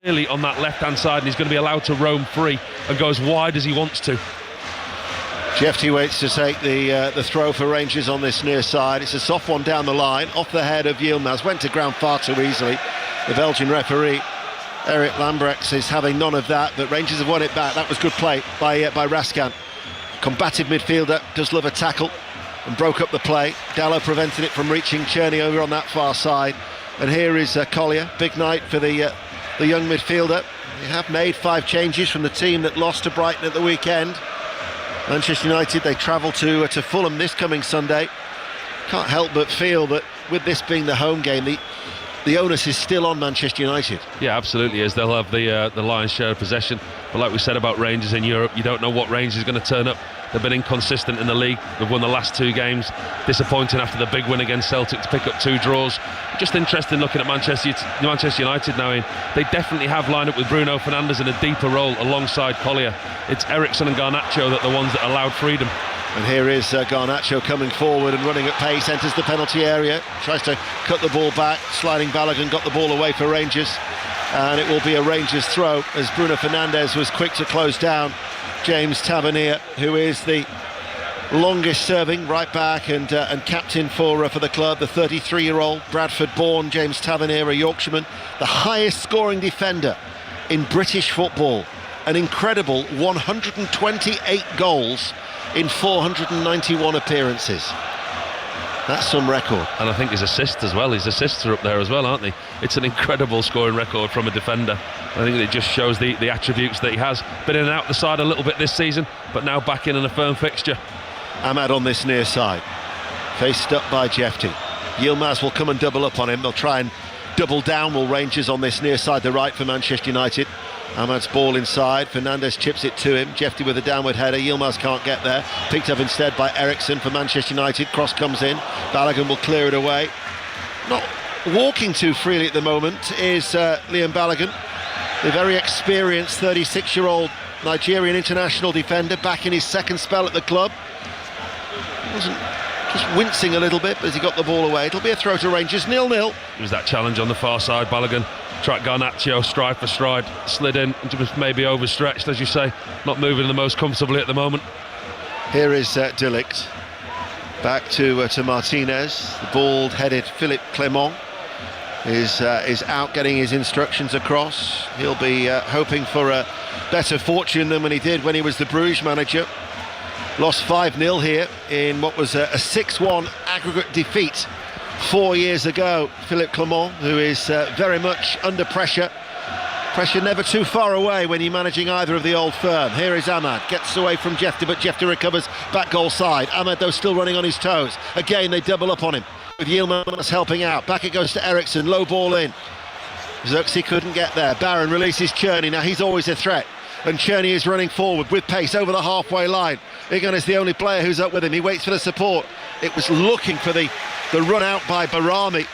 Really on that left-hand side, and he's going to be allowed to roam free and go as wide as he wants to. Jefty waits to take the throw for Rangers on this near side. It's a soft one down the line, off the head of Yilmaz. Went to ground far too easily. The Belgian referee, Eric Lambrechts, is having none of that, but Rangers have won it back. That was good play by Raskan. Combative midfielder, does love a tackle, and broke up the play. Dallo prevented it from reaching Cherney over on that far side. And here is Collier. Big night for the young midfielder. They have made 5 changes from the team that lost to Brighton at the weekend. Manchester United, they travel to Fulham this coming Sunday. Can't help but feel that with this being the home game, the onus is still on Manchester United. Yeah, absolutely is. They'll have the lion's share of possession. But like we said about Rangers in Europe, you don't know what Rangers is going to turn up. They've been inconsistent in the league. They've won the last 2 games. Disappointing after the big win against Celtic to pick up 2 draws. Just interesting looking at Manchester United now. They definitely have lined up with Bruno Fernandes in a deeper role alongside Collier. It's Eriksen and Garnacho that are the ones that allowed freedom. And here is Garnacho coming forward and running at pace, enters the penalty area, tries to cut the ball back. Sliding Balogun got the ball away for Rangers, and it will be a Rangers throw as Bruno Fernandes was quick to close down James Tavernier, who is the longest serving right back and captain for the club. The 33-year-old Bradford-born James Tavernier, a Yorkshireman, the highest scoring defender in British football. An incredible 128 goals in 491 appearances. That's some record. And I think his assists as well. His assists are up there as well, aren't they? It's an incredible scoring record from a defender. I think it just shows the attributes that he has. Been in and out the side a little bit this season, but now back in a firm fixture. Ahmad on this near side, faced up by Jefty. Yilmaz will come and double up on him. They'll try and double down, will Rangers on this near side, the right for Manchester United. Ahmad's ball inside, Fernandes chips it to him. Jefty with a downward header, Yilmaz can't get there. Picked up instead by Eriksen for Manchester United. Cross comes in, Balogun will clear it away. Not walking too freely at the moment is Liam Balogun, the very experienced 36-year-old Nigerian international defender, back in his second spell at the club. Wasn't just wincing a little bit, but as he got the ball away, it'll be a throw to Rangers, 0-0. It was that challenge on the far side. Balogun tracked Garnacho stride for stride, slid in, just maybe overstretched, as you say, not moving the most comfortably at the moment. Here is De Ligt, back to Martinez. The bald-headed Philippe Clement is out getting his instructions across. He'll be hoping for a better fortune than when he did when he was the Bruges manager. Lost 5-0 here in what was a 6-1 aggregate defeat 4 years ago. Philippe Clement, who is very much under pressure. Pressure never too far away when you're managing either of the old firm. Here is Ahmad, gets away from Jefty, but Jefty recovers back goal side. Ahmad, though, still running on his toes. Again, they double up on him, with Yilmaz helping out. Back it goes to Eriksen, low ball in. Zirkzee couldn't get there. Barron releases Cherney. Now he's always a threat, and Cherney is running forward with pace over the halfway line. Igan is the only player who's up with him. He waits for the support. It was looking for the run out by Barami,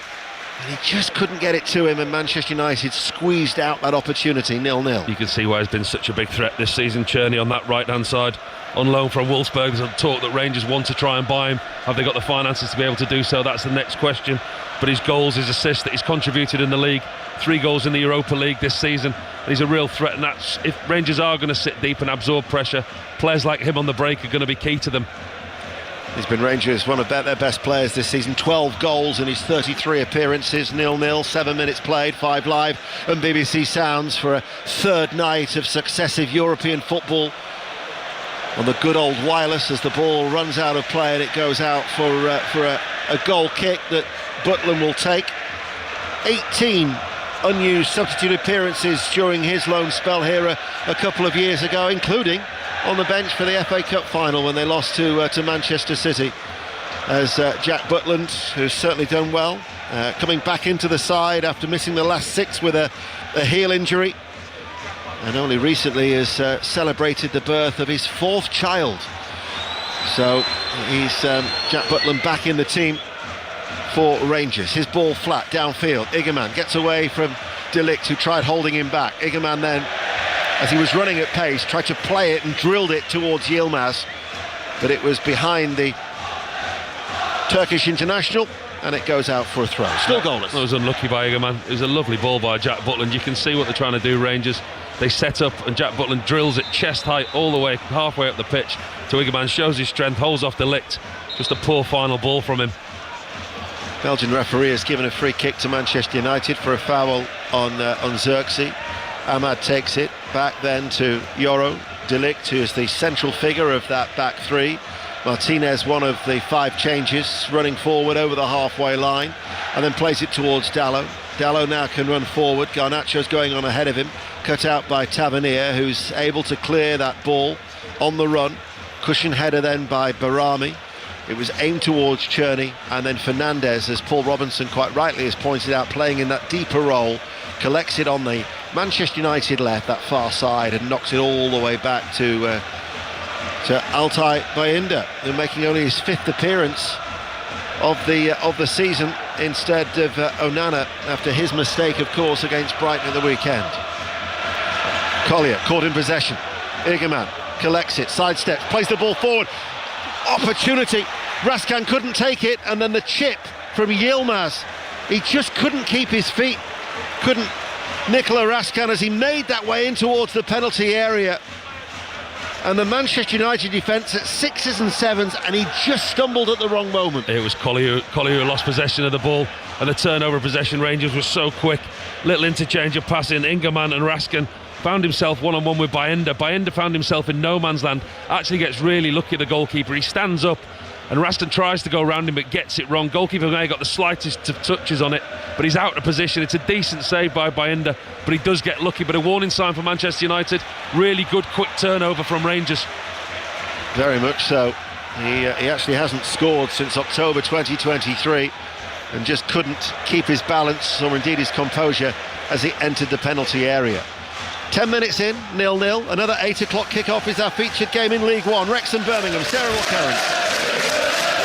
and he just couldn't get it to him, and Manchester United squeezed out that opportunity. 0-0. You can see why he's been such a big threat this season. Cherney on that right hand side, on loan from Wolfsburg. There's a talk that Rangers want to try and buy him. Have they got the finances to be able to do so? That's the next question. But his goals, his assists that he's contributed in the league, 3 goals in the Europa League this season, he's a real threat. And that's, if Rangers are going to sit deep and absorb pressure, players like him on the break are going to be key to them. He's been Rangers one of their best players this season. 12 goals in his 33 appearances. 0-0, 7 minutes played, 5 live and BBC Sounds for a third night of successive European football on the good old wireless as the ball runs out of play and it goes out for a goal kick that Butland will take. 18 unused substitute appearances during his loan spell here a couple of years ago, including on the bench for the FA Cup final when they lost to Manchester City. As Jack Butland, who's certainly done well, coming back into the side after missing the last 6 with a heel injury, and only recently has celebrated the birth of his 4th child. So he's Jack Butland back in the team for Rangers. His ball flat downfield. Igerman gets away from De Ligt, who tried holding him back. Igerman then, as he was running at pace, tried to play it and drilled it towards Yilmaz, but it was behind the Turkish international, and it goes out for a throw. Still goalless. That was unlucky by Ingeman. It was a lovely ball by Jack Butland. You can see what they're trying to do, Rangers. They set up and Jack Butland drills it chest height all the way, halfway up the pitch to Ingeman, shows his strength, holds off the licked. Just a poor final ball from him. Belgian referee has given a free kick to Manchester United for a foul on Xerxes. Ahmad takes it back then to Yoro De Ligt, who is the central figure of that back three. Martinez, one of the 5 changes, running forward over the halfway line, and then plays it towards Dalot. Dalot now can run forward. Garnacho's going on ahead of him, cut out by Tavernier, who's able to clear that ball on the run. Cushion header then by Barami. It was aimed towards Cherney, and then Fernandez, as Paul Robinson quite rightly has pointed out, playing in that deeper role, collects it on the Manchester United left, that far side, and knocks it all the way back to Altay Bayindir, who making only his 5th appearance of the season instead of Onana, after his mistake, of course, against Brighton at the weekend. Collier caught in possession. Ingeman collects it, sidesteps, plays the ball forward. Opportunity. Raskan couldn't take it, and then the chip from Yilmaz. He just couldn't keep his feet. Couldn't Nicola Raskan, as he made that way in towards the penalty area. And the Manchester United defence at 6s and 7s, and he just stumbled at the wrong moment. It was Collier who lost possession of the ball, and the turnover of possession. Rangers was so quick. Little interchange of passing. Ingeman and Raskan found himself one-on-one with Bayindir. Bayindir found himself in no man's land. Actually gets really lucky, the goalkeeper. He stands up, and Raskan tries to go around him but gets it wrong. Goalkeeper may have got the slightest of touches on it, but he's out of position. It's a decent save by Bayindir, but he does get lucky. But a warning sign for Manchester United. Really good quick turnover from Rangers. Very much so. He actually hasn't scored since October 2023, and just couldn't keep his balance or indeed his composure as he entered the penalty area. 10 minutes in, 0-0. Another 8 o'clock kickoff is our featured game in League One. Wrexham Birmingham. Sarah O'Carroll.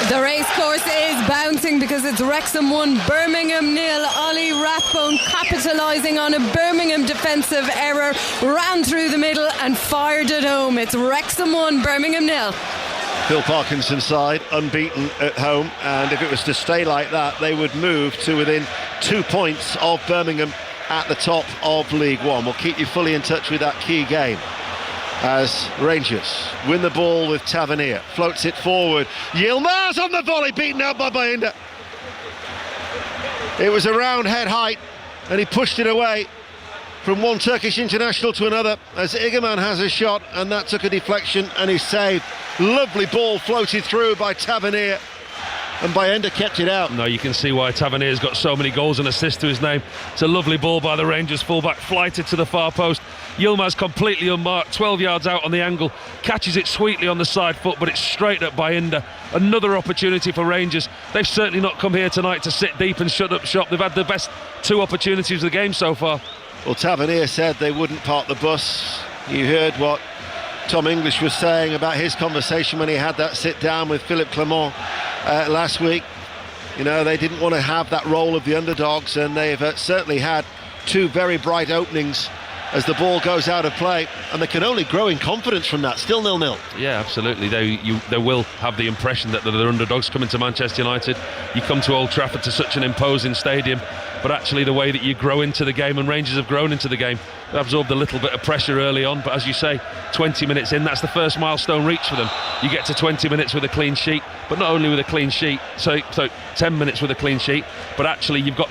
The race course is bouncing because it's Wrexham 1, Birmingham 0. Ollie Rathbone capitalising on a Birmingham defensive error, ran through the middle and fired it home. It's Wrexham 1, Birmingham 0. Phil Parkinson's side unbeaten at home, and if it was to stay like that, they would move to within 2 points of Birmingham at the top of League One. We'll keep you fully in touch with that key game as Rangers win the ball with Tavernier, floats it forward. Yilmaz on the volley, beaten out by Bayindir. It was around head height, and he pushed it away from one Turkish international to another as Ingeman has a shot, and that took a deflection and is saved. Lovely ball floated through by Tavernier, and Bayindir kept it out. No, you can see why Tavernier's got so many goals and assists to his name. It's a lovely ball by the Rangers fullback, flighted to the far post. Yilmaz completely unmarked, 12 yards out on the angle, catches it sweetly on the side foot, but it's straight at Bayindir. Another opportunity for Rangers. They've certainly not come here tonight to sit deep and shut up shop. They've had the best 2 opportunities of the game so far. Well, Tavernier said they wouldn't park the bus. You heard what Tom English was saying about his conversation when he had that sit down with Philippe Clement last week. You know, they didn't want to have that role of the underdogs, and they've certainly had 2 very bright openings as the ball goes out of play, and they can only grow in confidence from that. Still 0-0. Yeah, absolutely. They will have the impression that they're underdogs coming to Manchester United. You come to Old Trafford, to such an imposing stadium, but actually the way that you grow into the game, and Rangers have grown into the game, they absorbed a little bit of pressure early on, but as you say, 20 minutes in, that's the first milestone reached for them. You get to 20 minutes with a clean sheet, but not only with a clean sheet, so 10 minutes with a clean sheet, but actually you've got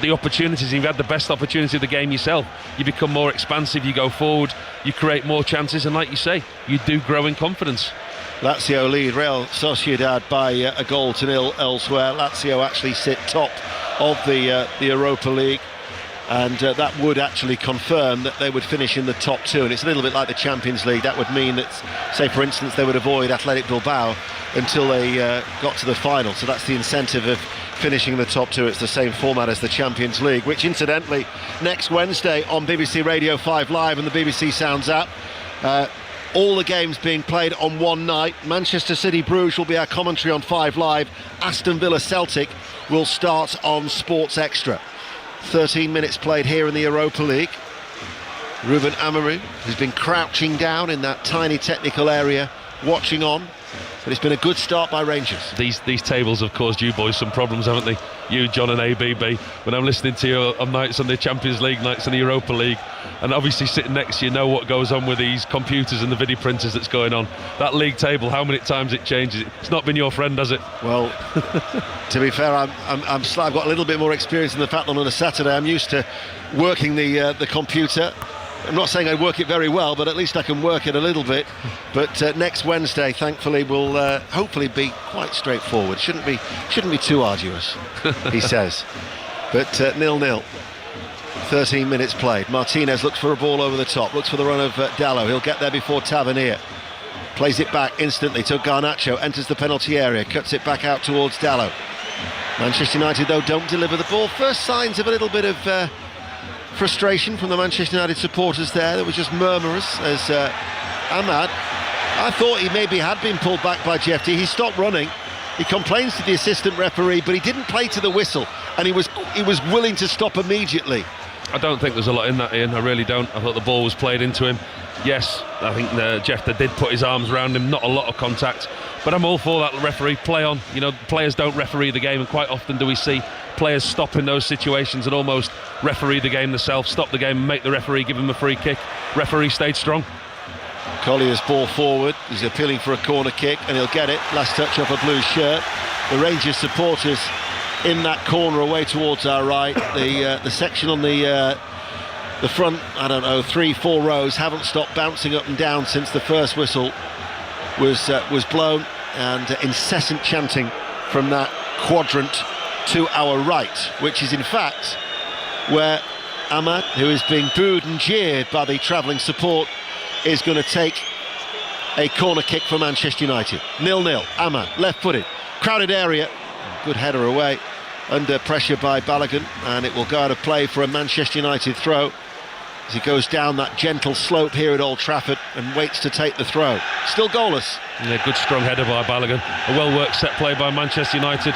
the opportunities. You've had the best opportunity of the game yourself. You become more expansive, you go forward, you create more chances, and like you say, you do grow in confidence. Lazio lead Real Sociedad by a goal to 0 elsewhere. Lazio actually sit top of the Europa League, and that would actually confirm that they would finish in the top 2, and it's a little bit like the Champions League. That would mean that, say for instance, they would avoid Athletic Bilbao until they got to the final, so that's the incentive of finishing in the top 2. It's the same format as the Champions League, which incidentally next Wednesday on BBC Radio 5 Live and the BBC Sounds app, all the games being played on one night. Manchester City Bruges will be our commentary on 5 Live. Aston Villa Celtic will start on Sports Extra. 13 minutes played here in the Europa League. Ruben Amorim, who's been crouching down in that tiny technical area, watching on but it's been a good start by Rangers. These tables have caused you boys some problems, haven't they? You, John and ABB. When I'm listening to you on nights on the Champions League, nights in the Europa League, and obviously sitting next to you know what goes on with these computers and the video printers that's going on. That league table, how many times it changes? It's not been your friend, has it? Well, to be fair, I've got a little bit more experience in the fact that on a Saturday I'm used to working the computer. I'm not saying I work it very well, but at least I can work it a little bit. But next Wednesday, thankfully, will hopefully be quite straightforward. Shouldn't be too arduous, he says. But 0-0. 13 minutes played. Martinez looks for a ball over the top, looks for the run of Dallo. He'll get there before Tavernier. Plays it back instantly to Garnacho, enters the penalty area, cuts it back out towards Dallo. Manchester United, though, don't deliver the ball. First signs of a little bit of frustration from the Manchester United supporters there. There were just murmurs as Ahmad, I thought he maybe had been pulled back by Jefty. He stopped running. He complains to the assistant referee, but he didn't play to the whistle, and he was willing to stop immediately. I don't think there's a lot in that, Ian. I really don't. I thought the ball was played into him. Yes, I think Jefta did put his arms around him. Not a lot of contact, but I'm all for that. Referee, play on. You know, players don't referee the game, and quite often do we see players stop in those situations and almost referee the game themselves, stop the game and make the referee give him a free kick. Referee stayed strong. Collier's ball forward. He's appealing for a corner kick, and he'll get it. Last touch off a blue shirt. The Rangers supporters in that corner away towards our right. The section on the front, I don't know, 3-4 rows haven't stopped bouncing up and down since the first whistle was blown, and incessant chanting from that quadrant to our right, which is in fact where Ahmad, who is being booed and jeered by the travelling support, is going to take a corner kick for Manchester United. 0-0. Ahmad, left-footed, crowded area, good header away, under pressure by Balogun, and it will go out of play for a Manchester United throw as he goes down that gentle slope here at Old Trafford and waits to take the throw. Still goalless. Yeah, good strong header by Balogun. A well-worked set play by Manchester United.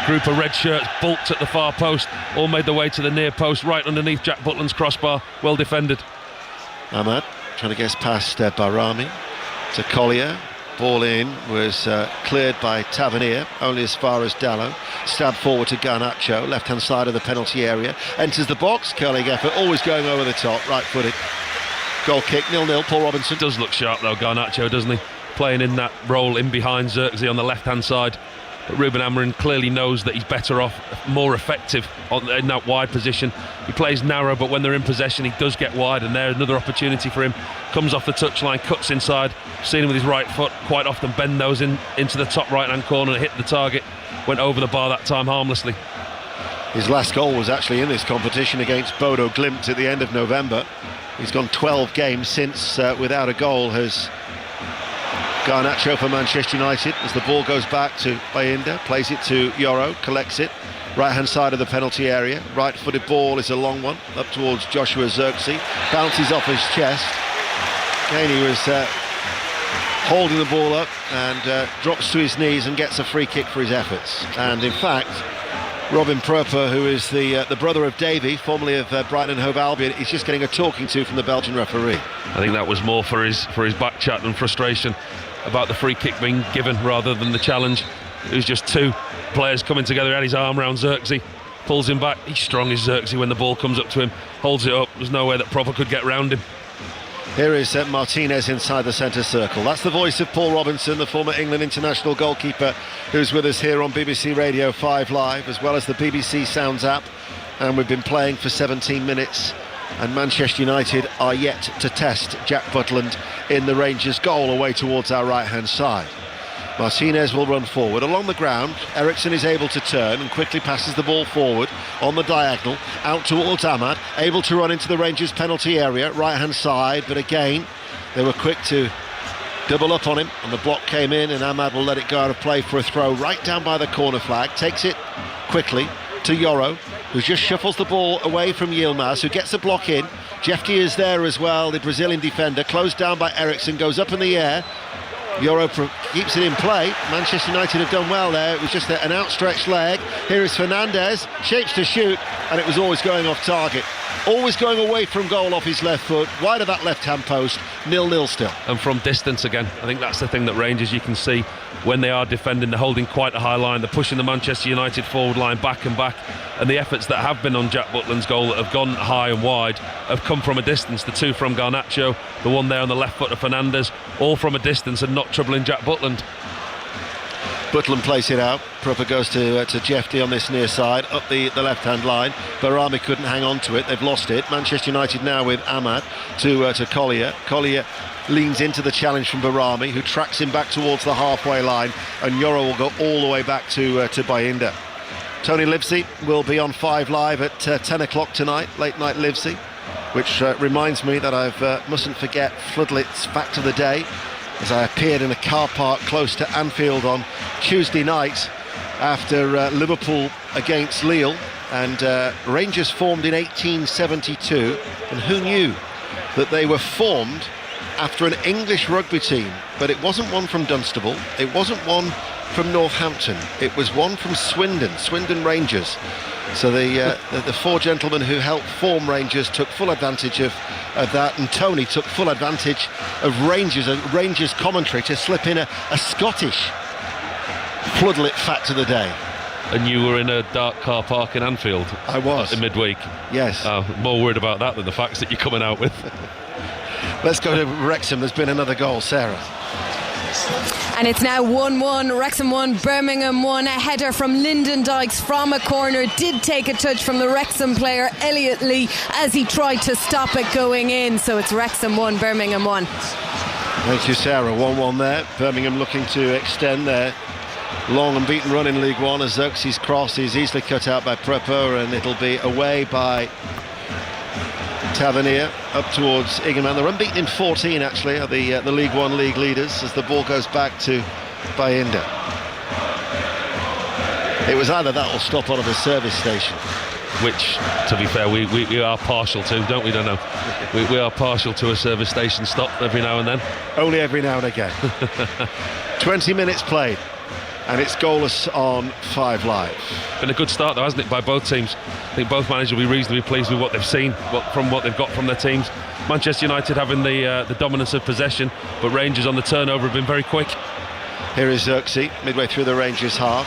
Group of red shirts bulked at the far post, all made their way to the near post, right underneath Jack Butland's crossbar. Well defended. Ahmad trying to get past Barami to Collier. Ball in was cleared by Tavernier, only as far as Dallo. Stabbed forward to Garnacho, left-hand side of the penalty area. Enters the box, curling effort, always going over the top, right-footed. Goal kick, 0-0, Paul Robinson. Does look sharp though, Garnacho, doesn't he? Playing in that role in behind Zirkzee on the left-hand side. But Ruben Amorim clearly knows that he's better off, more effective in that wide position. He plays narrow, but when they're in possession, he does get wide, and there's another opportunity for him. Comes off the touchline, cuts inside, seen him with his right foot, quite often bend those into the top right-hand corner and hit the target. Went over the bar that time harmlessly. His last goal was actually in this competition against Bodo Glimt at the end of November. He's gone 12 games since without a goal. Has Garnacho for Manchester United as the ball goes back to Bayinda, plays it to Yoro, collects it, right-hand side of the penalty area. Right-footed ball is a long one, up towards Joshua Zirkzee, bounces off his chest. Again, he was holding the ball up and drops to his knees and gets a free kick for his efforts. And in fact, Robin Pröper, who is the brother of Davy, formerly of Brighton and Hove Albion, is just getting a talking to from the Belgian referee. I think that was more for his back chat and frustration about the free kick being given rather than the challenge. It was just two players coming together, had his arm around Zirkzee, pulls him back. He's strong as Zirkzee when the ball comes up to him, holds it up. There's no way that Pröper could get round him. Here is Martinez inside the centre circle. That's the voice of Paul Robinson, the former England international goalkeeper, who's with us here on BBC Radio 5 Live, as well as the BBC Sounds app. And we've been playing for 17 minutes, and Manchester United are yet to test Jack Butland in the Rangers' goal away towards our right-hand side. Martinez will run forward along the ground. Eriksson is able to turn and quickly passes the ball forward on the diagonal out towards Ahmad, able to run into the Rangers penalty area, right-hand side, but again they were quick to double up on him, and the block came in, and Ahmad will let it go out of play for a throw right down by the corner flag. Takes it quickly to Yoro, who just shuffles the ball away from Yilmaz, who gets a block in. Jefty is there as well, the Brazilian defender, closed down by Eriksson, goes up in the air. Yoro keeps it in play. Manchester United have done well there. It was just an outstretched leg. Here is Fernandez, shapes to shoot, and it was always going off target. always going away from goal off his left foot, wide of that left-hand post, 0-0 still. And from distance again, I think that's the thing that Rangers, you can see when they are defending, they're holding quite a high line, they're pushing the Manchester United forward line back and back, and the efforts that have been on Jack Butland's goal that have gone high and wide have come from a distance. The two from Garnacho, the one there on the left foot of Fernandes, all from a distance and not troubling Jack Butland. Butland plays it out. Proper goes to Jefty on this near side, up the left-hand line. Barami couldn't hang on to it. They've lost it. Manchester United now with Ahmad to Collier. Collier leans into the challenge from Barami, who tracks him back towards the halfway line, and Yoro will go all the way back to Bayinda. Tony Livesey will be on 5 Live at 10 o'clock tonight, late night Livesey, which reminds me that I mustn't forget Floodlit's Fact of the Day, as I appeared in a car park close to Anfield on Tuesday night after Liverpool against Lille, and Rangers formed in 1872, and who knew that they were formed after an English rugby team, but it wasn't one from Dunstable, it wasn't one from Northampton, it was one from Swindon Rangers. So the four gentlemen who helped form Rangers took full advantage of that, and Tony took full advantage of Rangers commentary to slip in a Scottish Floodlit Fact of the Day. And you were in a dark car park in Anfield? I was. In midweek? Yes. More worried about that than the facts that you're coming out with. Let's go to Wrexham. There's been another goal, Sarah. And it's now 1-1, Wrexham 1, Birmingham 1. A header from Lyndon Dykes from a corner did take a touch from the Wrexham player Elliot Lee as he tried to stop it going in. So it's Wrexham 1, Birmingham 1. Thank you, Sarah. 1-1 there. Birmingham looking to extend their long unbeaten run in League One, as Xerxes' cross is easily cut out by Prepper, and it'll be away by Tavernier up towards Ingham. They're unbeaten in 14 actually, are the League One league leaders, as the ball goes back to Bayinda. It was either that or stop on at a service station, which, to be fair, we are partial to, don't we? Don't know. We are partial to a service station stop every now and then. Only every now and again. 20 minutes played, and it's goalless on 5 Live. Been a good start though, hasn't it, by both teams? I think both managers will be reasonably pleased with what they've seen, from what they've got from their teams. Manchester United having the dominance of possession, but Rangers on the turnover have been very quick. Here is Xerxes, midway through the Rangers half.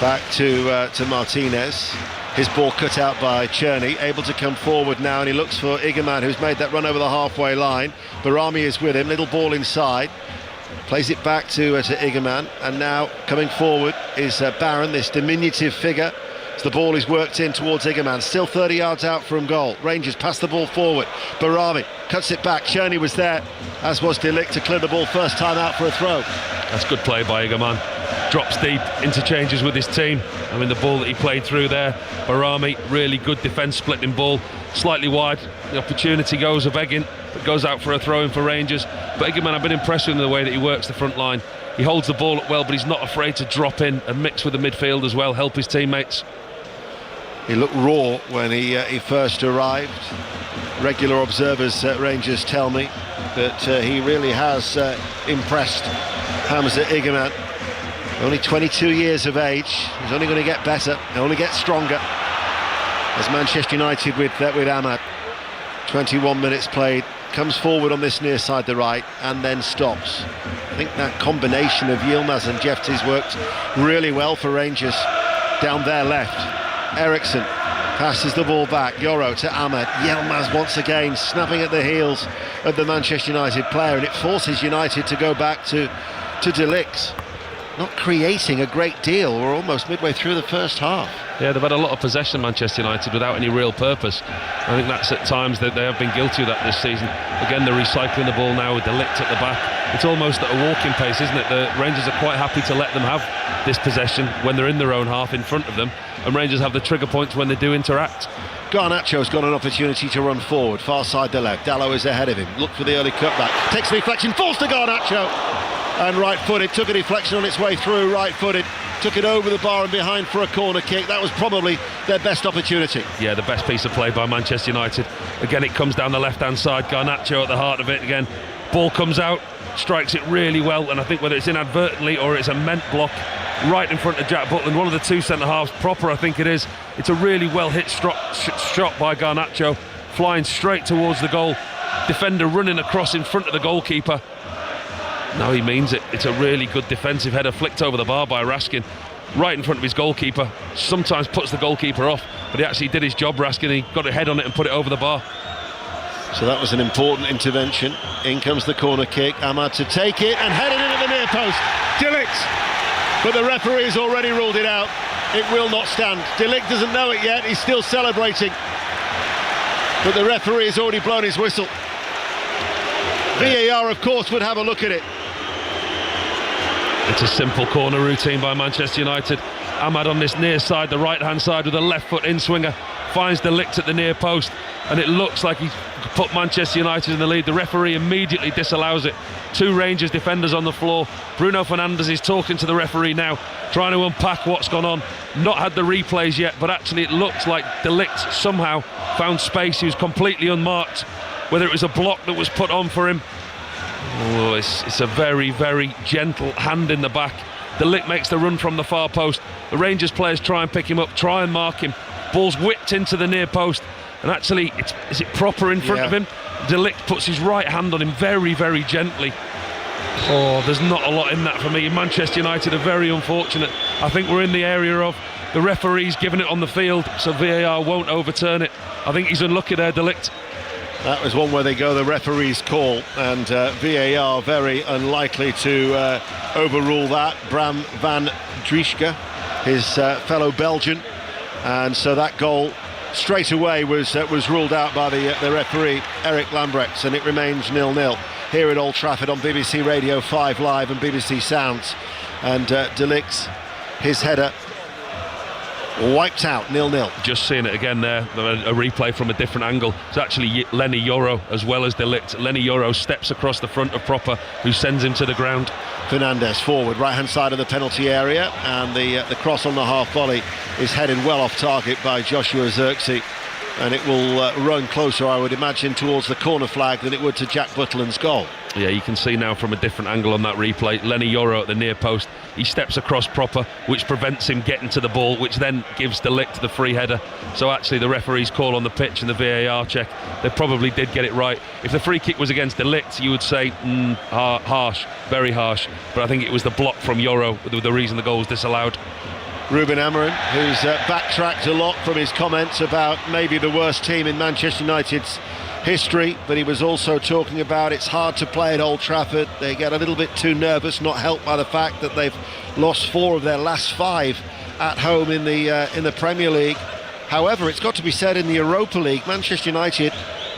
Back to Martinez. His ball cut out by Cherney, able to come forward now, and he looks for Igerman, who's made that run over the halfway line. Barami is with him, little ball inside. Plays it back to Igerman, and now coming forward is Barron, this diminutive figure. As the ball is worked in towards Igerman, still 30 yards out from goal. Rangers pass the ball forward. Barami cuts it back. Cherney was there, as was De Ligt, to clear the ball first time out for a throw. That's good play by Igerman. Drops deep, interchanges with his team. I mean, the ball that he played through there, Barami, really good defence, splitting ball, slightly wide. The opportunity goes of Eggin, but goes out for a throw in for Rangers. But Igerman, I've been impressed with him, the way that he works the front line. He holds the ball up well, but he's not afraid to drop in and mix with the midfield as well, help his teammates. He looked raw when he first arrived. Regular observers at Rangers tell me that he really has impressed Hamza Igerman. Only 22 years of age. He's only going to get better, only get stronger. As Manchester United with Ahmad. 21 minutes played, comes forward on this near side the right, and then stops. I think that combination of Yilmaz and Jefty's worked really well for Rangers down their left. Eriksson passes the ball back. Yoro to Ahmad. Yilmaz once again snapping at the heels of the Manchester United player, and it forces United to go back to De Ligt. Not creating a great deal. We're almost midway through the first half. Yeah, they've had a lot of possession, Manchester United, without any real purpose. I think that's at times that they have been guilty of that this season. Again, they're recycling the ball now with De Ligt at the back. It's almost at a walking pace, isn't it? The Rangers are quite happy to let them have this possession when they're in their own half in front of them, and Rangers have the trigger points when they do interact. Garnacho's got an opportunity to run forward, far side the left. Dallo is ahead of him. Look for the early cutback. Takes the deflection, falls to Garnacho. And right-footed, took a deflection on its way through, right-footed, took it over the bar and behind for a corner kick. That was probably their best opportunity. Yeah, the best piece of play by Manchester United. Again, it comes down the left-hand side, Garnacho at the heart of it again. Ball comes out, strikes it really well, and I think whether it's inadvertently or it's a meant block, right in front of Jack Butland, one of the two centre-halves, Proper I think it is. It's a really well hit shot by Garnacho, flying straight towards the goal. Defender running across in front of the goalkeeper. No, he means it. It's a really good defensive header flicked over the bar by Raskin, right in front of his goalkeeper. Sometimes puts the goalkeeper off, but he actually did his job, Raskin. He got a head on it and put it over the bar. So that was an important intervention. In comes the corner kick. Ahmad to take it and head it in at the near post. De Ligt, but the referee has already ruled it out. It will not stand. De Ligt doesn't know it yet. He's still celebrating, but the referee has already blown his whistle. VAR, of course, would have a look at it. It's a simple corner routine by Manchester United. Ahmad on this near side, the right-hand side, with a left foot in-swinger, finds De Ligt at the near post, and it looks like he's put Manchester United in the lead. The referee immediately disallows it. Two Rangers defenders on the floor. Bruno Fernandes is talking to the referee now, trying to unpack what's gone on. Not had the replays yet, but actually it looks like De Ligt somehow found space. He was completely unmarked. Whether it was a block that was put on for him. Oh, it's a very, very gentle hand in the back. De Ligt makes the run from the far post. The Rangers players try and pick him up, try and mark him. Ball's whipped into the near post, and actually, is it Proper in front of him? De Ligt puts his right hand on him very, very gently. Oh, there's not a lot in that for me. Manchester United are very unfortunate. I think we're in the area of the referee's giving it on the field, so VAR won't overturn it. I think he's unlucky there, De Ligt. That was one where they go the referee's call, and VAR very unlikely to overrule that. Bram van Drieschke, his fellow Belgian, and so that goal straight away was ruled out by the referee Eric Lambrechts, and it remains 0-0 here at Old Trafford on BBC Radio 5 Live and BBC Sounds. And De Ligt, his header wiped out, 0-0. Just seeing it again there, a replay from a different angle. It's actually Lenny Yoro as well as De Ligt. Lenny Yoro steps across the front of Proper, who sends him to the ground. Fernandes forward, right hand side of the penalty area, and the cross on the half volley is headed well off target by Joshua Zirkzee, and it will run closer, I would imagine, towards the corner flag than it would to Jack Butland's goal. Yeah, you can see now from a different angle on that replay, Lenny Yoro at the near post. He steps across Proper, which prevents him getting to the ball, which then gives De Ligt the free header. So actually the referee's call on the pitch and the VAR check, they probably did get it right. If the free kick was against De Ligt, you would say harsh, very harsh. But I think it was the block from Yoro, the reason the goal was disallowed. Ruben Amorim, who's backtracked a lot from his comments about maybe the worst team in Manchester United's history, but he was also talking about it's hard to play at Old Trafford. They get a little bit too nervous, not helped by the fact that they've lost 4 of their last 5 at home in the Premier League. However, it's got to be said, in the Europa League, Manchester United,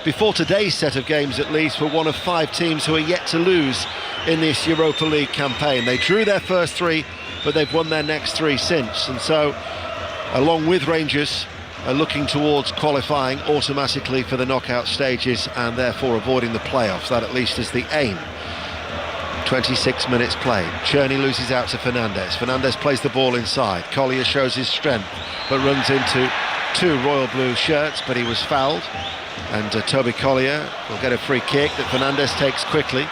before today's set of games at least, were one of 5 teams who are yet to lose in this Europa League campaign. They drew their first 3, but they've won their next 3 since, and so along with Rangers are looking towards qualifying automatically for the knockout stages and therefore avoiding the playoffs. That at least is the aim. 26 minutes played. Cherney loses out to Fernandes. Fernandes plays the ball inside. Collier shows his strength but runs into 2 royal blue shirts, but he was fouled, and Toby Collier will get a free kick that Fernandes takes quickly.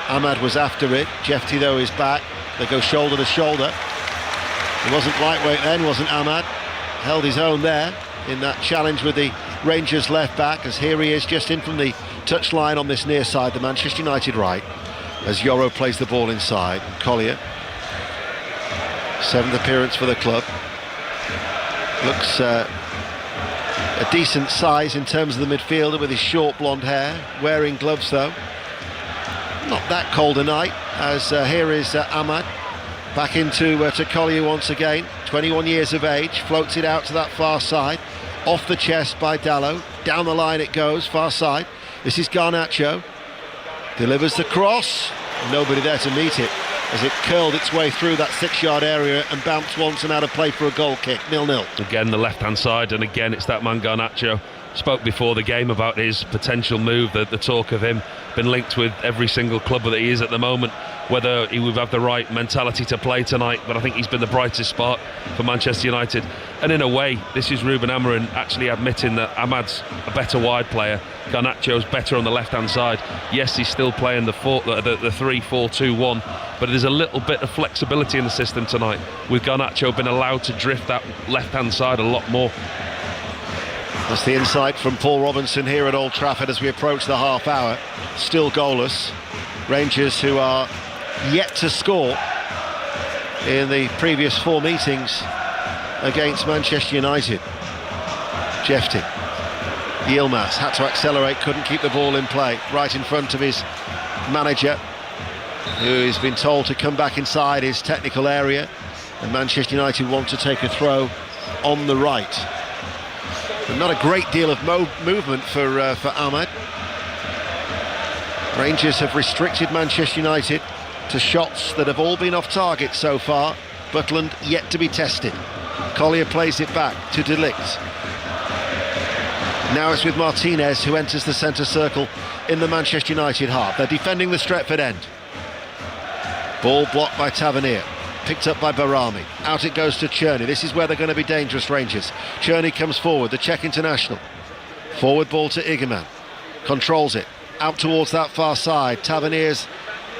Ahmad was after it. Jefty though is back. They go shoulder to shoulder. He wasn't lightweight then, wasn't Ahmad? Held his own there in that challenge with the Rangers left back, as here he is just in from the touchline on this near side, the Manchester United right, as Yoro plays the ball inside. And Collier, 7th appearance for the club, looks a decent size in terms of the midfielder with his short blonde hair, wearing gloves though. Not that cold a night, as here is Ahmad back into to Collier once again, 21 years of age, floats it out to that far side, off the chest by Dalot, down the line it goes, far side. This is Garnacho, delivers the cross, nobody there to meet it as it curled its way through that 6-yard area and bounced once and out of play for a goal kick. 0-0. Again the left hand side, and again it's that man Garnacho spoke before the game about his potential move, the talk of him been linked with every single club that he is at the moment, whether he would have the right mentality to play tonight. But I think he's been the brightest spark for Manchester United. And in a way, this is Ruben Amorim actually admitting that Ahmad's a better wide player, Garnacho's better on the left-hand side. Yes, he's still playing the 3-4-2-1, but there's a little bit of flexibility in the system tonight, with Garnacho being allowed to drift that left-hand side a lot more. That's the insight from Paul Robinson here at Old Trafford as we approach the half hour. Still goalless. Rangers, who are yet to score in the previous 4 meetings against Manchester United. Jefti. Yilmaz had to accelerate, couldn't keep the ball in play. Right in front of his manager, who has been told to come back inside his technical area. And Manchester United want to take a throw on the right. But not a great deal of movement for Ahmad. Rangers have restricted Manchester United to shots that have all been off target so far. Butland yet to be tested. Collier plays it back to De Ligt. Now it's with Martinez, who enters the centre circle in the Manchester United half. They're defending the Stretford end. Ball blocked by Tavernier. Picked up by Barami. Out it goes to Czerny. This is where they're going to be dangerous, Rangers. Czerny comes forward, the Czech international. Forward ball to Igerman. Controls it. Out towards that far side. Tavernier's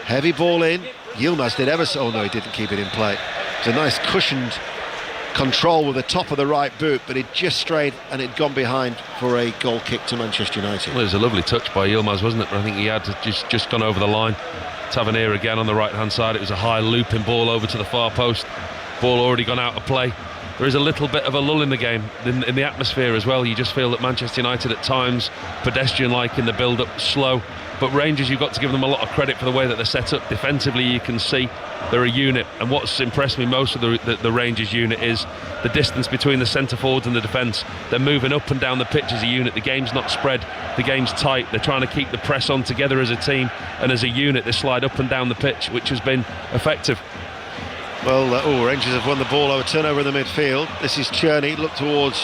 heavy ball in. Yilmaz did ever so... Oh no, he didn't keep it in play. It's a nice cushioned control with the top of the right boot, but it just strayed and it'd gone behind for a goal kick to Manchester United. Well, it was a lovely touch by Yilmaz, wasn't it? But I think he had just gone over the line. Tavernier again on the right hand side. It was a high looping ball over to the far post. Ball already gone out of play. There is a little bit of a lull in the game, in the atmosphere as well. You just feel that Manchester United at times pedestrian-like in the build-up, slow. But Rangers, you've got to give them a lot of credit for the way that they're set up. Defensively, you can see they're a unit. And what's impressed me most of the Rangers unit is the distance between the centre forwards and the defence. They're moving up and down the pitch as a unit. The game's not spread, the game's tight. They're trying to keep the press on together as a team, and as a unit they slide up and down the pitch, which has been effective. Well, Rangers have won the ball over turnover in the midfield. This is Czerny, look towards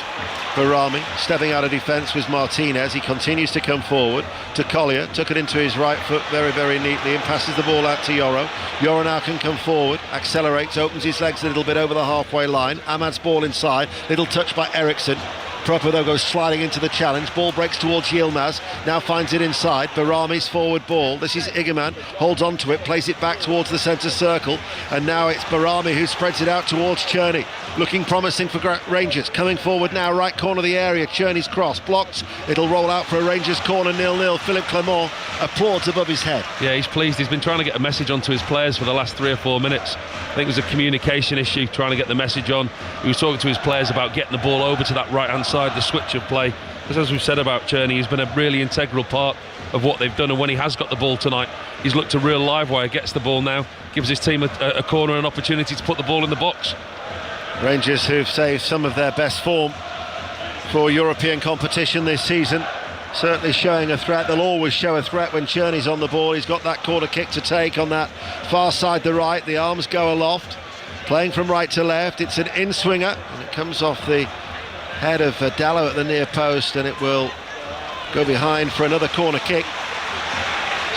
Barami. Stepping out of defence was Martinez. He continues to come forward to Collier. Took it into his right foot very, very neatly and passes the ball out to Yoro. Yoro now can come forward, accelerates, opens his legs a little bit over the halfway line. Ahmad's ball inside, little touch by Eriksson. Proper though goes sliding into the challenge. Ball breaks towards Yilmaz. Now finds it inside. Barami's forward ball. This is Igerman. Holds on to it. Plays it back towards the centre circle. And now it's Barami who spreads it out towards Czerny. Looking promising for Rangers. Coming forward now. Right corner of the area. Czerny's cross. Blocked. It'll roll out for a Rangers corner. 0-0. Philippe Clement applauds above his head. Yeah, he's pleased. He's been trying to get a message onto his players for the last 3 or 4 minutes. I think it was a communication issue, trying to get the message on. He was talking to his players about getting the ball over to that right-hand side, the switch of play. Because as we've said about Czerny, he's been a really integral part of what they've done, and when he has got the ball tonight, he's looked a real live wire. Gets the ball now, gives his team a corner and an opportunity to put the ball in the box. Rangers, who've saved some of their best form for European competition this season, certainly showing a threat. They'll always show a threat when Czerny's on the ball. He's got that corner kick to take on that far side, the right. The arms go aloft, playing from right to left. It's an in-swinger, and it comes off the head of Dallo at the near post, and it will go behind for another corner kick.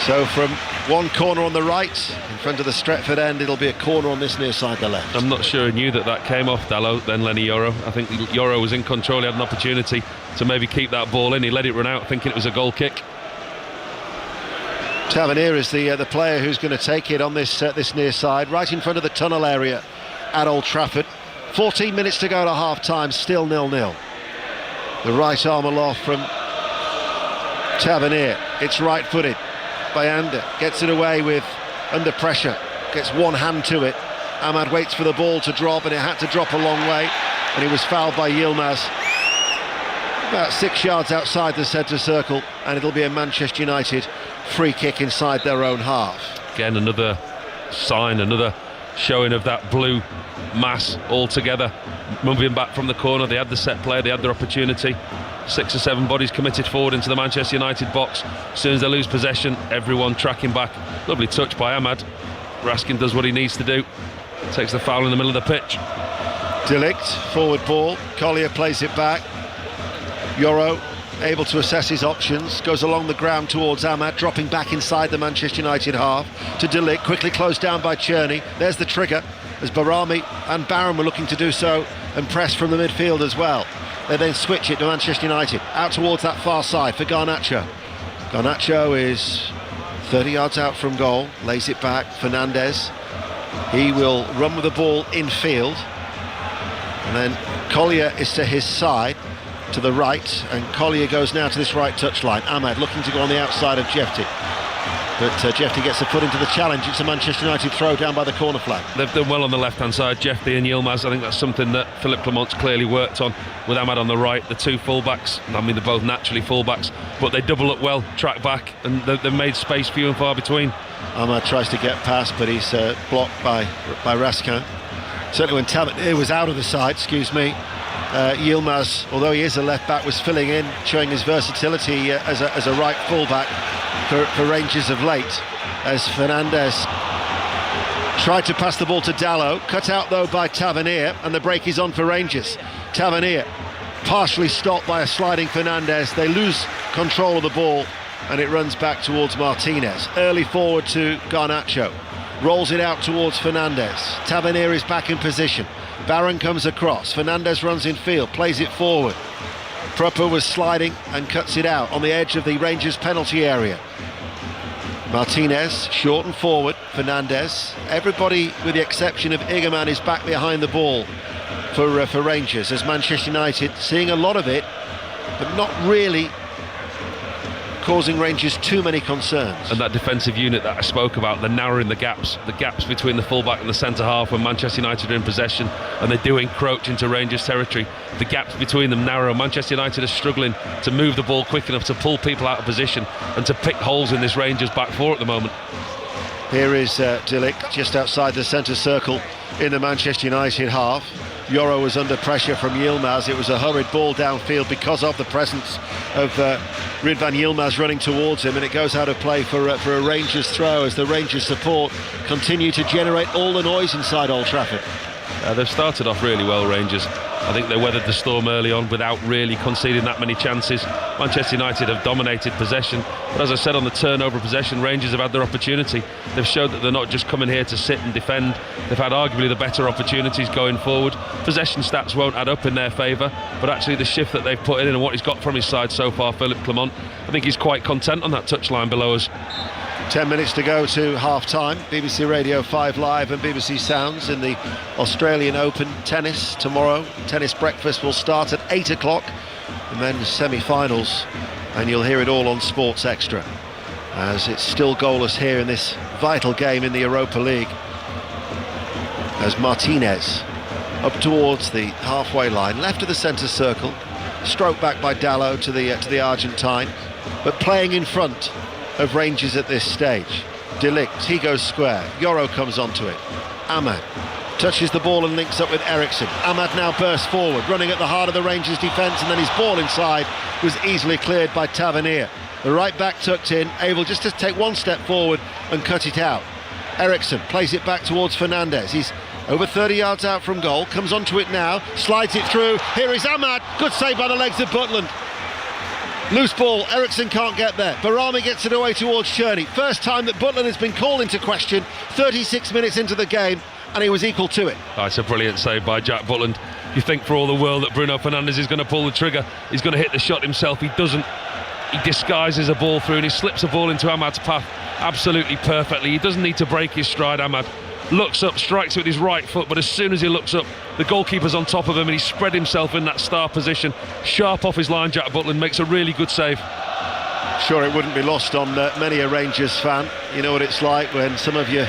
So from one corner on the right in front of the Stretford end, it'll be a corner on this near side, the left. I'm not sure he knew that came off Dallo, then Lenny Yoro. I think Yoro was in control. He had an opportunity to maybe keep that ball in. He let it run out thinking it was a goal kick. Tavernier is the player who's going to take it on this near side, right in front of the tunnel area at Old Trafford. 14 minutes to go to half-time, still 0-0. The right arm aloft from Tavernier. It's right-footed. Bayanda gets it away with under pressure, gets one hand to it. Ahmad waits for the ball to drop, and it had to drop a long way, and he was fouled by Yilmaz about 6 yards outside the centre circle, and it'll be a Manchester United free kick inside their own half. Again, another sign, another showing of that blue mass all together, moving back from the corner. They had the set play, they had their opportunity. 6 or 7 bodies committed forward into the Manchester United box. As soon as they lose possession, everyone tracking back. Lovely touch by Ahmad. Raskin does what he needs to do, takes the foul in the middle of the pitch. De Ligt, forward ball. Collier plays it back. Yoro able to assess his options, goes along the ground towards Ahmad, dropping back inside the Manchester United half to De Ligt, quickly closed down by Czerny. There's the trigger, as Barami and Barron were looking to do so and press from the midfield as well. They then switch it to Manchester United, out towards that far side for Garnacho. Garnacho is 30 yards out from goal, lays it back, Fernandes. He will run with the ball in field, and then Collier is to his side, to the right, and Collier goes now to this right touchline. Ahmad looking to go on the outside of Jefti, but Jefti gets a foot into the challenge. It's a Manchester United throw down by the corner flag. They've done well on the left hand side, Jefti and Yilmaz. I think that's something that Philippe Clement's clearly worked on, with Ahmad on the right, the two fullbacks. I mean, they're both naturally fullbacks, but they double up well, track back, and they've made space few and far between. Ahmad tries to get past, but he's blocked by Raskin. Certainly when Tavernier was out of the side, Yilmaz, although he is a left back, was filling in, showing his versatility as a right full back for Rangers of late, as Fernandes tried to pass the ball to Dalot, cut out though by Tavernier, and the break is on for Rangers. Tavernier partially stopped by a sliding Fernandes. They lose control of the ball and it runs back towards Martinez. Early forward to Garnacho, rolls it out towards Fernandes. Tavernier is back in position. Barron comes across, Fernandes runs in field, plays it forward. Prupper was sliding and cuts it out on the edge of the Rangers penalty area. Martinez, short and forward, Fernandes. Everybody with the exception of Igerman is back behind the ball for Rangers, as Manchester United seeing a lot of it, but not really causing Rangers too many concerns. And that defensive unit that I spoke about, they're narrowing the gaps between the fullback and the centre half when Manchester United are in possession, and they do encroach into Rangers territory. The gaps between them narrow. Manchester United are struggling to move the ball quick enough to pull people out of position and to pick holes in this Rangers back four at the moment. Here is De Ligt just outside the centre circle in the Manchester United half. Yoro was under pressure from Yilmaz. It was a hurried ball downfield because of the presence of Ridvan Yilmaz running towards him, and it goes out of play for a Rangers throw, as the Rangers support continue to generate all the noise inside Old Trafford. They've started off really well, Rangers. I think they weathered the storm early on without really conceding that many chances. Manchester United have dominated possession, but as I said, on the turnover possession, Rangers have had their opportunity. They've showed that they're not just coming here to sit and defend. They've had arguably the better opportunities going forward. Possession stats won't add up in their favour, but actually the shift that they've put in and what he's got from his side so far, Philippe Clement, I think he's quite content on that touchline below us. 10 minutes to go to half-time. BBC Radio 5 Live and BBC Sounds in the Australian Open tennis tomorrow. Tennis breakfast will start at 8 o'clock, and then semi-finals, and you'll hear it all on Sports Extra, as it's still goalless here in this vital game in the Europa League, as Martinez up towards the halfway line, left of the centre circle, stroked back by Dalot to the Argentine, but playing in front of Rangers at this stage. De Ligt, he goes square, Yoro comes onto it, Ahmad touches the ball and links up with Eriksson. Ahmad now bursts forward, running at the heart of the Rangers defence, and then his ball inside was easily cleared by Tavernier. The right back tucked in, able just to take one step forward and cut it out. Eriksson plays it back towards Fernandes. He's over 30 yards out from goal, comes onto it now, slides it through. Here is Ahmad, good save by the legs of Butland. Loose ball, Eriksson can't get there. Barami gets it away towards Czerny. First time that Butland has been called into question, 36 minutes into the game, and he was equal to it. Oh, it's a brilliant save by Jack Butland. You think for all the world that Bruno Fernandes is going to pull the trigger, he's going to hit the shot himself. He doesn't. He disguises a ball through and he slips a ball into Ahmad's path absolutely perfectly. He doesn't need to break his stride, Ahmad. Looks up, strikes with his right foot, but as soon as he looks up, the goalkeeper's on top of him and he spread himself in that star position. Sharp off his line, Jack Butland makes a really good save. Sure, it wouldn't be lost on many a Rangers fan. You know what it's like when some of your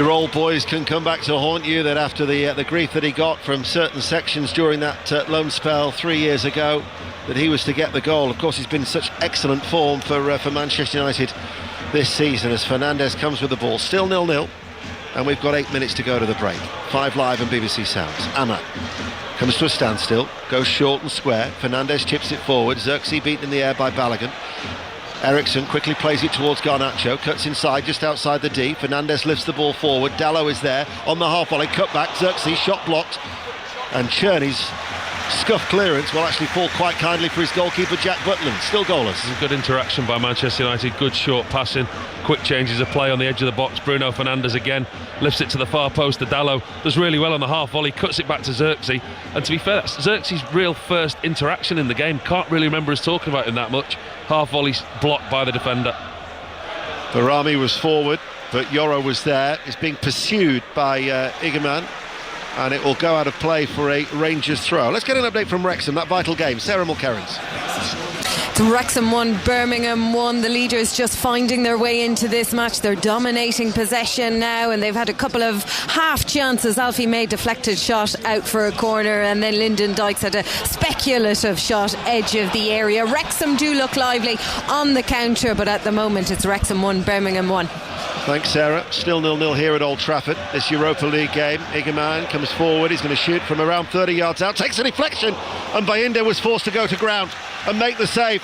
old boys can come back to haunt you, that after the grief that he got from certain sections during that loan spell 3 years ago, that he was to get the goal. Of course, he's been in such excellent form for Manchester United this season, as Fernandes comes with the ball. Still 0-0. And we've got 8 minutes to go to the break. 5 Live and BBC Sounds. Ahmad comes to a standstill, goes short and square. Fernandes chips it forward. Xerxes beaten in the air by Balogun. Eriksson quickly plays it towards Garnacho, cuts inside just outside the D. Fernandes lifts the ball forward. Dalot is there on the half volley, cut back. Xerxes, shot blocked. And Czerny's scuff clearance will actually fall quite kindly for his goalkeeper Jack Butland. Still goalless. Good interaction by Manchester United, good short passing, quick changes of play on the edge of the box. Bruno Fernandes again lifts it to the far post to Dalot, does really well on the half volley, cuts it back to Xerxes, and to be fair, that's Xerxes' real first interaction in the game. Can't really remember us talking about him that much. Half volley blocked by the defender. Barami was forward, but Yoro was there. It's being pursued by Igerman, and it will go out of play for a Rangers throw. Let's get an update from Wrexham, that vital game. Sarah Mulkerrins. It's Wrexham 1, Birmingham 1. The leaders just finding their way into this match. They're dominating possession now, and they've had a couple of half chances. Alfie May deflected shot out for a corner, and then Lyndon Dykes had a speculative shot edge of the area. Wrexham do look lively on the counter, but at the moment it's Wrexham 1, Birmingham 1. Thanks, Sarah. Still 0-0 here at Old Trafford. This Europa League game. Igerman comes forward. He's going to shoot from around 30 yards out. Takes a deflection, and Bayinda was forced to go to ground and make the save.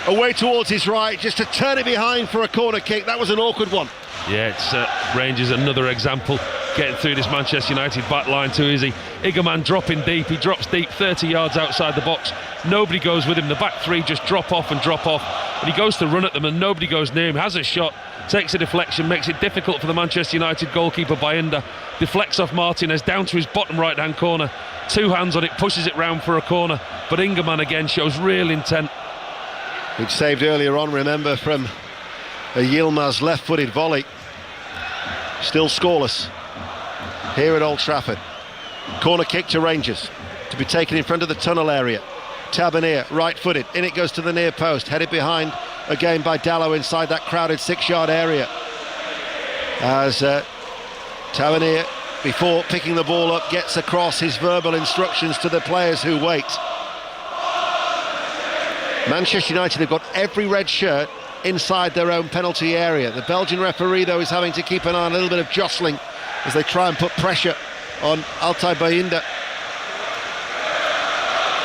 Away towards his right, just to turn it behind for a corner kick. That was an awkward one. Yeah, it's Rangers, another example, getting through this Manchester United back line too easy. Igerman dropping deep. He drops deep 30 yards outside the box. Nobody goes with him. The back three just drop off. And he goes to run at them, and nobody goes near him. Has a shot, takes a deflection, makes it difficult for the Manchester United goalkeeper Bayinda. Deflects off Martinez down to his bottom right hand corner. Two hands on it, pushes it round for a corner. But Igerman again shows real intent. He'd saved earlier on, remember, from a Yilmaz left-footed volley. Still scoreless here at Old Trafford. Corner kick to Rangers, to be taken in front of the tunnel area. Tavernier, right-footed, in it goes to the near post, headed behind again by Dalot inside that crowded 6-yard area. As Tavernier, before picking the ball up, gets across his verbal instructions to the players who wait. Manchester United have got every red shirt inside their own penalty area. The Belgian referee, though, is having to keep an eye on a little bit of jostling as they try and put pressure on Altay Bayinda.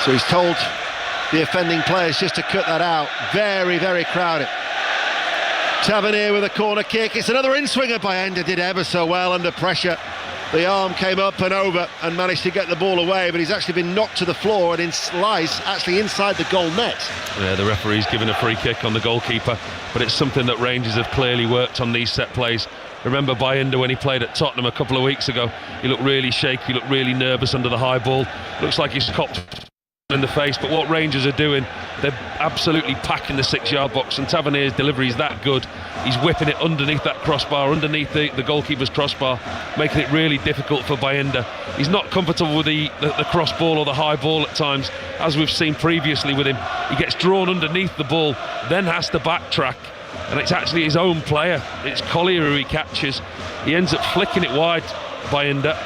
So he's told the offending players just to cut that out. Very, very crowded. Tavernier with a corner kick. It's another in-swinger. Bayinda did ever so well under pressure. The arm came up and over and managed to get the ball away, but he's actually been knocked to the floor and lies actually inside the goal net. Yeah, the referee's given a free kick on the goalkeeper, but it's something that Rangers have clearly worked on, these set plays. Remember Bayinda when he played at Tottenham a couple of weeks ago? He looked really shaky, he looked really nervous under the high ball. Looks like he's copped in the face, but what Rangers are doing, they're absolutely packing the 6-yard box, and Tavernier's delivery is that good. He's whipping it underneath that crossbar, underneath the goalkeeper's crossbar, making it really difficult for Bayinda. He's not comfortable with the cross ball or the high ball at times, as we've seen previously with him. He gets drawn underneath the ball, then has to backtrack, and it's actually his own player. It's Collier who he catches. He ends up flicking it wide, Bayinda,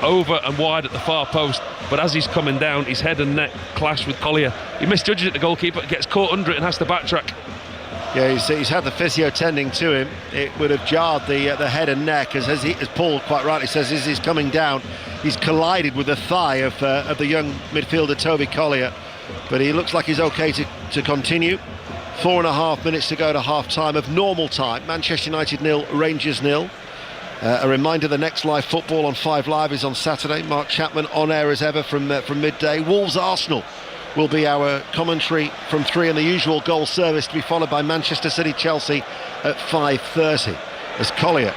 over and wide at the far post, but as he's coming down, his head and neck clash with Collier. He misjudges it, the goalkeeper, gets caught under it and has to backtrack. Yeah, he's had the physio tending to him. It would have jarred the head and neck, as Paul quite rightly says, as he's coming down, he's collided with the thigh of the young midfielder Toby Collier, but he looks like he's okay to continue. 4.5 minutes to go to half-time of normal time. Manchester United 0, Rangers 0. A reminder, the next live football on 5 Live is on Saturday. Mark Chapman on air as ever from midday. Wolves Arsenal will be our commentary from 3, and the usual goal service to be followed by Manchester City Chelsea at 5:30, as Collier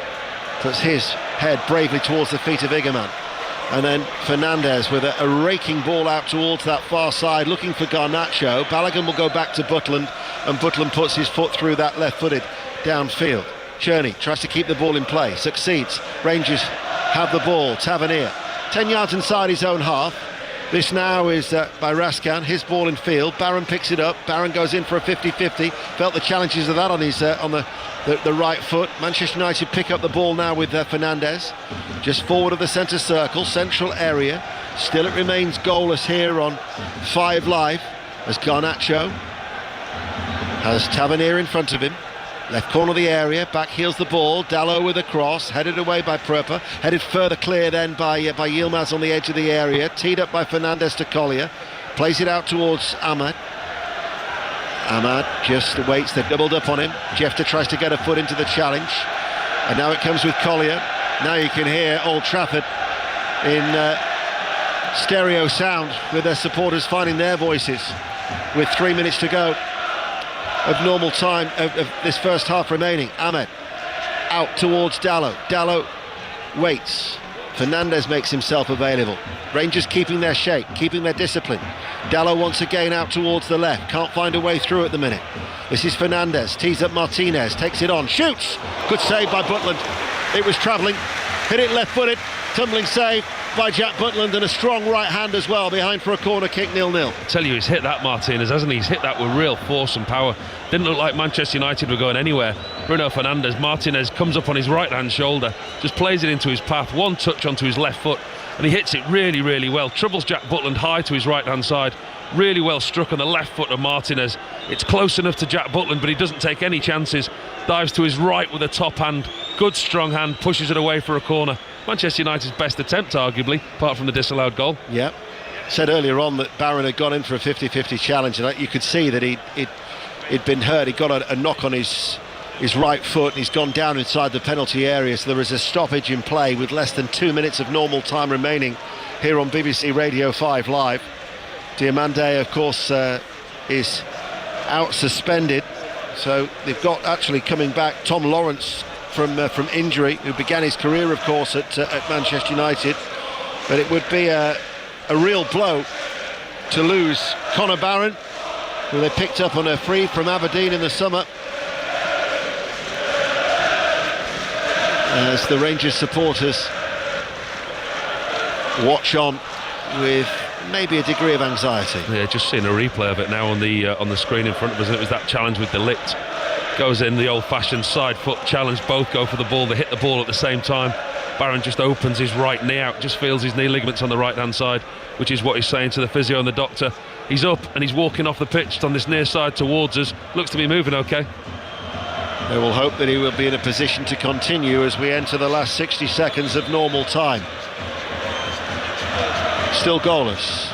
puts his head bravely towards the feet of Igerman, and then Fernandes with a raking ball out towards that far side looking for Garnacho. Balogun will go back to Butland, and Butland puts his foot through that left-footed downfield. Cherney tries to keep the ball in play, succeeds. Rangers have the ball. Tavernier 10 yards inside his own half. This now is by Raskan, his ball in field. Barron picks it up. Barron goes in for a 50-50. Felt the challenges of that on his on the right foot. Manchester United pick up the ball now with Fernandes, just forward of the centre circle, central area. Still it remains goalless here on 5 Live, as Garnacho has Tavernier in front of him. Left corner of the area, back heels the ball. Dalot with a cross, headed away by Pröper, headed further clear then by Yilmaz on the edge of the area, teed up by Fernandes to Collier, plays it out towards Ahmad. Ahmad just waits, they've doubled up on him. Jefter tries to get a foot into the challenge, and now it comes with Collier. Now you can hear Old Trafford in stereo sound with their supporters finding their voices with 3 minutes to go of normal time of this first half remaining. Ahmed out towards Dalot. Dalot waits. Fernandes makes himself available. Rangers keeping their shape, keeping their discipline. Dalot once again out towards the left, can't find a way through at the minute. This is Fernandes, tees up Martinez, takes it on, shoots! Good save by Butland. It was travelling, hit it left-footed, tumbling save by Jack Butland, and a strong right hand as well behind for a corner kick, 0-0. I tell you, he's hit that, Martinez, hasn't he? He's hit that with real force and power. Didn't look like Manchester United were going anywhere. Bruno Fernandes, Martinez comes up on his right hand shoulder, just plays it into his path, one touch onto his left foot, and he hits it really, really well. Troubles Jack Butland high to his right hand side. Really well struck on the left foot of Martinez. It's close enough to Jack Butland, but he doesn't take any chances. Dives to his right with a top hand, good strong hand, pushes it away for a corner. Manchester United's best attempt, arguably, apart from the disallowed goal. Yeah. Said earlier on that Barron had gone in for a 50-50 challenge, and you could see that he'd been hurt. He got a knock on his right foot, and he's gone down inside the penalty area, so there is a stoppage in play with less than 2 minutes of normal time remaining here on BBC Radio 5 Live. Diomande, of course, is out suspended, so they've got actually coming back Tom Lawrence from injury, who began his career, of course, at Manchester United. But it would be a real blow to lose Conor Barron, who they picked up on a free from Aberdeen in the summer. As the Rangers supporters watch on with maybe a degree of anxiety. Yeah, just seeing a replay of it now on the screen in front of us. It was that challenge with De Ligt. Goes in the old-fashioned side foot challenge. Both go for the ball. They hit the ball at the same time. Barron just opens his right knee out, just feels his knee ligaments on the right-hand side, which is what he's saying to the physio and the doctor. He's up and he's walking off the pitch on this near side towards us. Looks to be moving okay. They will hope that he will be in a position to continue as we enter the last 60 seconds of normal time. Still goalless.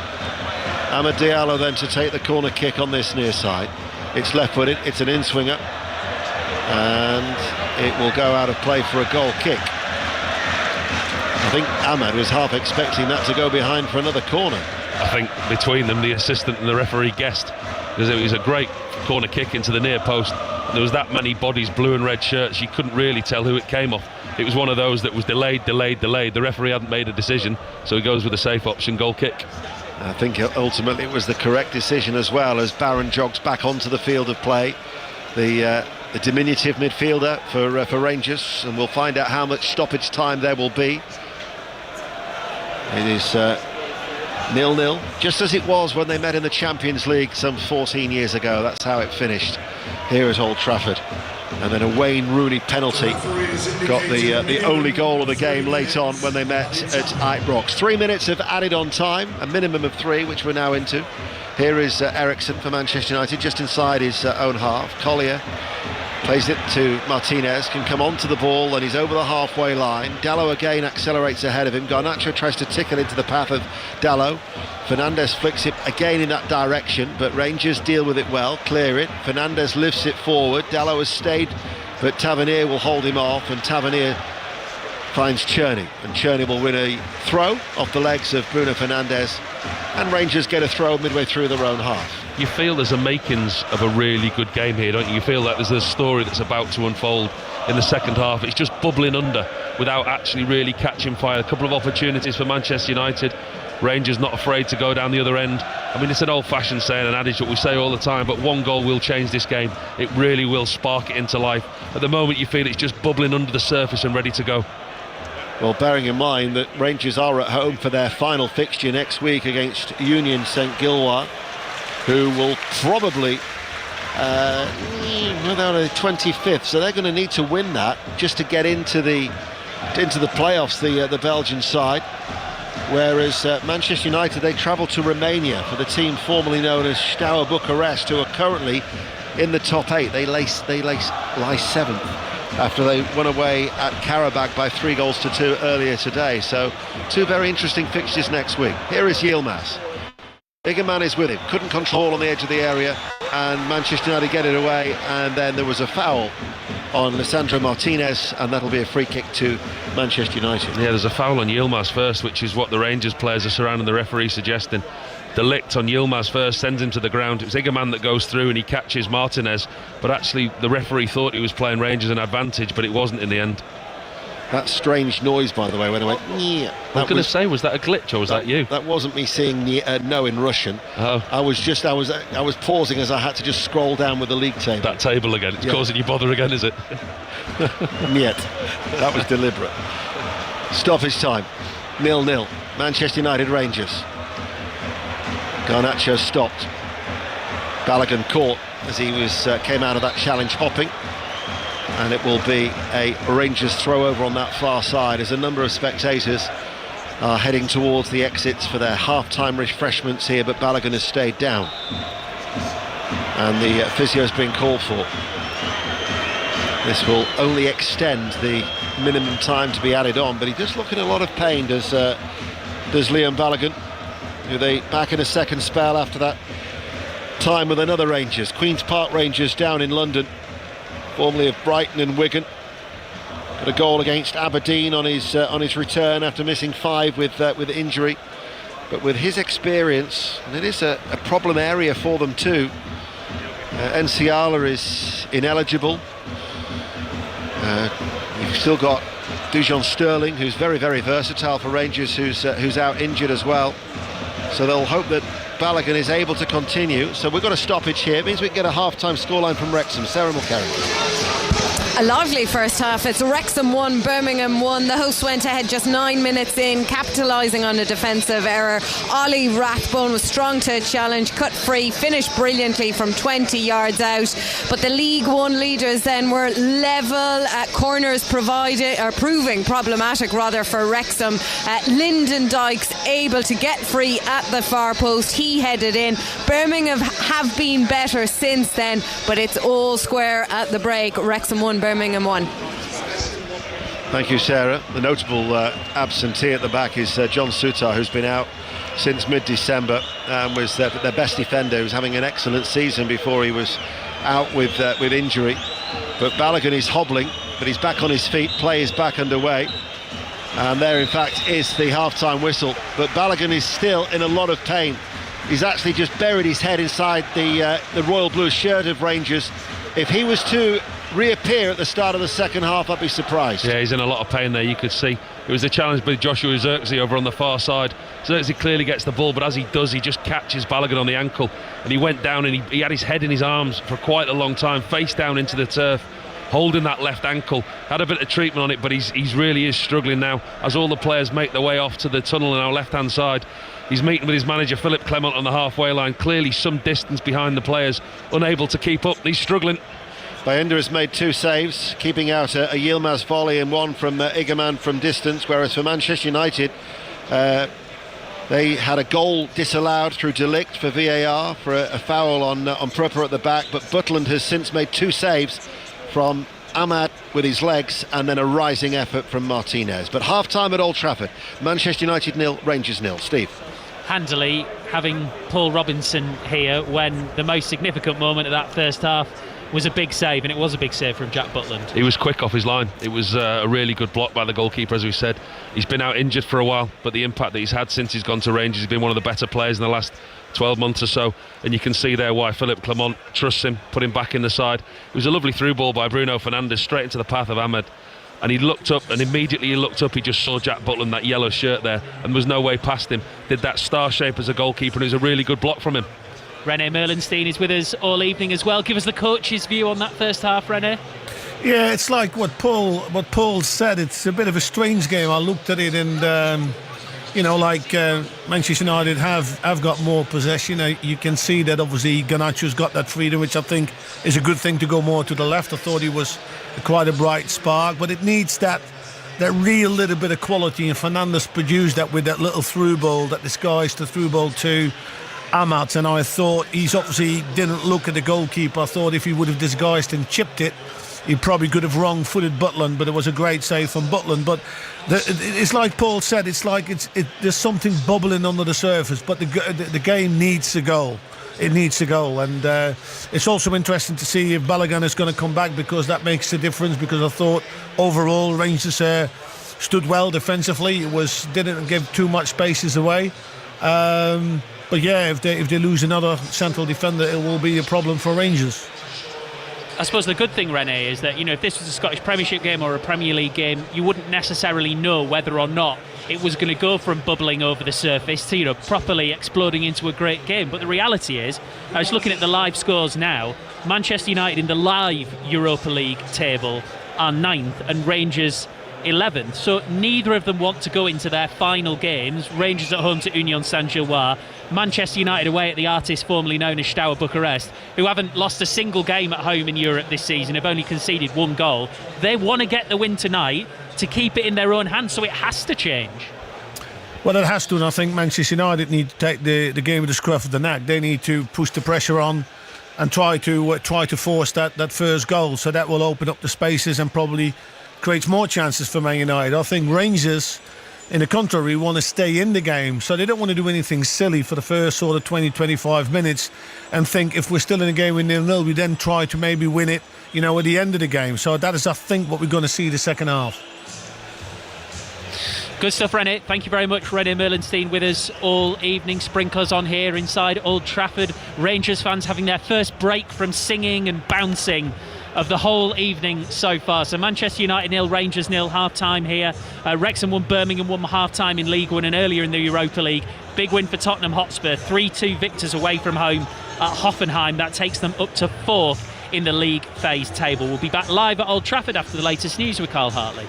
Amad Diallo then to take the corner kick on this near side. It's left-footed, it's an in-swinger, and it will go out of play for a goal kick. I think Ahmad was half expecting that to go behind for another corner. I think between them, the assistant and the referee guessed, because it was a great corner kick into the near post. There was that many bodies, blue and red shirts, you couldn't really tell who it came off. It was one of those that was delayed. The referee hadn't made a decision, so he goes with a safe option, goal kick. I think ultimately it was the correct decision as well, as Barron jogs back onto the field of play. The diminutive midfielder for Rangers, and we'll find out how much stoppage time there will be. It is 0-0, just as it was when they met in the Champions League some 14 years ago. That's how it finished here at Old Trafford. And then a Wayne Rooney penalty got the only goal of the game late on when they met at Ibrox. 3 minutes of added on time, a minimum of 3, which we're now into. Here is Eriksson for Manchester United, just inside his own half. Collier plays it to Martinez, can come onto the ball, and he's over the halfway line. Dalot again accelerates ahead of him. Garnacho tries to tickle into the path of Dalot. Fernandes flicks it again in that direction, but Rangers deal with it well, clear it. Fernandes lifts it forward. Dalot has stayed, but Tavernier will hold him off, and Tavernier finds Czerny, and Czerny will win a throw off the legs of Bruno Fernandes, and Rangers get a throw midway through their own half. You feel there's a makings of a really good game here, don't you? You feel that there's a story that's about to unfold in the second half. It's just bubbling under without actually really catching fire. A couple of opportunities for Manchester United. Rangers not afraid to go down the other end. I mean, it's an old-fashioned saying, an adage that we say all the time, but one goal will change this game. It really will spark it into life. At the moment, you feel it's just bubbling under the surface and ready to go. Well, bearing in mind that Rangers are at home for their final fixture next week against Union St Gilloise, who will probably without a 25th, so they're going to need to win that just to get into the playoffs, the Belgian side. Whereas Manchester United, they travel to Romania for the team formerly known as Steaua Bucharest, who are currently in the top 8. They lie 7th after they won away at Karabakh by 3-2 earlier today. So 2 very interesting fixtures next week. Here is Yilmaz. Igaman is with him, couldn't control on the edge of the area, and Manchester United get it away, and then there was a foul on Lisandro Martinez, and that'll be a free kick to Manchester United. Yeah, there's a foul on Yilmaz first, which is what the Rangers players are surrounding the referee suggesting. The lick on Yilmaz first sends him to the ground. It's Igaman that goes through and he catches Martinez, but actually the referee thought he was playing Rangers an advantage, but it wasn't in the end. That strange noise, by the way, when I went, yeah. I was going to say, was that a glitch or was that you? That wasn't me saying no in Russian. Oh. I was pausing as I had to just scroll down with the league table. That table again, it's causing you bother again, is it? Yet, that was deliberate. Stoppage time, 0-0. Manchester United Rangers. Garnacho stopped. Balogun caught as he came out of that challenge hopping. And it will be a Rangers throw over on that far side as a number of spectators are heading towards the exits for their half-time refreshments here, but Balogun has stayed down. And the physio's been called for. This will only extend the minimum time to be added on, but he does look in a lot of pain, does Liam Balogun, who they back in a second spell after that time with another Rangers, Queen's Park Rangers down in London, formerly of Brighton and Wigan. Got a goal against Aberdeen on his return after missing 5 with injury. But with his experience, and it is a problem area for them too. Nsiala is ineligible. You've still got Dujon Sterling, who's very, very versatile for Rangers, who's out injured as well. So they'll hope that Balogun is able to continue. So we've got a stoppage here. It means we can get a half-time scoreline from Wrexham. Sarah Mulcahy. A lively first half. It's Wrexham 1, Birmingham 1. The hosts went ahead just 9 minutes in, capitalising on a defensive error. Ollie Rathbone was strong to challenge, cut free, finished brilliantly from 20 yards out. But the League One leaders then were level. Corners proving problematic rather for Wrexham. Lyndon Dykes able to get free at the far post. He headed in. Birmingham have been better since then, but it's all square at the break. Wrexham 1, Birmingham 1. Thank you, Sarah. The notable absentee at the back is John Sutar, who's been out since mid-December and was their best defender. He was having an excellent season before he was out with injury. But Balogun is hobbling, but he's back on his feet. Play is back underway. And there, in fact, is the half-time whistle. But Balogun is still in a lot of pain. He's actually just buried his head inside the royal blue shirt of Rangers. If he was to reappear at the start of the second half, I'd be surprised. Yeah, he's in a lot of pain there. You could see it was a challenge by Joshua Zirkzee over on the far side. Zirkzee clearly gets the ball, but as he does, he just catches Balogun on the ankle, and he went down and he had his head in his arms for quite a long time, face down into the turf, holding that left ankle. Had a bit of treatment on it, but he's really is struggling now as all the players make their way off to the tunnel on our left hand side. He's meeting with his manager Philip Clement on the halfway line, clearly some distance behind the players, unable to keep up. He's struggling. Bayenda has made 2 saves, keeping out a Yilmaz volley and one from Igaman from distance, whereas for Manchester United, they had a goal disallowed through delict for VAR for a foul on Prupper at the back, but Butland has since made 2 saves from Ahmad with his legs and then a rising effort from Martinez. But half-time at Old Trafford, Manchester United 0, Rangers 0. Steve. Handily having Paul Robinson here when the most significant moment of that first half was a big save, and it was a big save from Jack Butland. He was quick off his line. It was a really good block by the goalkeeper, as we said. He's been out injured for a while, but the impact that he's had since he's gone to Rangers, he's been one of the better players in the last 12 months or so, and you can see there why Philip Clement trusts him, put him back in the side. It was a lovely through ball by Bruno Fernandes straight into the path of Ahmed, and he looked up, and immediately he looked up, he just saw Jack Butland, that yellow shirt there, and there was no way past him. Did that star shape as a goalkeeper, and it was a really good block from him. René Merlenstein is with us all evening as well. Give us the coach's view on that first half, René. Yeah, it's like what Paul said. It's a bit of a strange game. I looked at it and Manchester United have got more possession. You can see that obviously Garnacho's got that freedom, which I think is a good thing to go more to the left. I thought he was quite a bright spark, but it needs that real little bit of quality, and Fernandes produced that with that little through ball that disguised the through ball to Ahmad, and I thought he's obviously didn't look at the goalkeeper. I thought if he would have disguised and chipped it, he probably could have wrong-footed Butland, but it was a great save from Butland. But it's like Paul said, it's like there's something bubbling under the surface, but the game needs a goal. It needs a goal, and it's also interesting to see if Balogun is going to come back, because that makes a difference. Because I thought overall Rangers stood well defensively. Didn't give too much spaces away. But yeah, if they lose another central defender, it will be a problem for Rangers. I suppose the good thing, René, is that, you know, if this was a Scottish Premiership game or a Premier League game, you wouldn't necessarily know whether or not it was going to go from bubbling over the surface to, you know, properly exploding into a great game. But the reality is, I was looking at the live scores now, Manchester United in the live Europa League table are 9th and Rangers 11th. So neither of them want to go into their final games. Rangers at home to Union Saint-Gilloise, Manchester United away at the artist formerly known as Steaua Bucharest, who haven't lost a single game at home in Europe this season, have only conceded 1 goal. They want to get the win tonight to keep it in their own hands, so it has to change. Well, it has to, and I think Manchester United need to take the game with the scruff of the neck. They need to push the pressure on and try to force that first goal, so that will open up the spaces and probably creates more chances for Man United. I think Rangers, in the contrary, want to stay in the game, so they don't want to do anything silly for the first sort of 20-25 minutes and think if we're still in the game with 0-0, we then try to maybe win it, you know, at the end of the game. So that is, I think, what we're going to see the second half. Good stuff, René. Thank you very much, René Merlenstein, with us all evening. Sprinklers on here inside Old Trafford. Rangers fans having their first break from singing and bouncing of the whole evening so far. So Manchester United 0, Rangers 0, half-time here. Wrexham won, Birmingham won half-time in League One and earlier in the Europa League. Big win for Tottenham Hotspur, 3-2 victors away from home at Hoffenheim. That takes them up to 4th in the league phase table. We'll be back live at Old Trafford after the latest news with Carl Hartley.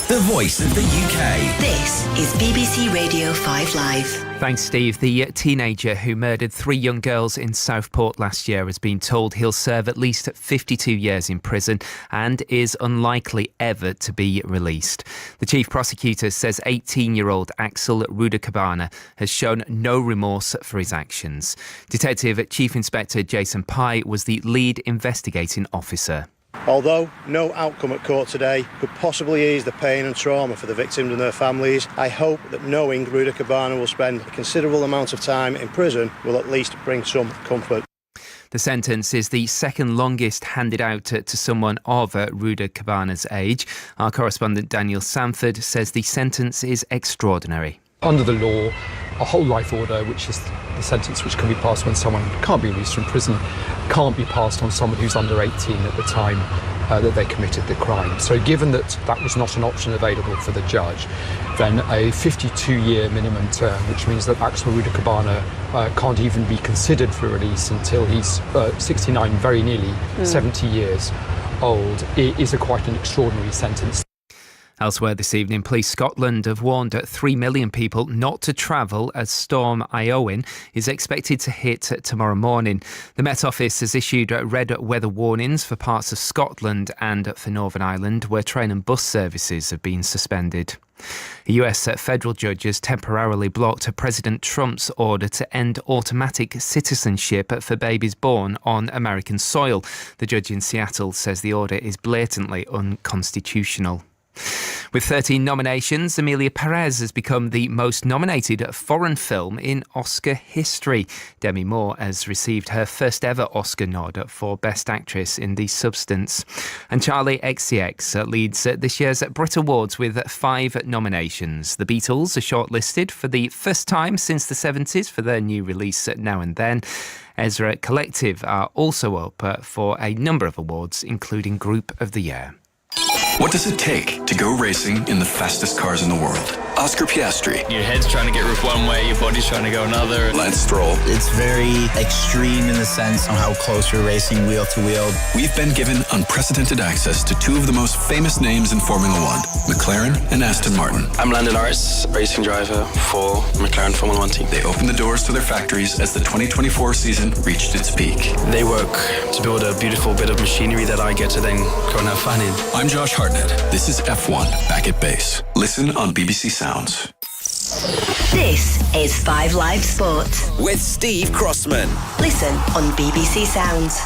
The voice of the UK. This is BBC Radio 5 Live. Thanks, Steve. The teenager who murdered 3 young girls in Southport last year has been told he'll serve at least 52 years in prison and is unlikely ever to be released. The chief prosecutor says 18-year-old Axel Rudacabana has shown no remorse for his actions. Detective Chief Inspector Jason Pye was the lead investigating officer. Although no outcome at court today could possibly ease the pain and trauma for the victims and their families, I hope that knowing Rudacabana will spend a considerable amount of time in prison will at least bring some comfort. The sentence is the second longest handed out to someone of Rudacabana's age. Our correspondent Daniel Sanford says the sentence is extraordinary. Under the law, a whole life order, which is the sentence which can be passed when someone can't be released from prison, can't be passed on someone who's under 18 at the time that they committed the crime. So given that that was not an option available for the judge, then a 52-year minimum term, which means that Axel Rudacabana can't even be considered for release until he's 69, very nearly 70 years old, is quite an extraordinary sentence. Elsewhere this evening, Police Scotland have warned 3 million people not to travel as Storm Eowyn is expected to hit tomorrow morning. The Met Office has issued red weather warnings for parts of Scotland and for Northern Ireland, where train and bus services have been suspended. A US federal judge has temporarily blocked President Trump's order to end automatic citizenship for babies born on American soil. The judge in Seattle says the order is blatantly unconstitutional. With 13 nominations, Emilia Perez has become the most nominated foreign film in Oscar history. Demi Moore has received her first ever Oscar nod for Best Actress in The Substance. And Charli XCX leads this year's Brit Awards with 5 nominations. The Beatles are shortlisted for the first time since the 70s for their new release Now and Then. Ezra Collective are also up for a number of awards, including Group of the Year. What does it take to go racing in the fastest cars in the world? Oscar Piastri. Your head's trying to get ripped one way, your body's trying to go another. Lance Stroll. It's very extreme in the sense of how close you're racing wheel to wheel. We've been given unprecedented access to 2 of the most famous names in Formula One, McLaren and Aston Martin. I'm Lando Norris, racing driver for McLaren Formula One team. They opened the doors to their factories as the 2024 season reached its peak. They work to build a beautiful bit of machinery that I get to then go and have fun in. I'm Josh Hartnett. This is F1 Back at Base. Listen on BBC Sounds. This is 5 Live Sport with Steve Crossman. Listen on BBC Sounds.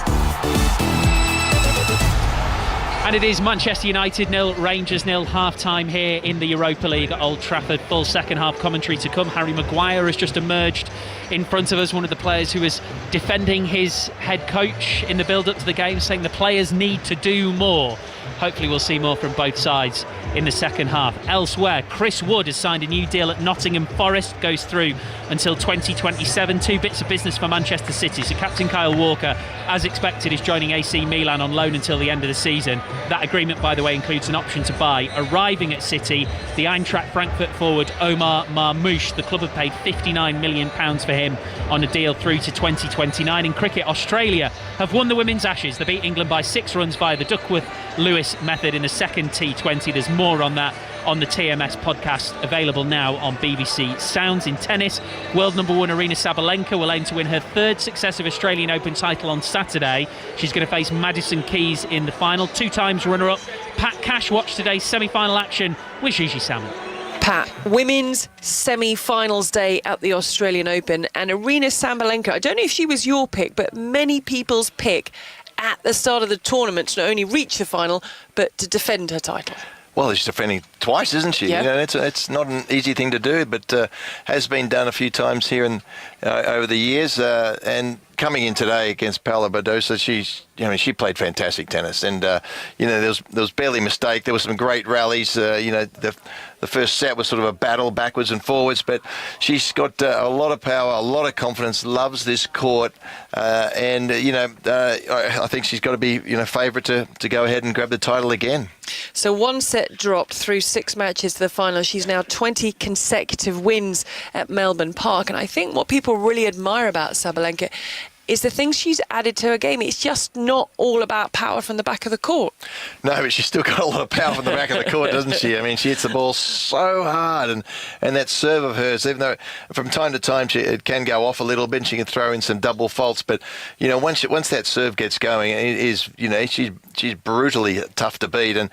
And it is Manchester United 0, Rangers 0, half-time here in the Europa League at Old Trafford. Full second half commentary to come. Harry Maguire has just emerged in front of us, one of the players who is defending his head coach in the build-up to the game, saying the players need to do more. Hopefully we'll see more from both sides in the second half. Elsewhere, Chris Wood has signed a new deal at Nottingham Forest, goes through until 2027. Two bits of business for Manchester City. So captain Kyle Walker, as expected, is joining AC Milan on loan until the end of the season. That agreement, by the way, includes an option to buy. Arriving at City, the Eintracht Frankfurt forward Omar Marmoush. The club have paid £59 million for him on a deal through to 2029. In cricket, Australia have won the Women's Ashes. They beat England by 6 runs via the Duckworth-Lewis method in the second T20. There's more on that on the TMS podcast, available now on BBC Sounds. In tennis, world number 1 Arina Sabalenka will aim to win her 3rd successive Australian Open title on Saturday. She's going to face Madison Keys in the final. 2 times runner-up Pat Cash watched today's semi-final action with Gigi Salmon. Pat, women's semi-finals day at the Australian Open, and Arina Sabalenka, I don't know if she was your pick, but many people's pick at the start of the tournament to not only reach the final, but to defend her title. Well, she's defending twice, isn't she? Yeah. You know, it's not an easy thing to do, but has been done a few times here and over the years. And coming in today against Paula Badosa, she played fantastic tennis, and there was barely a mistake. There were some great rallies. The first set was sort of a battle backwards and forwards, but she's got a lot of power, a lot of confidence, loves this court, and I think she's got to be favourite to go ahead and grab the title again. So 1 set dropped through 6 matches to the final. She's now 20 consecutive wins at Melbourne Park, and I think what people really admire about Sabalenka is the things she's added to her game. It's just not all about power from the back of the court. No, but she's still got a lot of power from the back of the court, doesn't she? I mean, she hits the ball so hard, and that serve of hers, even though from time to time it can go off a little bit and she can throw in some double faults, but once that serve gets going, it is, she's brutally tough to beat, and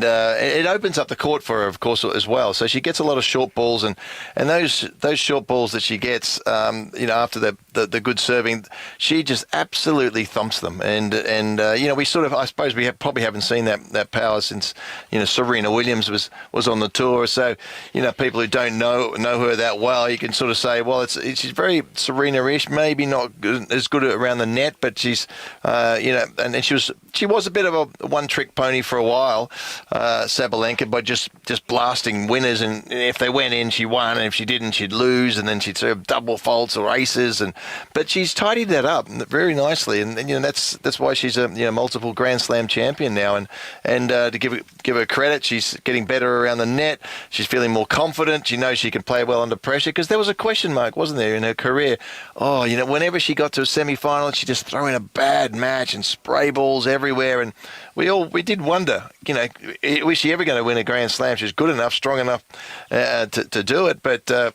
it opens up the court for her, of course, as well. So she gets a lot of short balls, and those short balls that she gets, after the good serving, she just absolutely thumps them, and we sort of, I suppose we probably haven't seen that power since Serena Williams was on the tour. So people who don't know her that well, you can sort of say, well, she's very Serena-ish, maybe not as good around the net, but she's and she was a bit of a one-trick pony for a while, Sabalenka, by just blasting winners, and if they went in, she won, and if she didn't, she'd lose, and then she'd serve double faults or aces, but she's tidied that up very nicely, and that's why she's a multiple Grand Slam champion now, and to give her credit, she's getting better around the net. She's feeling more confident. She knows she can play well under pressure, because there was a question mark, wasn't there, in her career? Whenever she got to a semi-final, she'd just throw in a bad match and spray balls everywhere, and we did wonder, was she ever going to win a Grand Slam? She's good enough, strong enough to do it, but to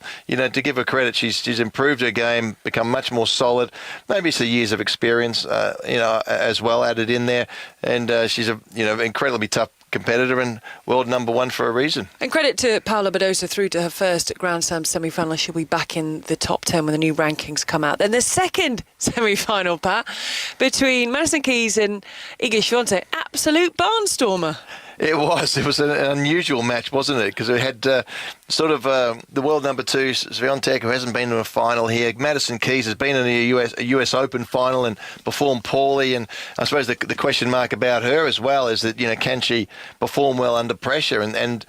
give her credit, she's improved her game, become much more solid. Maybe it's the years of experience, as well added in there, and she's a incredibly tough competitor and world number 1 for a reason. And credit to Paula Badosa through to her first Grand Slam semi-final. She'll be back in the top 10 when the new rankings come out. Then the second semi-final, Pat, between Madison Keys and Iga Swiatek, absolute barnstormer. It was an unusual match, wasn't it? Because it had the world number 2, Swiatek, who hasn't been to a final here. Madison Keys has been in a US Open final and performed poorly. And I suppose the question mark about her as well is that, can she perform well under pressure? And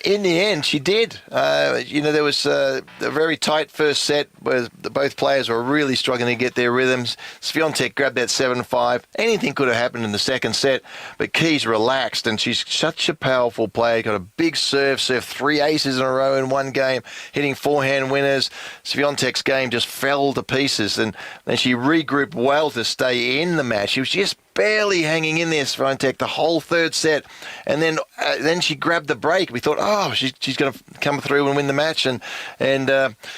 in the end, she did. There was a very tight first set where both players were really struggling to get their rhythms. Swiatek grabbed that 7-5. Anything could have happened in the second set, but Keys relaxed, and she's such a powerful player. Got a big served 3 aces in a row in one game, hitting forehand winners. Swiatek's game just fell to pieces, and she regrouped well to stay in the match. She was just barely hanging in there, Swiatek, the whole third set, and then she grabbed the break. We thought, she's going to come through and win the match, and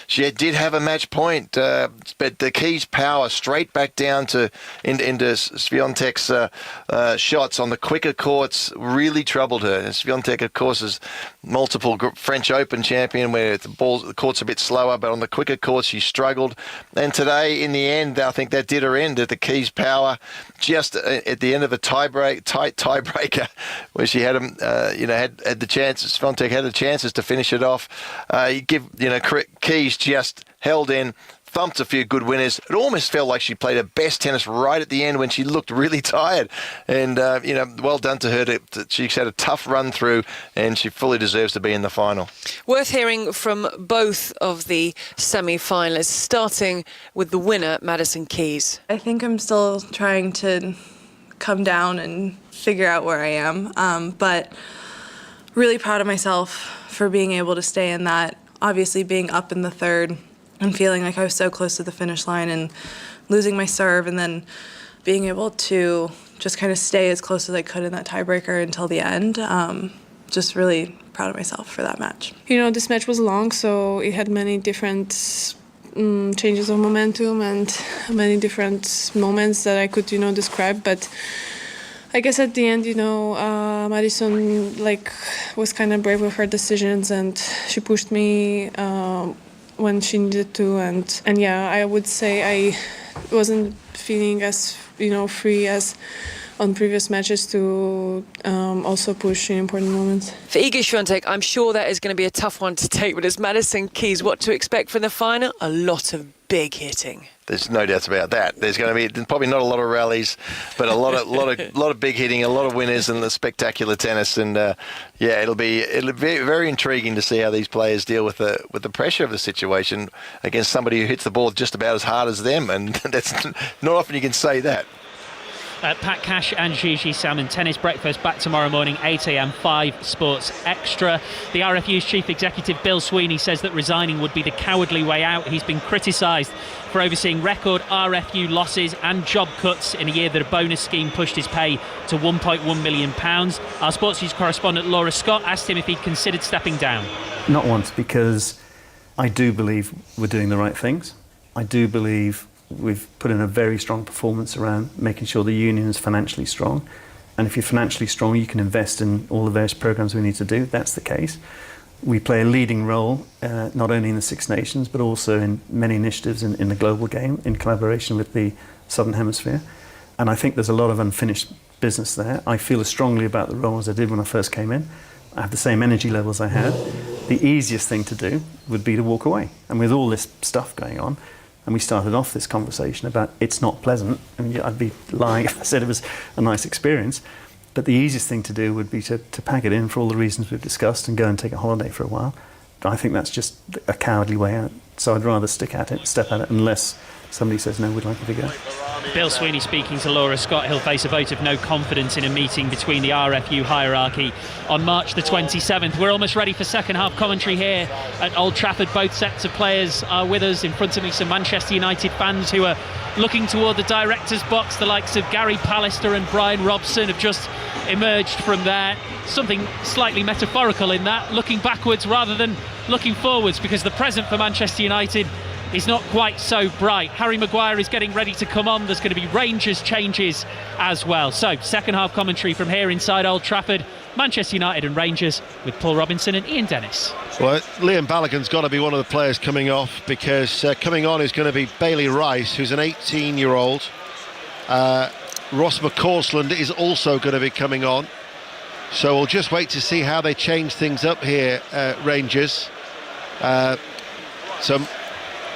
she did have a match point, but the Keys' power straight back down into Swiatek's shots on the quicker courts really troubled her. And Swiatek, of course, is multiple French Open champion, where the court's a bit slower, but on the quicker courts she struggled. And today, in the end, I think that did her in. That the Keys' power just at the end of a tiebreaker, where she had him, had the chances. Swiatek had the chances to finish it off. You give, Keys just held in, thumped a few good winners. It almost felt like she played her best tennis right at the end when she looked really tired. And, well done to her. She's had a tough run through, and she fully deserves to be in the final. Worth hearing from both of the semi-finalists, starting with the winner, Madison Keys. I think I'm still trying to come down and figure out where I am, but really proud of myself for being able to stay in that. Obviously being up in the third and feeling like I was so close to the finish line and losing my serve, and then being able to just kind of stay as close as I could in that tiebreaker until the end. Just really proud of myself for that match. This match was long, so it had many different changes of momentum and many different moments that I could, describe. But I guess at the end, Madison was kind of brave with her decisions, and she pushed me when she needed to, and yeah, I would say I wasn't feeling as free as on previous matches to also push in important moments. For Iga Swiatek, I'm sure that is going to be a tough one to take, but as Madison Keys, what to expect from the final? A lot of big hitting. There's no doubts about that. There's going to be probably not a lot of rallies, but a lot of big hitting, a lot of winners, and the spectacular tennis. And it'll be very intriguing to see how these players deal with the pressure of the situation against somebody who hits the ball just about as hard as them. And that's not often you can say that. Pat Cash and Gigi Salmon Tennis Breakfast back tomorrow morning, 8 a.m, 5 Sports Extra. The RFU's Chief Executive Bill Sweeney says that resigning would be the cowardly way out. He's been criticised for overseeing record RFU losses and job cuts in a year that a bonus scheme pushed his pay to £1.1 million. Our sports news correspondent Laura Scott asked him if he'd considered stepping down. Not once, because I do believe we're doing the right things. I do believe we've put in a very strong performance around making sure the union is financially strong. And if you're financially strong, you can invest in all the various programs we need to do. That's the case. We play a leading role, not only in the Six Nations, but also in many initiatives in the global game, in collaboration with the Southern Hemisphere. And I think there's a lot of unfinished business there. I feel as strongly about the role as I did when I first came in. I have the same energy levels I had. The easiest thing to do would be to walk away. And with all this stuff going on, and we started off this conversation about it's not pleasant. I mean, I'd be lying if I said it was a nice experience. But the easiest thing to do would be to pack it in for all the reasons we've discussed and go and take a holiday for a while. But I think that's just a cowardly way out. So I'd rather step at it, unless somebody says, no, we'd like you to go. Bill Sweeney speaking to Laura Scott. He'll face a vote of no confidence in a meeting between the RFU hierarchy on March the 27th. We're almost ready for second half commentary here at Old Trafford. Both sets of players are with us. In front of me, some Manchester United fans who are looking toward the director's box. The likes of Gary Pallister and Brian Robson have just emerged from there. Something slightly metaphorical in that, looking backwards rather than looking forwards, because the present for Manchester United is not quite so bright. Harry Maguire is getting ready to come on. There's going to be Rangers changes as well. So, second half commentary from here inside Old Trafford. Manchester United and Rangers with Paul Robinson and Ian Dennis. Well, Liam Balogun's got to be one of the players coming off, because coming on is going to be Bailey Rice, who's an 18-year-old. Ross McCausland is also going to be coming on. So we'll just wait to see how they change things up here, Rangers. So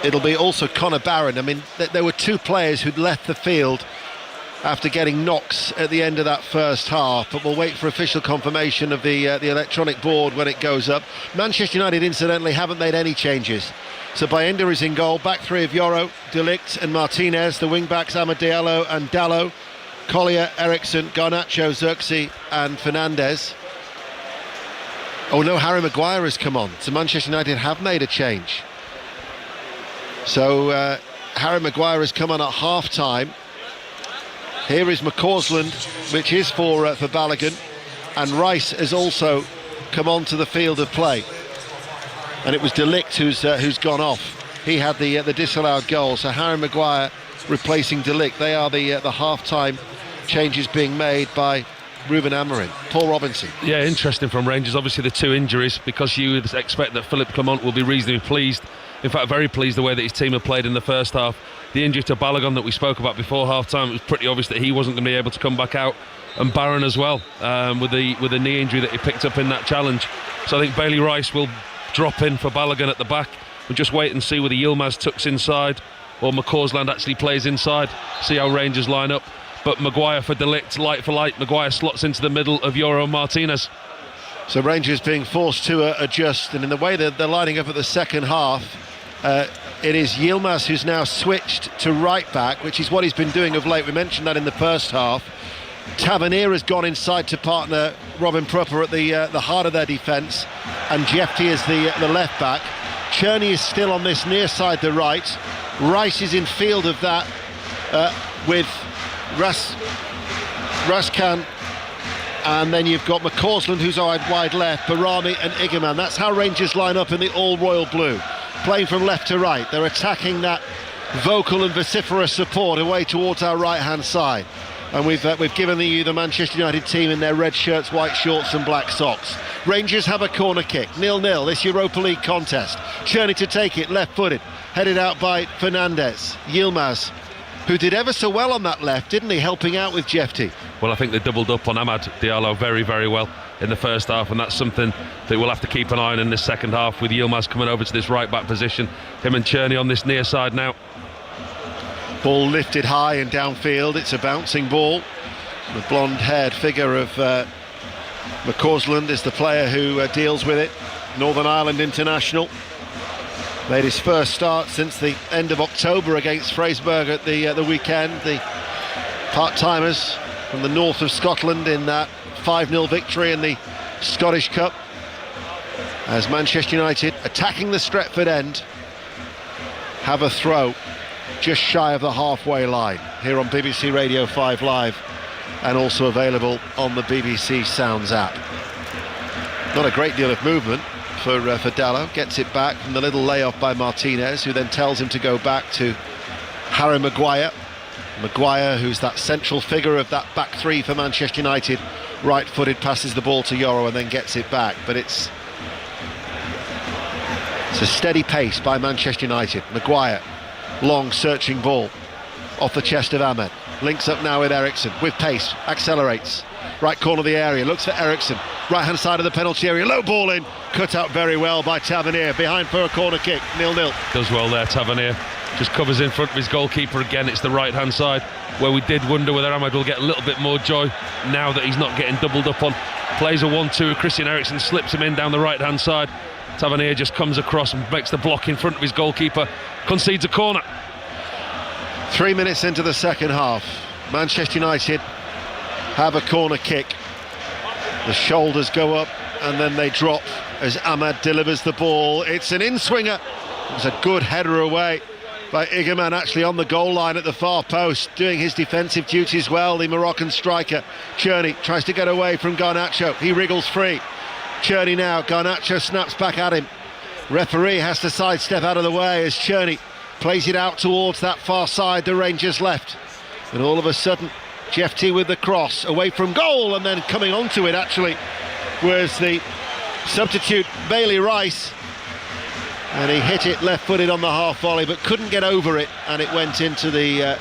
it'll be also Connor Barron. I mean, there were two players who'd left the field after getting knocks at the end of that first half, but we'll wait for official confirmation of the electronic board when it goes up. Manchester United, incidentally, haven't made any changes. So Bayinda is in goal, back three of Yoro, De Ligt and Martinez, the wing-backs Amadiello and Dallo, Collier, Eriksson, Garnacho, Xerxes and Fernandez. Oh no, Harry Maguire has come on. So Manchester United have made a change. So Harry Maguire has come on at half-time. Here is McCausland, which is for Balogun, and Rice has also come onto the field of play. And it was De Ligt who's gone off. He had the disallowed goal. So Harry Maguire replacing De Ligt. They are the half-time changes being made by Ruben Amorim. Paul Robinson. Yeah, interesting from Rangers. Obviously the two injuries, because you would expect that Philippe Clement will be reasonably pleased In fact, very pleased the way that his team have played in the first half. The injury to Balogun that we spoke about before half-time, it was pretty obvious that he wasn't going to be able to come back out. And Barron as well, with the knee injury that he picked up in that challenge. So I think Bailey Rice will drop in for Balogun at the back. We'll just wait and see whether Yilmaz tucks inside or McCausland actually plays inside. See how Rangers line up. But Maguire for De Ligt, light for light. Maguire slots into the middle of Yoro Martinez. So Rangers being forced to adjust, and in the way that they're lining up at the second half, it is Yilmaz who's now switched to right back, which is what he's been doing of late. We mentioned that in the first half. Tavernier has gone inside to partner Robin Prupper at the heart of their defence, and Jefty is the left back. Cherney is still on this near side, the right. Rice is in field of that with Raskan, and then you've got McCausland who's wide left, Barami and Igaman. That's how Rangers line up in the all-royal blue, playing from left to right. They're attacking that vocal and vociferous support away towards our right-hand side. And we've given you the Manchester United team in their red shirts, white shorts and black socks. Rangers have a corner kick, 0-0, this Europa League contest. Cherney to take it, left-footed, headed out by Fernandez. Yilmaz, who did ever so well on that left, didn't he, helping out with Jefty? Well, I think they doubled up on Amad Diallo very, very well in the first half, and that's something that we'll have to keep an eye on in this second half, with Yilmaz coming over to this right-back position. Him and Cherney on this near side now. Ball lifted high and downfield. It's a bouncing ball. The blonde-haired figure of McCausland is the player who deals with it. Northern Ireland international. Made his first start since the end of October against Fraserburgh at the weekend. The part-timers from the north of Scotland in that 5-0 victory in the Scottish Cup. As Manchester United, attacking the Stretford end, have a throw just shy of the halfway line here on BBC Radio 5 Live, and also available on the BBC Sounds app. Not a great deal of movement for Dallo. Gets it back from the little layoff by Martinez, who then tells him to go back to Harry Maguire. Maguire, who's that central figure of that back three for Manchester United, right-footed, passes the ball to Yoro and then gets it back. But it's a steady pace by Manchester United. Maguire, long searching ball off the chest of Ahmed, links up now with Eriksson with pace, accelerates, right corner of the area, looks for Eriksson, right hand side of the penalty area, low ball in, cut out very well by Tavernier, behind for a corner kick, 0-0. Does well there, Tavernier, just covers in front of his goalkeeper again. It's the right hand side where we did wonder whether Ahmed will get a little bit more joy now that he's not getting doubled up on. Plays a 1-2, Christian Eriksen slips him in down the right hand side. Tavernier just comes across and makes the block in front of his goalkeeper, concedes a corner. 3 minutes into the second half, Manchester United have a corner kick. The shoulders go up and then they drop as Ahmad delivers the ball. It's an in-swinger. It's a good header away by Igaman, actually on the goal line at the far post, doing his defensive duties well, the Moroccan striker. Cherney tries to get away from Garnacho, he wriggles free. Cherney now, Garnacho snaps back at him. Referee has to sidestep out of the way as Cherney plays it out towards that far side, the Rangers left. And all of a sudden, Jefty with the cross, away from goal, and then coming onto it actually was the substitute Bailey Rice. And he hit it left-footed on the half volley, but couldn't get over it, and it went into the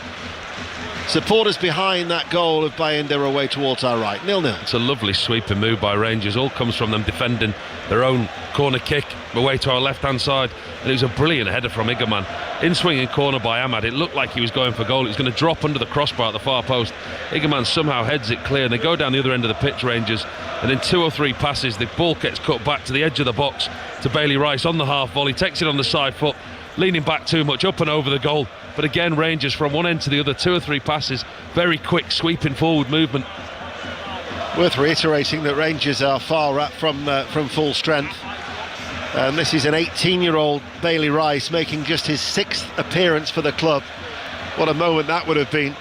supporters behind that goal of Bayindir away towards our right. 0-0. It's a lovely sweeping move by Rangers. All comes from them defending their own corner kick away to our left-hand side. And it was a brilliant header from Igaman. In-swinging corner by Ahmad. It looked like he was going for goal. It was going to drop under the crossbar at the far post. Igaman somehow heads it clear, and they go down the other end of the pitch, Rangers. And in 2 or 3 passes, the ball gets cut back to the edge of the box to Bailey Rice on the half volley. Takes it on the side foot, leaning back too much, up and over the goal. But again, Rangers from one end to the other, 2 or 3 passes, very quick sweeping forward movement. Worth reiterating that Rangers are far up from full strength. This is an 18-year-old Bailey Rice making just his 6th appearance for the club. What a moment that would have been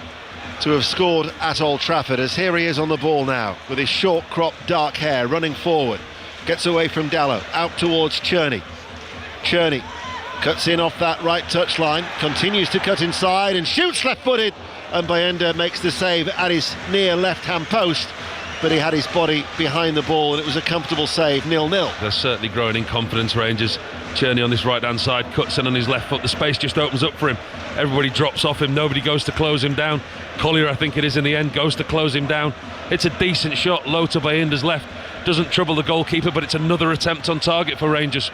to have scored at Old Trafford, as here he is on the ball now with his short cropped dark hair running forward. Gets away from Dallo, out towards Cherney. Cherney cuts in off that right touchline, continues to cut inside and shoots left-footed, and Bayindir makes the save at his near left-hand post. but he had his body behind the ball and it was a comfortable save, 0-0. They're certainly growing in confidence, Rangers. Cherney on his right-hand side, cuts in on his left foot. The space just opens up for him. Everybody drops off him. Nobody goes to close him down. Collier, I think it is in the end, goes to close him down. It's a decent shot, low to Bayinder's left. Doesn't trouble the goalkeeper, but it's another attempt on target for Rangers.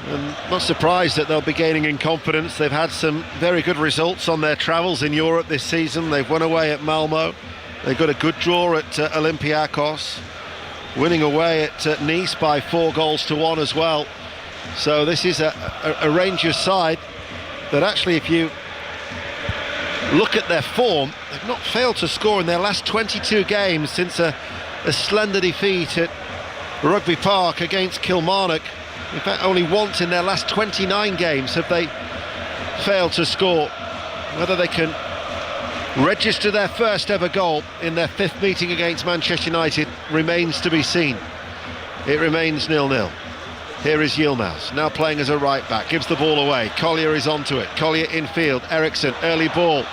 I'm not surprised that they'll be gaining in confidence. They've had some very good results on their travels in Europe this season. They've won away at Malmo. They've got a good draw at Olympiacos. Winning away at Nice by 4-1 as well. So this is a Rangers side that actually, if you look at their form, they've not failed to score in their last 22 games since a slender defeat at Rugby Park against Kilmarnock. In fact, only once in their last 29 games have they failed to score. Whether they can register their first ever goal in their 5th meeting against Manchester United remains to be seen. It remains 0-0. Here is Yilmaz, now playing as a right back, gives the ball away. Collier is onto it. Collier infield. Eriksson, early ball.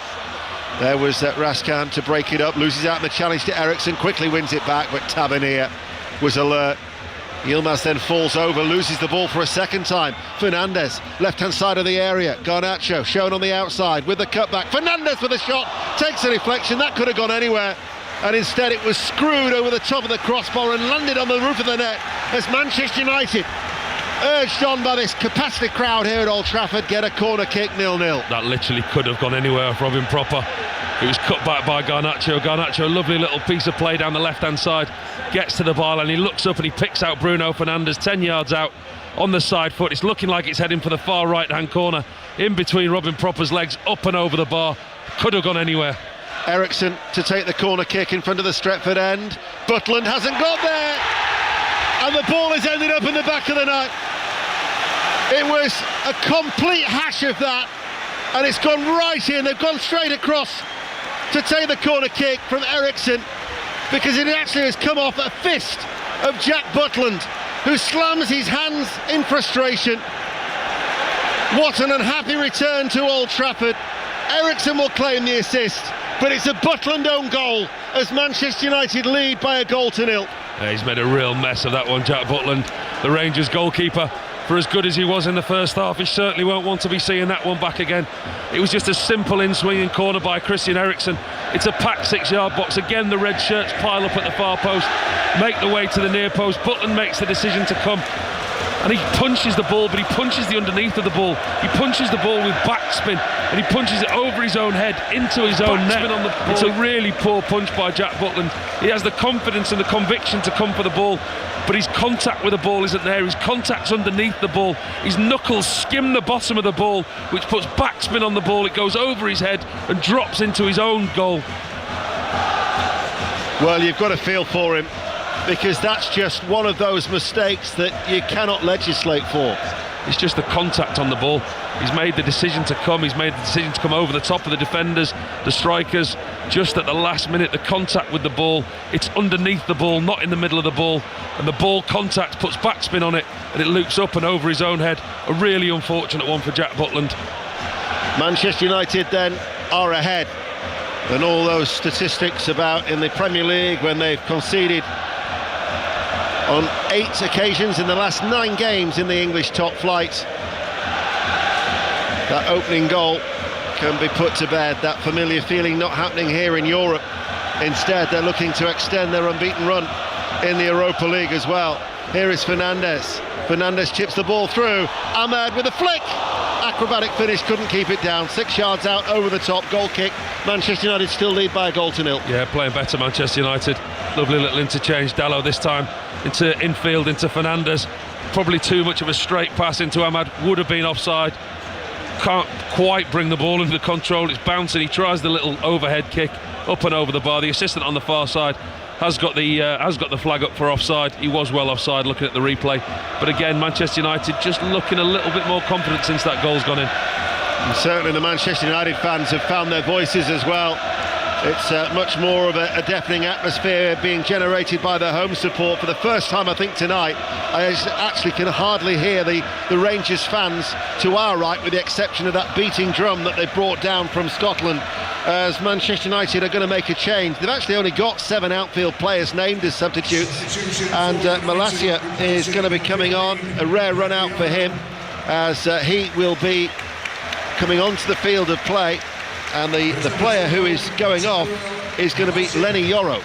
There was Raskan to break it up, loses out in the challenge to Eriksson, quickly wins it back, but Tavernier was alert. Yilmaz then falls over, loses the ball for a second time. Fernandes, left-hand side of the area. Garnacho shown on the outside with the cutback. Fernandes with a shot, takes a deflection, that could have gone anywhere. And instead it was screwed over the top of the crossbar and landed on the roof of the net as Manchester United, urged on by this capacity crowd here at Old Trafford, get a corner kick, 0-0. That literally could have gone anywhere off Robin Proper. It was cut back by Garnacho. Garnacho, lovely little piece of play down the left-hand side, gets to the bar and he looks up and he picks out Bruno Fernandes 10 yards out on the side foot. It's looking like it's heading for the far right-hand corner, in between Robin Proper's legs, up and over the bar. Could have gone anywhere. Eriksson to take the corner kick in front of the Stretford end. Butland hasn't got there, and the ball has ended up in the back of the net. It was a complete hash of that, and it's gone right in. They've gone straight across to take the corner kick from Eriksson, because it actually has come off a fist of Jack Butland, who slams his hands in frustration. What an unhappy return to Old Trafford. Eriksson will claim the assist, but it's a Butland own goal as Manchester United lead by 1-0. Yeah, he's made a real mess of that one, Jack Butland, the Rangers goalkeeper. For as good as he was in the first half, he certainly won't want to be seeing that one back again. It was just a simple in-swinging corner by Christian Eriksen. It's a packed 6-yard box. Again, the red shirts pile up at the far post, make the way to the near post. Butland makes the decision to come, and he punches the ball, but he punches the underneath of the ball. He punches the ball with backspin, and he punches it over his own head into his own net. On the ball. It's a really poor punch by Jack Butland. He has the confidence and the conviction to come for the ball, but his contact with the ball isn't there. His contact's underneath the ball. His knuckles skim the bottom of the ball, which puts backspin on the ball. It goes over his head and drops into his own goal. Well, you've got to feel for him, because that's just one of those mistakes that you cannot legislate for. It's just the contact on the ball. He's made the decision to come. He's made the decision to come over the top of the defenders, the strikers. Just at the last minute, the contact with the ball. It's underneath the ball, not in the middle of the ball. And the ball contact puts backspin on it, and it loops up and over his own head. A really unfortunate one for Jack Butland. Manchester United then are ahead. And all those statistics about in the Premier League when they've conceded on 8 occasions in the last 9 games in the English top flight. That opening goal can be put to bed. That familiar feeling not happening here in Europe. Instead, they're looking to extend their unbeaten run in the Europa League as well. Here is Fernandes. Fernandes chips the ball through. Ahmed with a flick. Acrobatic finish, couldn't keep it down. 6 yards out, over the top, goal kick. Manchester United still lead by 1-0. Yeah, playing better Manchester United. Lovely little interchange. Dalot this time into infield, into Fernandes. Probably too much of a straight pass into Ahmad. Would have been offside. Can't quite bring the ball under control. It's bouncing. He tries the little overhead kick up and over the bar. The assistant on the far side has got the flag up for offside. He was well offside looking at the replay. But again, Manchester United just looking a little bit more confident since that goal's gone in. And certainly the Manchester United fans have found their voices as well. It's much more of a deafening atmosphere being generated by the home support. For the first time, I think, tonight, I actually can hardly hear the Rangers fans to our right, with the exception of that beating drum that they brought down from Scotland, as Manchester United are going to make a change. They've actually only got 7 outfield players named as substitutes, and Malacia is going to be coming on. A rare run out for him, as he will be coming onto the field of play. And the player who is going off is going to be Lenny Yoro.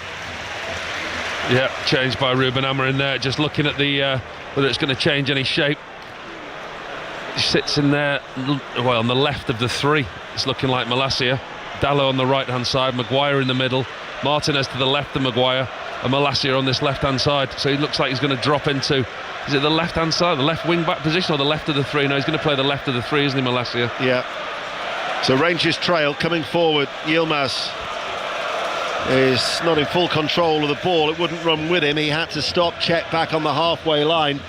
Yeah, changed by Ruben Amorim there. Just looking at the whether it's going to change any shape. He sits in there, well, on the left of the 3. It's looking like Malacia. Dalot on the right-hand side, Maguire in the middle, Martinez to the left of Maguire, and Malacia on this left-hand side. So he looks like he's going to drop into, is it the left-hand side, the left wing-back position, or the left of the 3? No, he's going to play the left of the 3, isn't he, Malacia? Yeah. So Rangers trail coming forward. Yilmaz is not in full control of the ball. It wouldn't run with him. He had to stop, check back on the halfway line.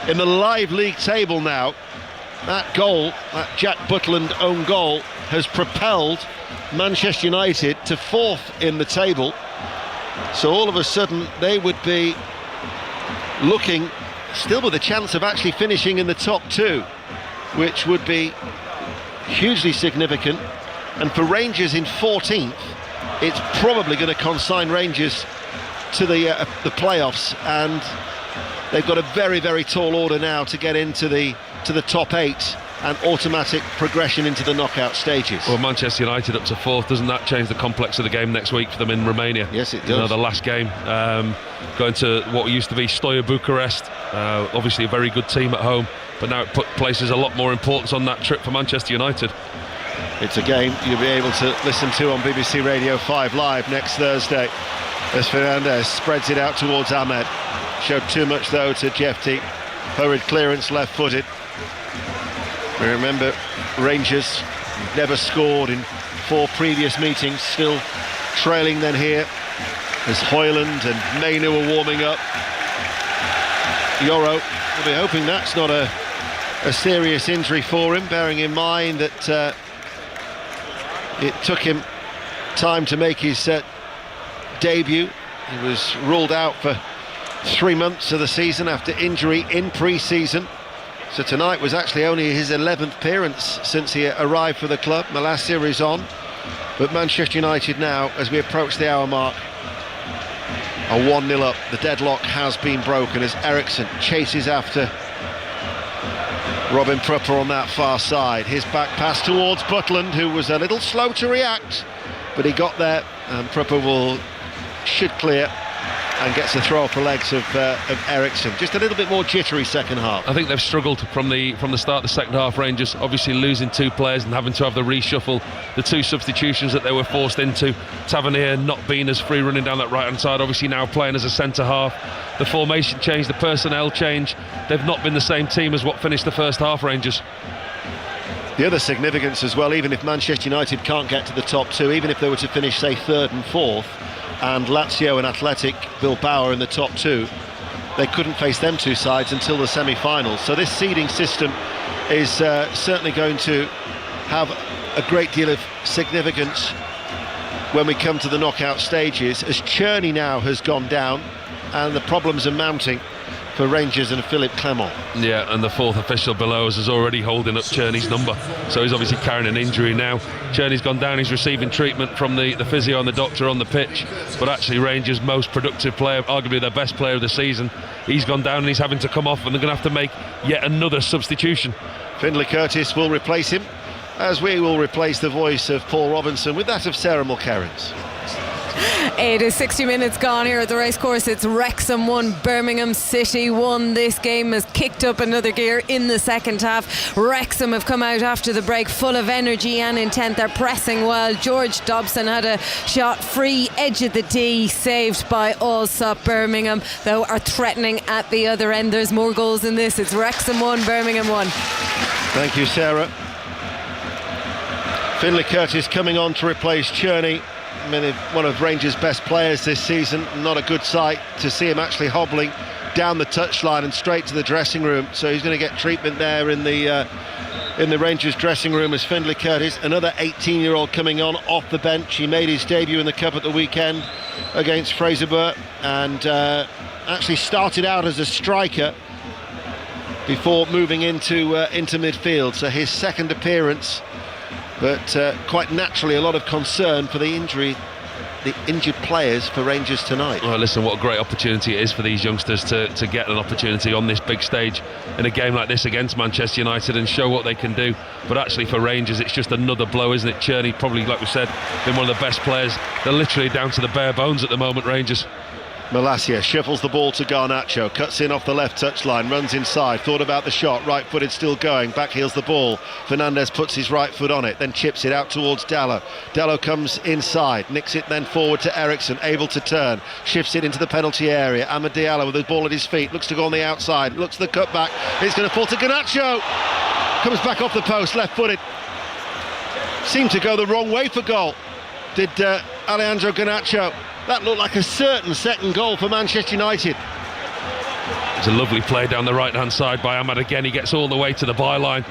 In the live league table now, that goal, that Jack Butland own goal, has propelled Manchester United to 4th in the table. So all of a sudden they would be looking still with a chance of actually finishing in the top 2, which would be hugely significant. And for Rangers in 14th, it's probably going to consign Rangers to the playoffs, and they've got a very, very tall order now to get into the top 8 and automatic progression into the knockout stages. Well, Manchester United up to 4th, doesn't that change the complex of the game next week for them in Romania? Yes, it does. You know, the last game, going to what used to be Steaua Bucharest, obviously a very good team at home, but now it places a lot more importance on that trip for Manchester United. It's a game you'll be able to listen to on BBC Radio 5 Live next Thursday, as Fernandez spreads it out towards Ahmed. Showed too much though to Jefty. Hurried clearance, left-footed. We remember Rangers never scored in 4 previous meetings, still trailing then here as Hoyland and Mainu are warming up. Yoro, we'll be hoping that's not a serious injury for him, bearing in mind that it took him time to make his debut. He was ruled out for 3 months of the season after injury in pre-season. So tonight was actually only his 11th appearance since he arrived for the club. Malacia is on, but Manchester United now, as we approach the hour mark, are 1-0 up. The deadlock has been broken as Eriksson chases after Robin Prupper on that far side. His back pass towards Butland, who was a little slow to react, but he got there, and Prupper should clear and gets a throw off the legs of Eriksson. Just a little bit more jittery second half. I think they've struggled from the start of the second half. Rangers obviously losing 2 players and having to have the reshuffle, the 2 substitutions that they were forced into. Tavernier not being as free running down that right hand side, obviously now playing as a centre half. The formation change, the personnel change, they've not been the same team as what finished the first half, Rangers. The other significance as well, even if Manchester United can't get to the top 2, even if they were to finish say 3rd and 4th, and Lazio and Athletic Bilbao are in the top 2, they couldn't face them 2 sides until the semi-finals. So this seeding system is certainly going to have a great deal of significance when we come to the knockout stages, as Cherney now has gone down and the problems are mounting for Rangers and Philippe Clement. Yeah, and the 4th official below us is already holding up Cherney's number, so he's obviously carrying an injury now. Cherney's gone down, he's receiving treatment from the physio and the doctor on the pitch, but actually Rangers' most productive player, arguably their best player of the season, he's gone down and he's having to come off, and they're going to have to make yet another substitution. Finlay Curtis will replace him, as we will replace the voice of Paul Robinson with that of Sarah Mulkerrins. It is 60 minutes gone here at the racecourse. It's Wrexham 1, Birmingham City 1. This game has kicked up another gear in the second half. Wrexham have come out after the break full of energy and intent. They're pressing well. George Dobson had a shot free, edge of the tee, saved by Allsop. Birmingham, though, are threatening at the other end. There's more goals than this. It's Wrexham 1, Birmingham 1. Thank you, Sarah. Finlay Curtis coming on to replace Cherney. One of Rangers' best players this season. Not a good sight to see him actually hobbling down the touchline and straight to the dressing room. So he's going to get treatment there in the in the Rangers dressing room is Findlay Curtis, another 18-year-old coming on off the bench. He made his debut in the Cup at the weekend against Fraserburgh and actually started out as a striker before moving into midfield. So his second appearance, but quite naturally a lot of concern for the injured players for Rangers tonight. Well, listen, what a great opportunity it is for these youngsters to get an opportunity on this big stage in a game like this against Manchester United and show what they can do. But actually for Rangers, it's just another blow, isn't it? Cherney, probably, like we said, been one of the best players. They're literally down to the bare bones at the moment, Rangers. Malacia shuffles the ball to Garnacho, cuts in off the left touchline, runs inside, thought about the shot, right-footed, still going, backheels the ball. Fernandez puts his right foot on it, then chips it out towards Dalot. Dalot comes inside, nicks it then forward to Eriksson, able to turn, shifts it into the penalty area. Amad Diallo with the ball at his feet, looks to go on the outside, looks to the cutback, it's going to fall to Garnacho. Comes back off the post, left-footed. Seemed to go the wrong way for goal, did Alejandro Garnacho. That looked like a certain second goal for Manchester United. It's a lovely play down the right-hand side by Amad again. He gets all the way to the byline.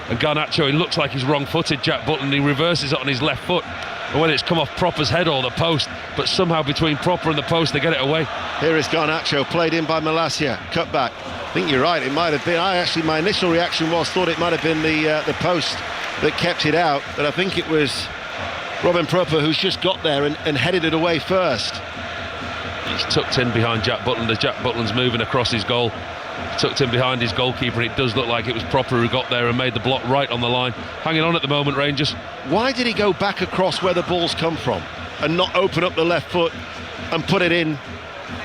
And Garnacho, he looks like he's wrong-footed, Jack Butland. He reverses it on his left foot. And whether it's come off Proper's head or the post, but somehow between Proper and the post, they get it away. Here is Garnacho, played in by Malacia. Cut back. I think you're right, it might have been... my initial reaction thought it might have been the post that kept it out. But I think it was Robin Proper who's just got there and headed it away first. It's tucked in behind Jack Butland as Jack Butland's moving across his goal. Tucked in behind his goalkeeper, and it does look like it was Proper who got there and made the block right on the line. Hanging on at the moment, Rangers. Why did he go back across where the ball's come from and not open up the left foot and put it in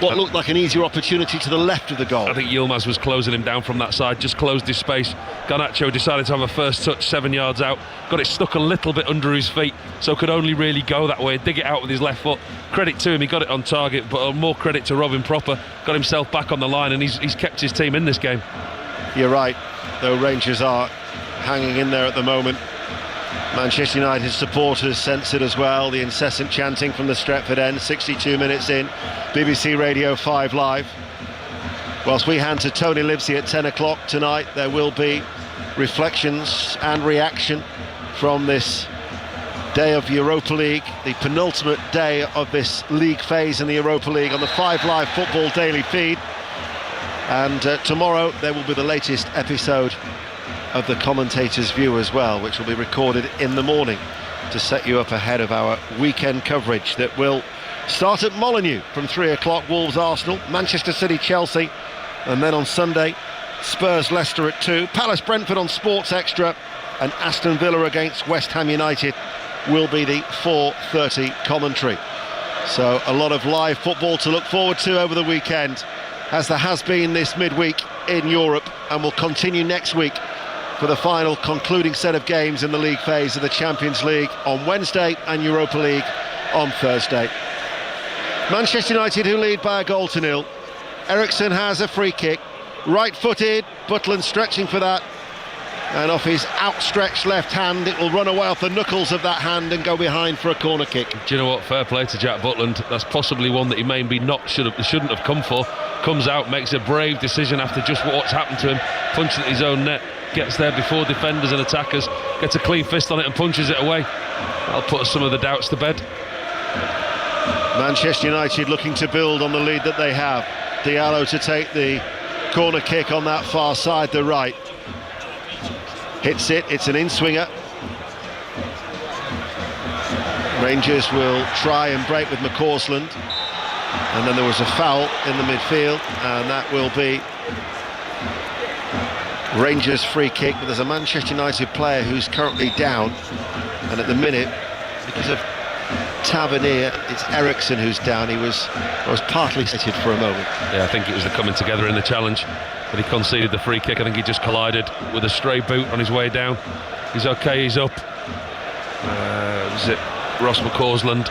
what looked like an easier opportunity to the left of the goal? I think Yilmaz was closing him down from that side, just closed his space. Garnacho decided to have a first touch 7 yards out, got it stuck a little bit under his feet, so could only really go that way, dig it out with his left foot. Credit to him, he got it on target, but more credit to Robin Proper, got himself back on the line, and he's kept his team in this game. You're right, though Rangers are hanging in there at the moment. Manchester United supporters sense it as well, the incessant chanting from the Stretford end. 62 minutes in, BBC Radio 5 Live. Whilst we hand to Tony Livesey at 10 o'clock tonight, there will be reflections and reaction from this day of Europa League, the penultimate day of this league phase in the Europa League on the 5 Live Football Daily feed. And tomorrow there will be the latest episode of the Commentator's View as well, which will be recorded in the morning to set you up ahead of our weekend coverage that will start at Molineux from 3 o'clock. Wolves Arsenal, Manchester City Chelsea, and then on Sunday Spurs Leicester at 2, Palace Brentford on Sports Extra, and Aston Villa against West Ham United will be the 4:30 commentary. So a lot of live football to look forward to over the weekend, as there has been this midweek in Europe, and will continue next week for the final concluding set of games in the league phase of the Champions League on Wednesday and Europa League on Thursday. Manchester United, who lead by a goal to nil. Eriksson has a free kick, right-footed, Butland stretching for that, and off his outstretched left hand it will run away off the knuckles of that hand and go behind for a corner kick. Do you know what? Fair play to Jack Butland. That's possibly one that he maybe shouldn't have come for. Comes out, makes a brave decision after just what's happened to him, punching at his own net, gets there before defenders and attackers, gets a clean fist on it and punches it away. That'll put some of the doubts to bed. Manchester United looking to build on the lead that they have. Diallo to take the corner kick on that far side, the right. Hits it, it's an in-swinger. Rangers will try and break with McCausland. And then there was a foul in the midfield, and that will be Rangers free kick. But there's a Manchester United player who's currently down, and at the minute, because of Tavernier, it's Eriksson who's down. I was partly seated for a moment. Yeah, I think it was the coming together in the challenge, but he conceded the free kick. I think he just collided with a stray boot on his way down. He's okay, he's up. Was it Ross McCausland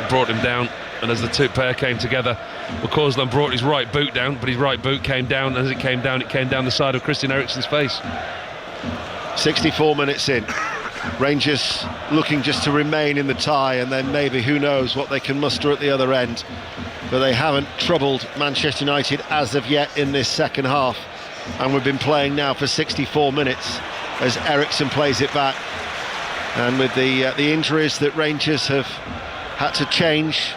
brought him down, and as the two pair came together, McCausland brought his right boot down, but his right boot came down, and as it came down the side of Christian Eriksson's face. 64 minutes in. Rangers looking just to remain in the tie, and then maybe, who knows, what they can muster at the other end. But they haven't troubled Manchester United as of yet in this second half, and we've been playing now for 64 minutes. as Eriksson plays it back. And with the injuries that Rangers have had to change,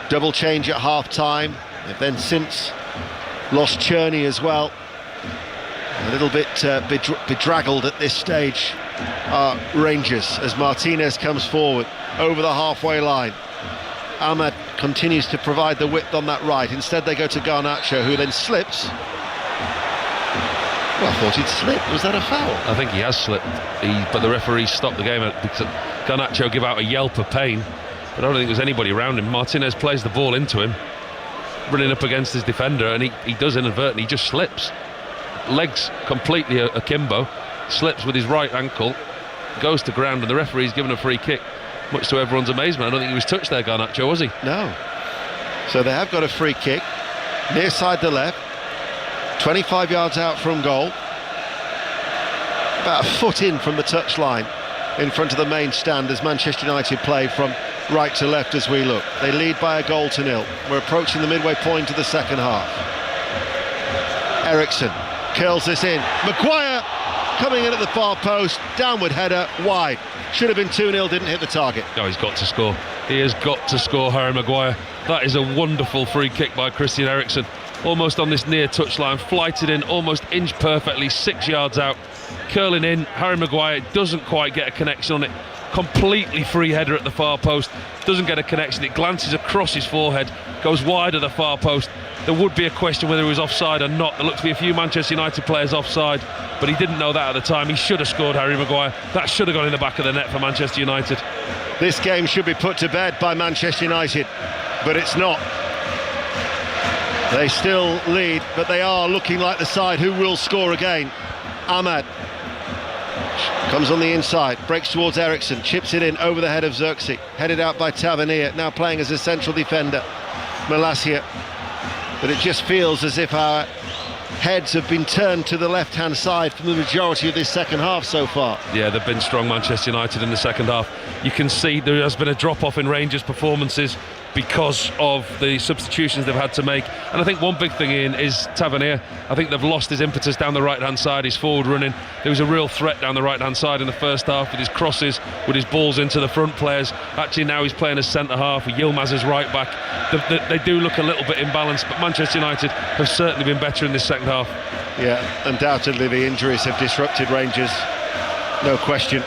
double change at half-time, they've then since lost Cherney as well. A little bit bedraggled at this stage are Rangers as Martinez comes forward over the halfway line. Ahmad continues to provide the width on that right. Instead they go to Garnacho, who then slips. Well, I thought he'd slipped. Was that a foul? I think he has slipped, but the referee stopped the game because Garnacho gave out a yelp of pain, but I don't think there's anybody around him. Martinez plays the ball into him, running up against his defender, and he does inadvertently, he just slips. Legs completely akimbo, slips with his right ankle, goes to ground, and the referee's given a free kick, much to everyone's amazement. I don't think he was touched there, Garnacho, was he? No. So they have got a free kick, near side the left, 25 yards out from goal, about a foot in from the touchline, in front of the main stand as Manchester United play from right to left as we look. They lead by a goal to nil. We're approaching the midway point of the second half. Eriksson curls this in. Maguire coming in at the far post, downward header, wide. Should have been 2-0, didn't hit the target. Oh, he's got to score. He has got to score, Harry Maguire. That is a wonderful free kick by Christian Eriksen. Almost on this near touchline, flighted in, almost inch perfectly, 6 yards out. Curling in, Harry Maguire doesn't quite get a connection on it. Completely free header at the far post, doesn't get a connection. It glances across his forehead, goes wide of the far post. There would be a question whether he was offside or not. There looked to be a few Manchester United players offside, but he didn't know that at the time. He should have scored, Harry Maguire. That should have gone in the back of the net for Manchester United. This game should be put to bed by Manchester United, but it's not. They still lead, but they are looking like the side who will score again. Ahmad comes on the inside, breaks towards Eriksson, chips it in over the head of Xerxes, headed out by Tavernier, now playing as a central defender, Malacia. But it just feels as if our heads have been turned to the left-hand side for the majority of this second half so far. Yeah, they've been strong, Manchester United, in the second half. You can see there has been a drop-off in Rangers' performances because of the substitutions they've had to make. And I think one big thing, Ian, is Tavernier. I think they've lost his impetus down the right-hand side, his forward running. There was a real threat down the right-hand side in the first half with his crosses, with his balls into the front players. Actually, now he's playing as centre-half with Yilmaz as right-back. They do look a little bit imbalanced, but Manchester United have certainly been better in this second half. Yeah, undoubtedly the injuries have disrupted Rangers, no question.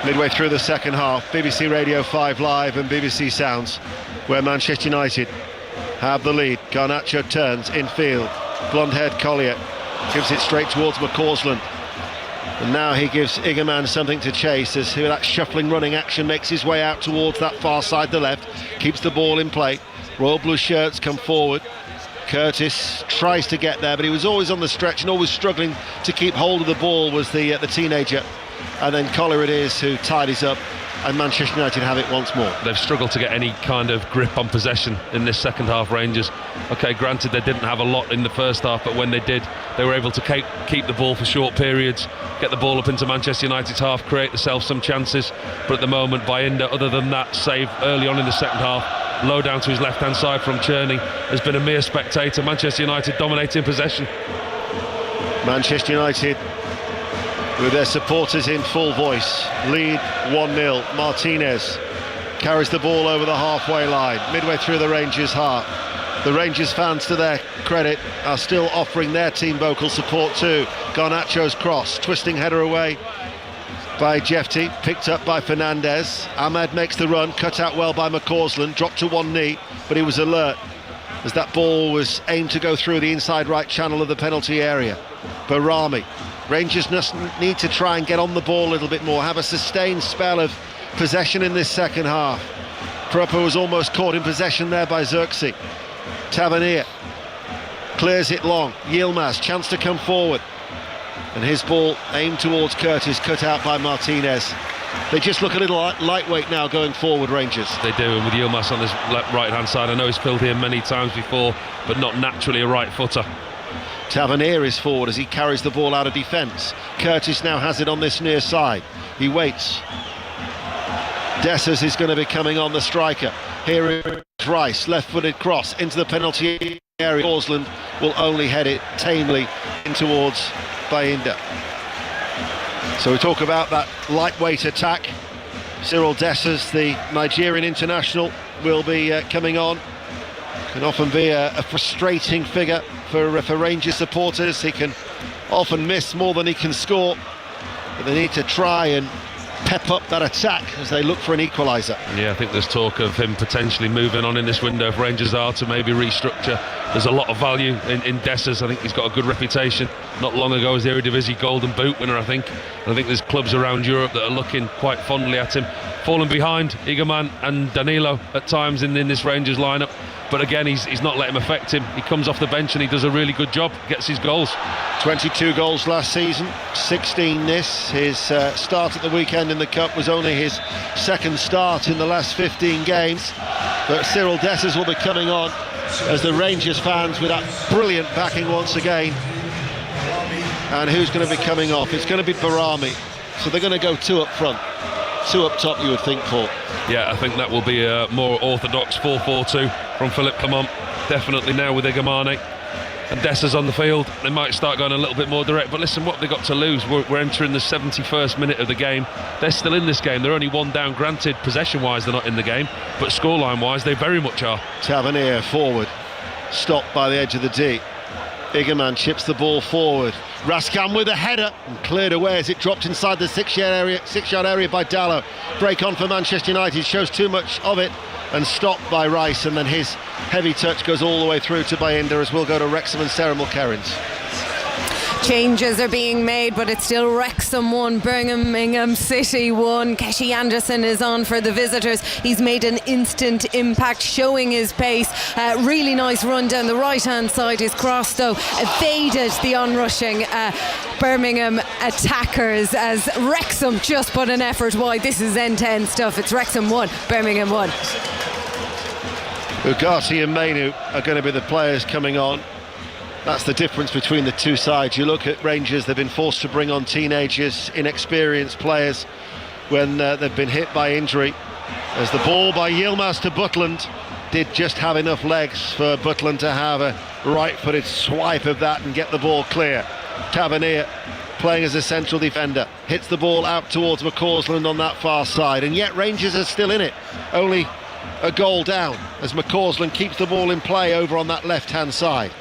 Midway through the second half, BBC Radio 5 Live and BBC Sounds, where Manchester United have the lead. Garnacho turns infield, blonde-haired Collier gives it straight towards McCausland, and now he gives Igerman something to chase as that shuffling running action makes his way out towards that far side, the left, keeps the ball in play. Royal Blue shirts come forward. Curtis tries to get there, but he was always on the stretch and always struggling to keep hold of the ball, was the teenager. And then Collier it is who tidies up, and Manchester United have it once more. They've struggled to get any kind of grip on possession in this second half, Rangers. OK, granted they didn't have a lot in the first half, but when they did, they were able to keep the ball for short periods, get the ball up into Manchester United's half, create themselves some chances. But at the moment, Bayinda, other than that save early on in the second half, low down to his left-hand side from Cherney, has been a mere spectator. Manchester United dominating possession. Manchester United, with their supporters in full voice, lead 1-0. Martinez carries the ball over the halfway line, midway through the Rangers' half. The Rangers fans, to their credit, are still offering their team vocal support too. Garnacho's cross, twisting header away by Jefty, picked up by Fernandez. Ahmad makes the run, cut out well by McCausland, dropped to one knee, but he was alert as that ball was aimed to go through the inside right channel of the penalty area. Barami. Rangers need to try and get on the ball a little bit more, have a sustained spell of possession in this second half. Proper was almost caught in possession there by Xerxes. Tavernier clears it long. Yilmaz, chance to come forward. And his ball aimed towards Curtis, cut out by Martinez. They just look a little lightweight now going forward, Rangers. They do, and with Yilmaz on his right-hand side, I know he's filled in many times before, but not naturally a right-footer. Tavernier is forward as he carries the ball out of defence. Curtis now has it on this near side. He waits. Dessers is going to be coming on, the striker. Here is Rice, left-footed cross into the penalty area. Causland will only head it tamely in towards Bayinda. So we talk about that lightweight attack. Cyril Dessers, the Nigerian international, will be coming on. Can often be a frustrating figure for Rangers supporters. He can often miss more than he can score, but they need to try and pep up that attack as they look for an equaliser. Yeah, I think there's talk of him potentially moving on in this window if Rangers are to maybe restructure. There's a lot of value in Dessers. I think he's got a good reputation. Not long ago was the Eredivisie Golden Boot winner, I think. And I think there's clubs around Europe that are looking quite fondly at him. Falling behind Igaman and Danilo at times in this Rangers lineup. But again, he's not let him affect him. He comes off the bench and he does a really good job, gets his goals. 22 goals last season, 16 this. His start at the weekend in the Cup was only his second start in the last 15 games. But Cyril Dessers will be coming on as the Rangers fans with that brilliant backing once again. And who's going to be coming off? It's going to be Barami. So they're going to go two up front. Two up top, you would think, Paul. Yeah, I think that will be a more orthodox 4-4-2 from Philippe Clement. Definitely now with Igamane and Dessers on the field, they might start going a little bit more direct. But listen, what have they got to lose? We're entering the 71st minute of the game. They're still in this game. They're only one down. Granted, possession-wise, they're not in the game, but scoreline-wise, they very much are. Tavernier forward, stopped by the edge of the D. Igaman chips the ball forward. Raskan with a header and cleared away as it dropped inside the 6-yard area by Dalot. Break on for Manchester United, shows too much of it and stopped by Rice, and then his heavy touch goes all the way through to Bayindir, as we'll go to Wrexham and Sarah Mulkerrins. Changes are being made, but it's still Wrexham 1, Birmingham City 1. Keshi Anderson is on for the visitors. He's made an instant impact, showing his pace. Really nice run down the right-hand side. His cross, though, evaded the onrushing Birmingham attackers as Wrexham just put an effort wide. This is end-to-end stuff. It's Wrexham 1, Birmingham 1. Ugarte and Mainu are going to be the players coming on. That's the difference between the two sides. You look at Rangers, they've been forced to bring on teenagers, inexperienced players when they've been hit by injury. As the ball by Yilmaz to Butland did just have enough legs for Butland to have a right-footed swipe of that and get the ball clear. Tavernier playing as a central defender, hits the ball out towards McCausland on that far side, and yet Rangers are still in it. Only a goal down as McCausland keeps the ball in play over on that left-hand side.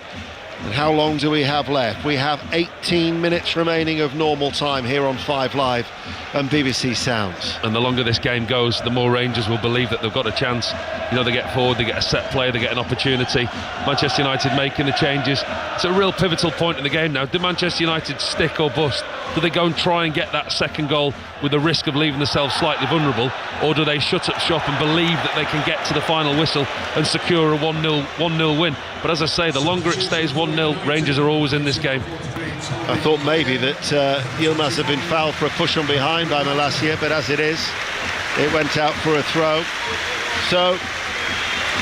And how long do we have left? We have 18 minutes remaining of normal time here on 5 Live and BBC Sounds. And the longer this game goes, the more Rangers will believe that they've got a chance. You know, they get forward, they get a set play, they get an opportunity. Manchester United making the changes. It's a real pivotal point in the game now. Do Manchester United stick or bust? Do they go and try and get that second goal with the risk of leaving themselves slightly vulnerable? Or do they shut up shop and believe that they can get to the final whistle and secure a 1-0 win? But as I say, the longer it stays 1-0, Rangers are always in this game. I thought maybe that Yilmaz had been fouled for a push from behind by Malacia, but as it is, it went out for a throw. So,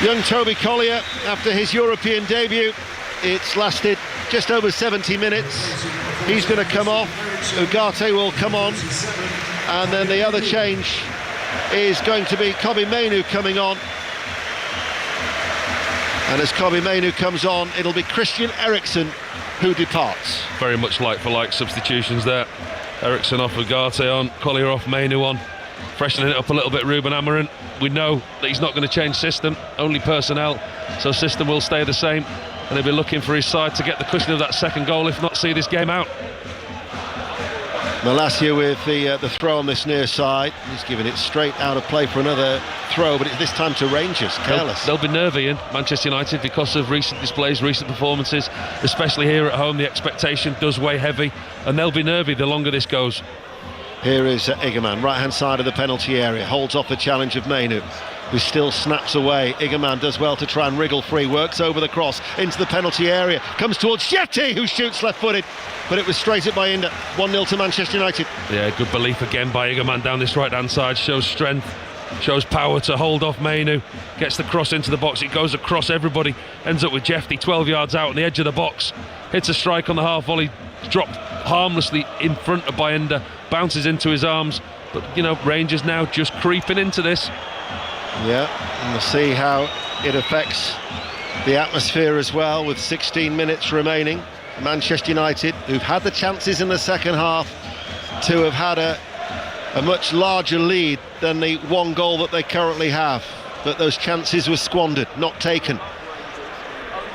young Toby Collier, after his European debut, it's lasted just over 70 minutes. He's going to come off, Ugarte will come on, and then the other change is going to be Kobbie Mainoo coming on. And as Kobbie Mainoo comes on, it'll be Christian Eriksen who departs. Very much like-for-like substitutions there. Eriksen off, Ugarte on, Collier off, Mainoo on. Freshening it up a little bit, Ruben Amorim. We know that he's not going to change system, only personnel, so system will stay the same, and he'll be looking for his side to get the cushion of that second goal, if not see this game out. Malacia with the throw on this near side. He's giving it straight out of play for another throw, but it's this time to Rangers. Careless. They'll be nervy in Manchester United because of recent displays, recent performances, especially here at home. The expectation does weigh heavy, and they'll be nervy the longer this goes. Here is Igaman, right-hand side of the penalty area, holds off the challenge of Mainoo, who still snaps away. Igaman does well to try and wriggle free, works over the cross into the penalty area, comes towards Yeti, who shoots left-footed, but it was straight at Bayindir. 1-0 to Manchester United. Yeah, good belief again by Igaman down this right-hand side, shows strength, shows power to hold off Mainoo, gets the cross into the box, it goes across everybody, ends up with Jefty 12 yards out on the edge of the box, hits a strike on the half volley, dropped harmlessly in front of Bayindir, bounces into his arms, but you know, Rangers now just creeping into this. Yeah, and we'll see how it affects the atmosphere as well, with 16 minutes remaining. Manchester United, who've had the chances in the second half, to have had a much larger lead than the one goal that they currently have, but those chances were squandered, not taken.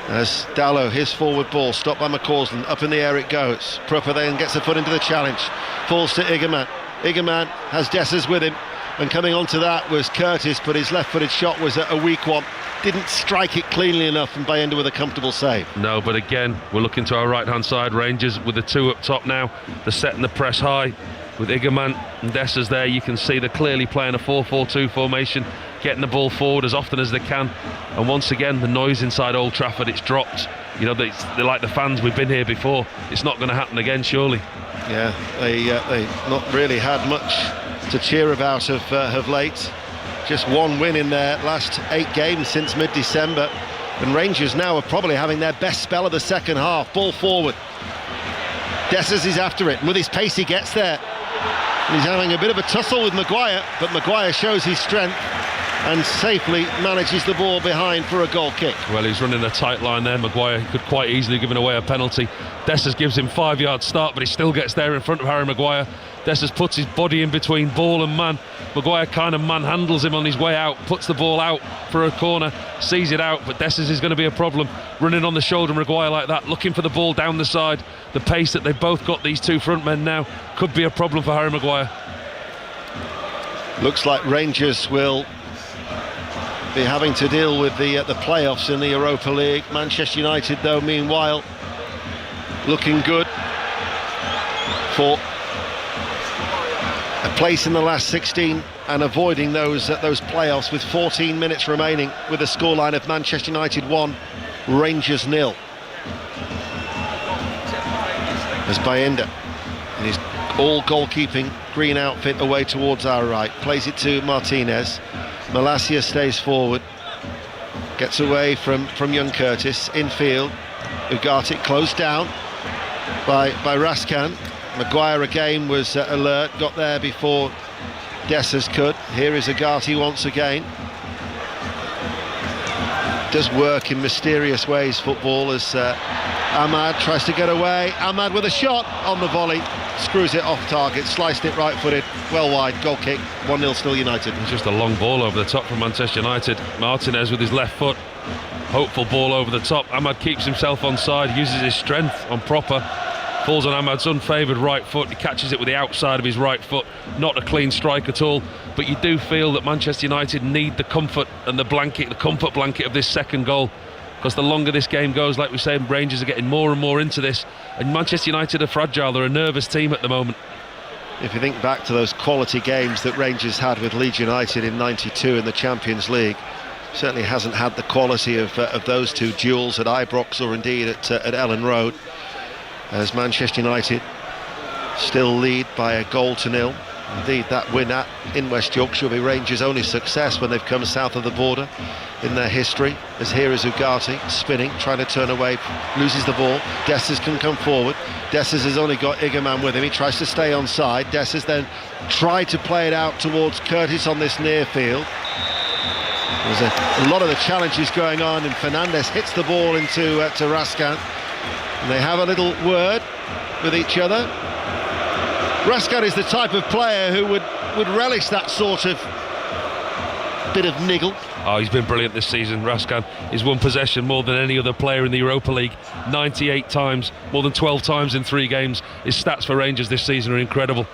As Dallow, his forward ball, stopped by McCausland, up in the air it goes. Prupper then gets a foot into the challenge, falls to Igerman. Igerman has Dessers with him, and coming onto that was Curtis, but his left-footed shot was a weak one. Didn't strike it cleanly enough, and Bayenda with a comfortable save. No, but again, we're looking to our right-hand side. Rangers with the two up top now. They're setting the press high with Igerman and Dessers there. You can see they're clearly playing a 4-4-2 formation, getting the ball forward as often as they can. And once again, the noise inside Old Trafford, it's dropped. You know, they're like the fans, we've been here before. It's not going to happen again, surely. Yeah, they not really had much to cheer about of late. Just one win in their last 8 games since mid-December. And Rangers now are probably having their best spell of the second half. Ball forward. Dessers is after it, and with his pace he gets there. And he's having a bit of a tussle with Maguire, but Maguire shows his strength and safely manages the ball behind for a goal kick. Well, he's running a tight line there. Maguire could quite easily give away a penalty. Dessers gives him 5-yard start, but he still gets there in front of Harry Maguire. Dessers puts his body in between ball and man. Maguire kind of manhandles him on his way out, puts the ball out for a corner, sees it out, but Dessers is going to be a problem. Running on the shoulder of Maguire like that, looking for the ball down the side. The pace that they've both got, these two front men now, could be a problem for Harry Maguire. Looks like Rangers will be having to deal with the playoffs in the Europa League. Manchester United, though, meanwhile, looking good for a place in the last 16 and avoiding those playoffs with 14 minutes remaining, with a scoreline of Manchester United 1, Rangers 0. As Bayenda in his all goalkeeping green outfit away towards our right, plays it to Martinez. Malacia stays forward, gets away from young Curtis, infield. Ugarte closed down by Raskan. Maguire again was alert, got there before Dessers could. Here is Ugarte once again. Does work in mysterious ways, football, as Ahmad tries to get away. Ahmad with a shot on the volley, screws it off target, sliced it right-footed, well wide, goal kick, 1-0 still United. It's just a long ball over the top from Manchester United. Martinez with his left foot, hopeful ball over the top. Ahmad keeps himself on side, uses his strength on Prupper, falls on Ahmad's unfavoured right foot. He catches it with the outside of his right foot. Not a clean strike at all, but you do feel that Manchester United need the comfort and the comfort blanket of this second goal, because the longer this game goes, like we say, Rangers are getting more and more into this, and Manchester United are fragile. They're a nervous team at the moment. If you think back to those quality games that Rangers had with Leeds United in '92 in the Champions League, certainly hasn't had the quality of those two duels at Ibrox or indeed at Ellen Road, as Manchester United still lead by a 1-0. Indeed, that win in West Yorkshire will be Rangers' only success when they've come south of the border in their history. As here is Ugarte spinning, trying to turn away, loses the ball. Dessers can come forward. Dessers has only got Igerman with him. He tries to stay onside. Dessers then tried to play it out towards Curtis on this near field. There's a lot of the challenges going on, and Fernandez hits the ball into to Raskan. And they have a little word with each other. Raskan is the type of player who would relish that sort of bit of niggle. Oh, he's been brilliant this season, Raskan. He's won possession more than any other player in the Europa League, 98 times, more than 12 times in 3 games. His stats for Rangers this season are incredible.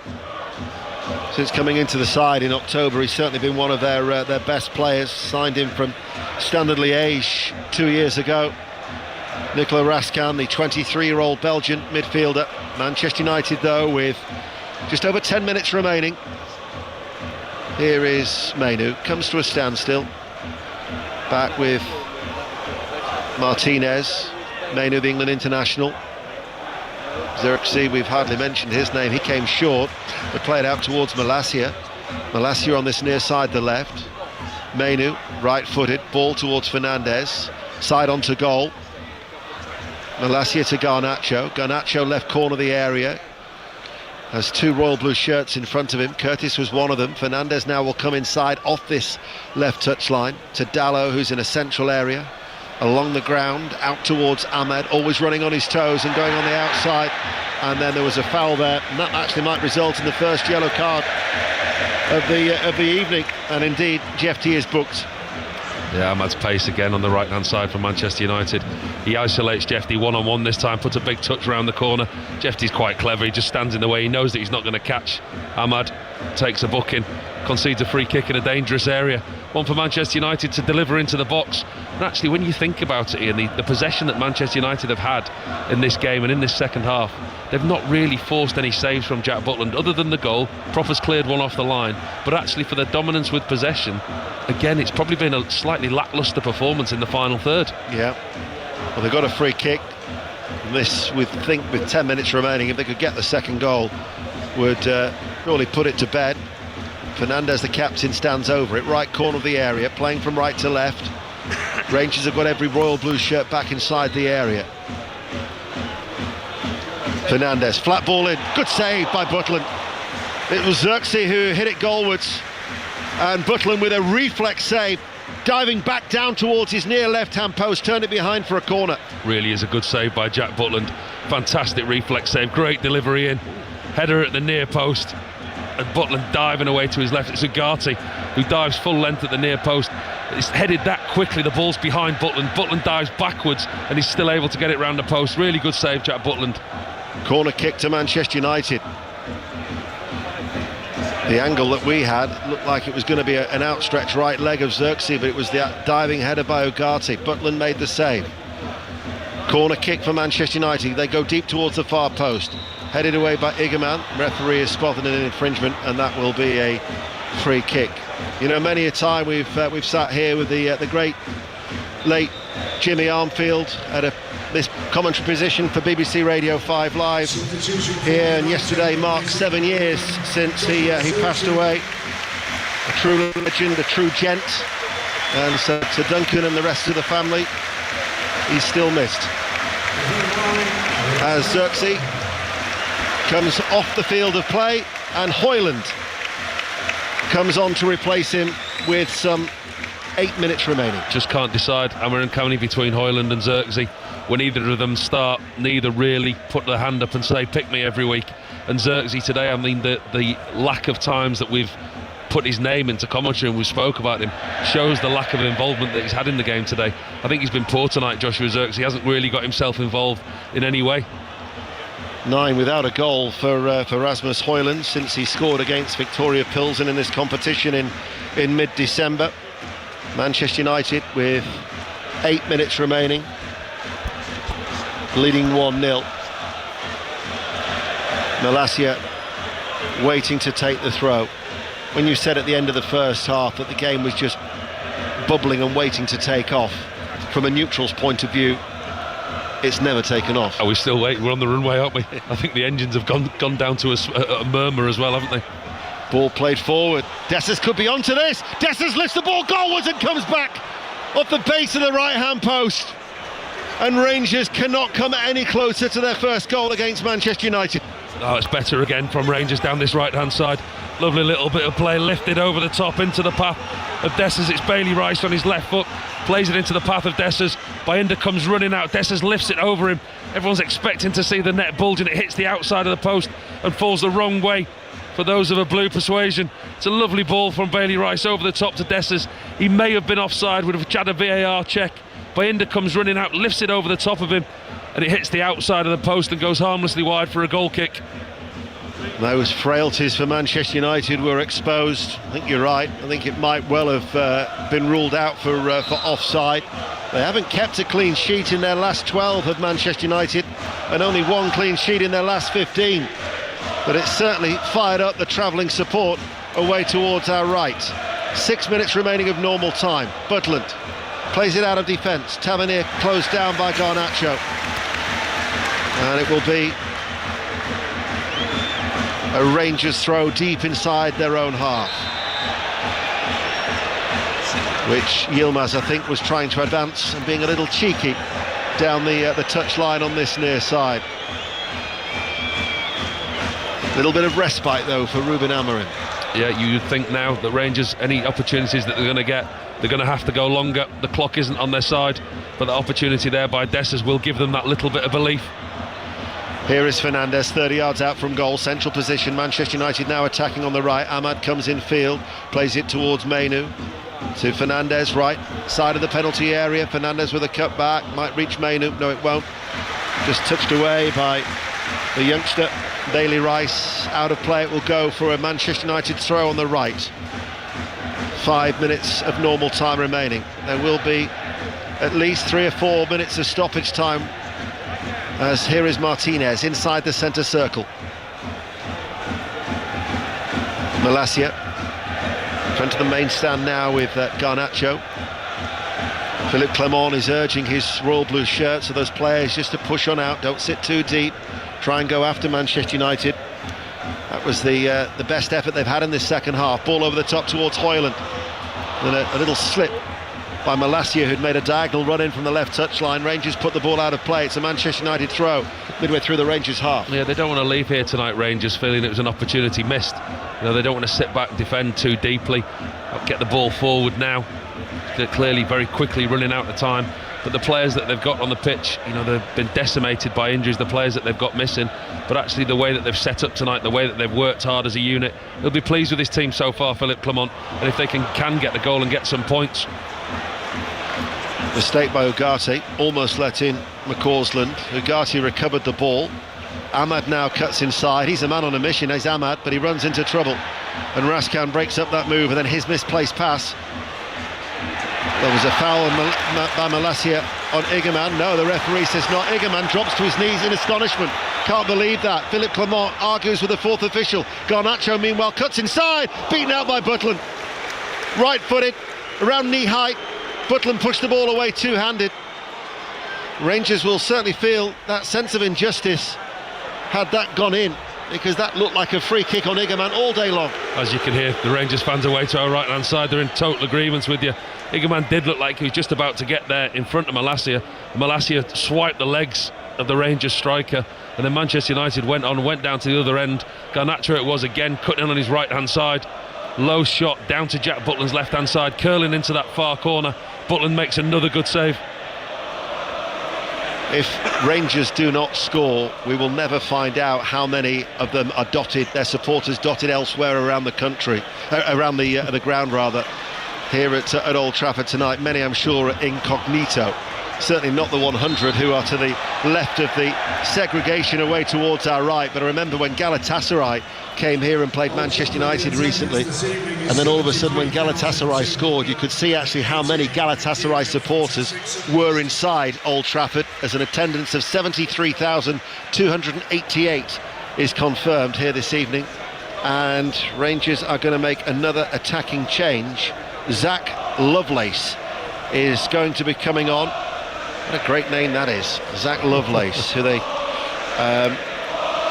Since coming into the side in October, he's certainly been one of their best players. Signed him from Standard Liège 2 years ago. Nicolas Raskan, the 23-year-old Belgian midfielder. Manchester United, though, with just over 10 minutes remaining. Here is Menu, comes to a standstill. Back with Martinez. Menu, the England international. Xerxes, we've hardly mentioned his name. He came short, but played out towards Malacia. Malacia on this near side, the left. Menu, right-footed, ball towards Fernandez. Side onto goal. Malacia to Garnacho. Garnacho left corner of the area. Has 2 royal blue shirts in front of him. Curtis was one of them. Fernandez now will come inside off this left touchline to Dallow, who's in a central area. Along the ground, out towards Ahmed, always running on his toes and going on the outside. and then there was a foul there, and that actually might result in the first yellow card of the evening, and indeed Jefty is booked. Yeah, Ahmad's pace again on the right-hand side for Manchester United. He isolates Jefty one-on-one this time, puts a big touch around the corner. Jefty's quite clever, he just stands in the way. He knows that he's not going to catch Ahmad, takes a booking, concedes a free kick in a dangerous area. One for Manchester United to deliver into the box. And actually, when you think about it, Ian, the possession that Manchester United have had in this game and in this second half, they've not really forced any saves from Jack Butland, other than the goal. Propper's cleared one off the line. But actually, for their dominance with possession, again, it's probably been a slightly lacklustre performance in the final third. Yeah. Well, they've got a free kick. And this, with 10 minutes remaining, if they could get the second goal, would really put it to bed. Fernandez, the captain, stands over it, right corner of the area, playing from right to left. Rangers have got every royal blue shirt back inside the area. Fernandez, flat ball in, good save by Butland. It was Xerxes who hit it goalwards, and Butland with a reflex save, diving back down towards his near left-hand post, turned it behind for a corner. Really is a good save by Jack Butland. Fantastic reflex save, great delivery in. Header at the near post, and Butland diving away to his left. It's Ugarte who dives full length at the near post. It's headed that quickly, the ball's behind Butland. Butland dives backwards and he's still able to get it round the post. Really good save, Jack Butland. Corner kick to Manchester United. The angle that we had looked like it was going to be an outstretched right leg of Xerxes, but it was the diving header by Ugarte. Butland made the save. Corner kick for Manchester United. They go deep towards the far post. Headed away by Igerman. Referee has spotted an infringement, and that will be a free kick. You know, many a time we've sat here with the great late Jimmy Armfield at this commentary position for BBC Radio 5 Live here, and yesterday marked 7 years since he passed away. A true legend, a true gent, and so to Duncan and the rest of the family, he's still missed. As Xerxes comes off the field of play, and Højlund comes on to replace him with some 8 minutes remaining. Just can't decide, Amaran Kamani, between Højlund and Xerxes. When either of them start, neither really put their hand up and say, pick me every week. And Xerxes today, I mean, the lack of times that we've put his name into commentary and we spoke about him shows the lack of involvement that he's had in the game today. I think he's been poor tonight, Joshua Xerxes. He hasn't really got himself involved in any way. 9 without a goal for Rasmus Højlund since he scored against Victoria Pilsen in this competition in mid-December. Manchester United with 8 minutes remaining, leading 1-0. Malacia waiting to take the throw. When you said at the end of the first half that the game was just bubbling and waiting to take off, from a neutral's point of view, it's never taken off. Are we still waiting? We're on the runway, aren't we? I think the engines have gone down to a murmur as well, haven't they? Ball played forward. Dessers could be onto this. Dessers lifts the ball goalwards and comes back off the base of the right-hand post. And Rangers cannot come any closer to their first goal against Manchester United. Oh, it's better again from Rangers down this right-hand side. Lovely little bit of play, lifted over the top into the path of Dessers. It's Bailey Rice on his left foot, plays it into the path of Dessers. Bayindir comes running out, Dessers lifts it over him. Everyone's expecting to see the net bulge, and it hits the outside of the post and falls the wrong way for those of a blue persuasion. It's a lovely ball from Bailey Rice over the top to Dessers. He may have been offside, would have had a VAR check. Bayindir comes running out, lifts it over the top of him, and it hits the outside of the post and goes harmlessly wide for a goal kick. Those frailties for Manchester United were exposed. I think you're right. I think it might well have been ruled out for offside. They haven't kept a clean sheet in their last 12 of Manchester United, and only one clean sheet in their last 15. But it's certainly fired up the travelling support away towards our right. 6 minutes remaining of normal time. Butland plays it out of defence. Tavernier closed down by Garnacho. And it will be a Rangers throw deep inside their own half, which Yilmaz, I think, was trying to advance and being a little cheeky down the touch line on this near side. Little bit of respite though for Ruben Amorim. Yeah, you'd think now that Rangers, any opportunities that they're going to get, they're going to have to go longer. The clock isn't on their side, but the opportunity there by Dessers will give them that little bit of belief. Here is Fernandes, 30 yards out from goal, central position. Manchester United now attacking on the right. Ahmad comes in field, plays it towards Mainu. To Fernandes, right side of the penalty area. Fernandes with a cut back, might reach Mainu. No, it won't. Just touched away by the youngster, Bailey Rice. Out of play, it will go for a Manchester United throw on the right. 5 minutes of normal time remaining. There will be at least 3 or 4 minutes of stoppage time, as here is Martinez inside the centre circle. Malacia front of the main stand now with Garnacho. Philippe Clement is urging his Royal Blue shirt, so those players just to push on out, don't sit too deep, try and go after Manchester United. That was the best effort they've had in this second half. Ball over the top towards Højlund, and a little slip by Malacia, who'd made a diagonal run in from the left touchline. Rangers put the ball out of play. It's a Manchester United throw midway through the Rangers half. Yeah, they don't want to leave here tonight, Rangers, feeling it was an opportunity missed. You know, they don't want to sit back, defend too deeply, get the ball forward now. They're clearly very quickly running out of time. But the players that they've got on the pitch, you know, they've been decimated by injuries, the players that they've got missing. But actually the way that they've set up tonight, the way that they've worked hard as a unit, he'll be pleased with his team so far, Philippe Clement. And if they can get the goal and get some points. Mistake by Ugarte, almost let in McCausland. Ugarte recovered the ball. Ahmad now cuts inside. He's a man on a mission, he's Ahmad, but he runs into trouble. And Raskan breaks up that move, and then his misplaced pass. There was a foul by Malacia on Igerman. No, the referee says not. Igerman drops to his knees in astonishment. Can't believe that. Philippe Clement argues with the fourth official. Garnacho, meanwhile, cuts inside. Beaten out by Butland. Right-footed, around knee height. Butland pushed the ball away two-handed. Rangers will certainly feel that sense of injustice had that gone in, because that looked like a free kick on Igerman all day long. As you can hear, the Rangers fans away to our right-hand side, they're in total agreement with you. Igerman did look like he was just about to get there in front of Malacia. Malacia swiped the legs of the Rangers striker, and then Manchester United went down to the other end. Garnacho it was again, cutting in on his right-hand side. Low shot down to Jack Butland's left-hand side, curling into that far corner. Butland makes another good save. If Rangers do not score, we will never find out how many of them are dotted, their supporters dotted elsewhere around the country, around the ground rather, here at Old Trafford tonight. Many, I'm sure, are incognito. Certainly not the 100 who are to the left of the segregation away towards our right. But I remember when Galatasaray came here and played Manchester United recently, and then all of a sudden when Galatasaray scored, you could see actually how many Galatasaray supporters were inside Old Trafford, as an attendance of 73,288 is confirmed here this evening. And Rangers are going to make another attacking change. Zach Lovelace is going to be coming on. What a great name that is, Zach Lovelace, who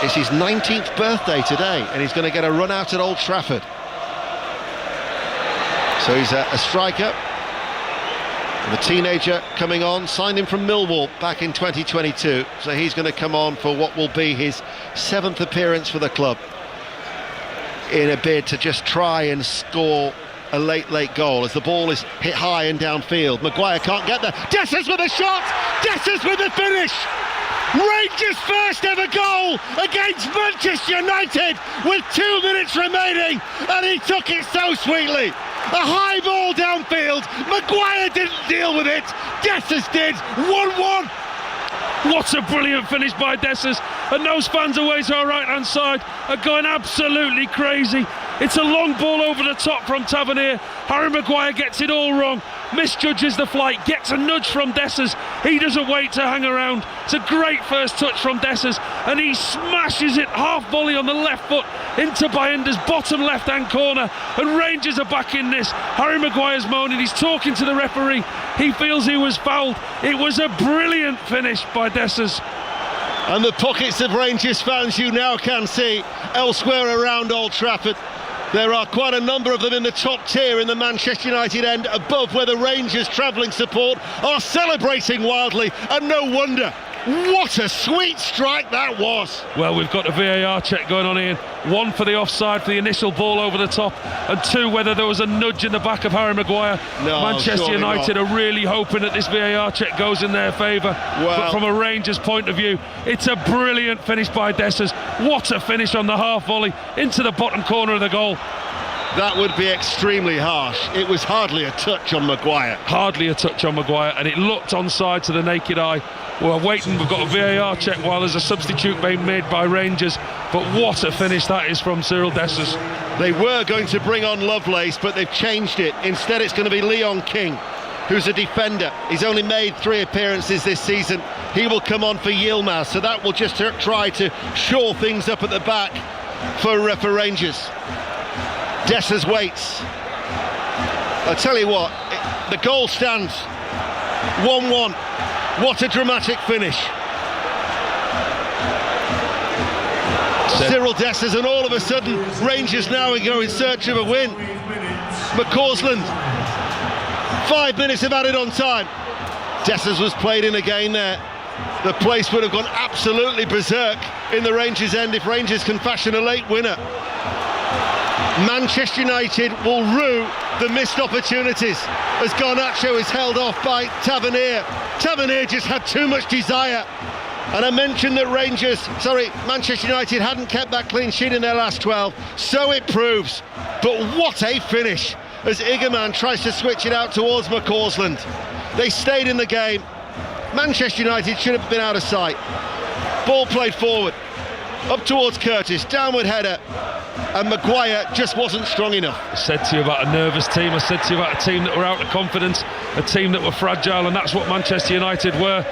it's his 19th birthday today, and he's going to get a run out at Old Trafford. So he's a striker, and a teenager coming on, signed him from Millwall back in 2022, so he's going to come on for what will be his 7th appearance for the club, in a bid to just try and score a late goal as the ball is hit high and downfield. Maguire can't get there. Dessers with a shot! Dessers with the finish! Rangers' first ever goal against Manchester United with 2 minutes remaining, and he took it so sweetly. A high ball downfield. Maguire didn't deal with it. Dessers did. 1-1. What a brilliant finish by Dessers, and those fans away to our right-hand side are going absolutely crazy. It's a long ball over the top from Tavernier. Harry Maguire gets it all wrong, misjudges the flight, gets a nudge from Dessers. He doesn't wait to hang around. It's a great first touch from Dessers, and he smashes it half volley on the left foot into Bayenda's bottom left-hand corner, and Rangers are back in this. Harry Maguire's moaning, he's talking to the referee. He feels he was fouled. It was a brilliant finish by Dessers. And the pockets of Rangers fans you now can see elsewhere around Old Trafford. There are quite a number of them in the top tier in the Manchester United end, above where the Rangers travelling support are celebrating wildly, and no wonder. What a sweet strike that was! Well, we've got a VAR check going on here. One for the offside for the initial ball over the top, and two whether there was a nudge in the back of Harry Maguire. No, Manchester United not. are really hoping that this VAR check goes in their favour. But from a Rangers point of view, it's a brilliant finish by Dessers. What a finish on the half volley into the bottom corner of the goal. That would be extremely harsh. It was hardly a touch on Maguire. Hardly a touch on Maguire, and it looked onside to the naked eye. We're waiting, we've got a VAR check while there's a substitute being made by Rangers. But what a finish that is from Cyril Dessers. They were going to bring on Lovelace, but they've changed it. Instead, it's going to be Leon King, who's a defender. He's only made 3 appearances this season. He will come on for Yilmaz, so that will just try to shore things up at the back for Rangers. Dessers waits. I tell you what, the goal stands 1-1. What a dramatic finish. Cyril Dessers, and all of a sudden Rangers now go in search of a win. McCausland, 5 minutes of added on time. Dessers was played in again there. The place would have gone absolutely berserk in the Rangers' end if Rangers can fashion a late winner. Manchester United will rue the missed opportunities as Garnacho is held off by Tavernier. Tavernier just had too much desire. And I mentioned that Manchester United hadn't kept that clean sheet in their last 12. So it proves. But what a finish as Igerman tries to switch it out towards McCausland. They stayed in the game. Manchester United should have been out of sight. Ball played forward, up towards Curtis, downward header, and Maguire just wasn't strong enough. I said to you about a nervous team, I said to you about a team that were out of confidence, a team that were fragile, and that's what Manchester United were.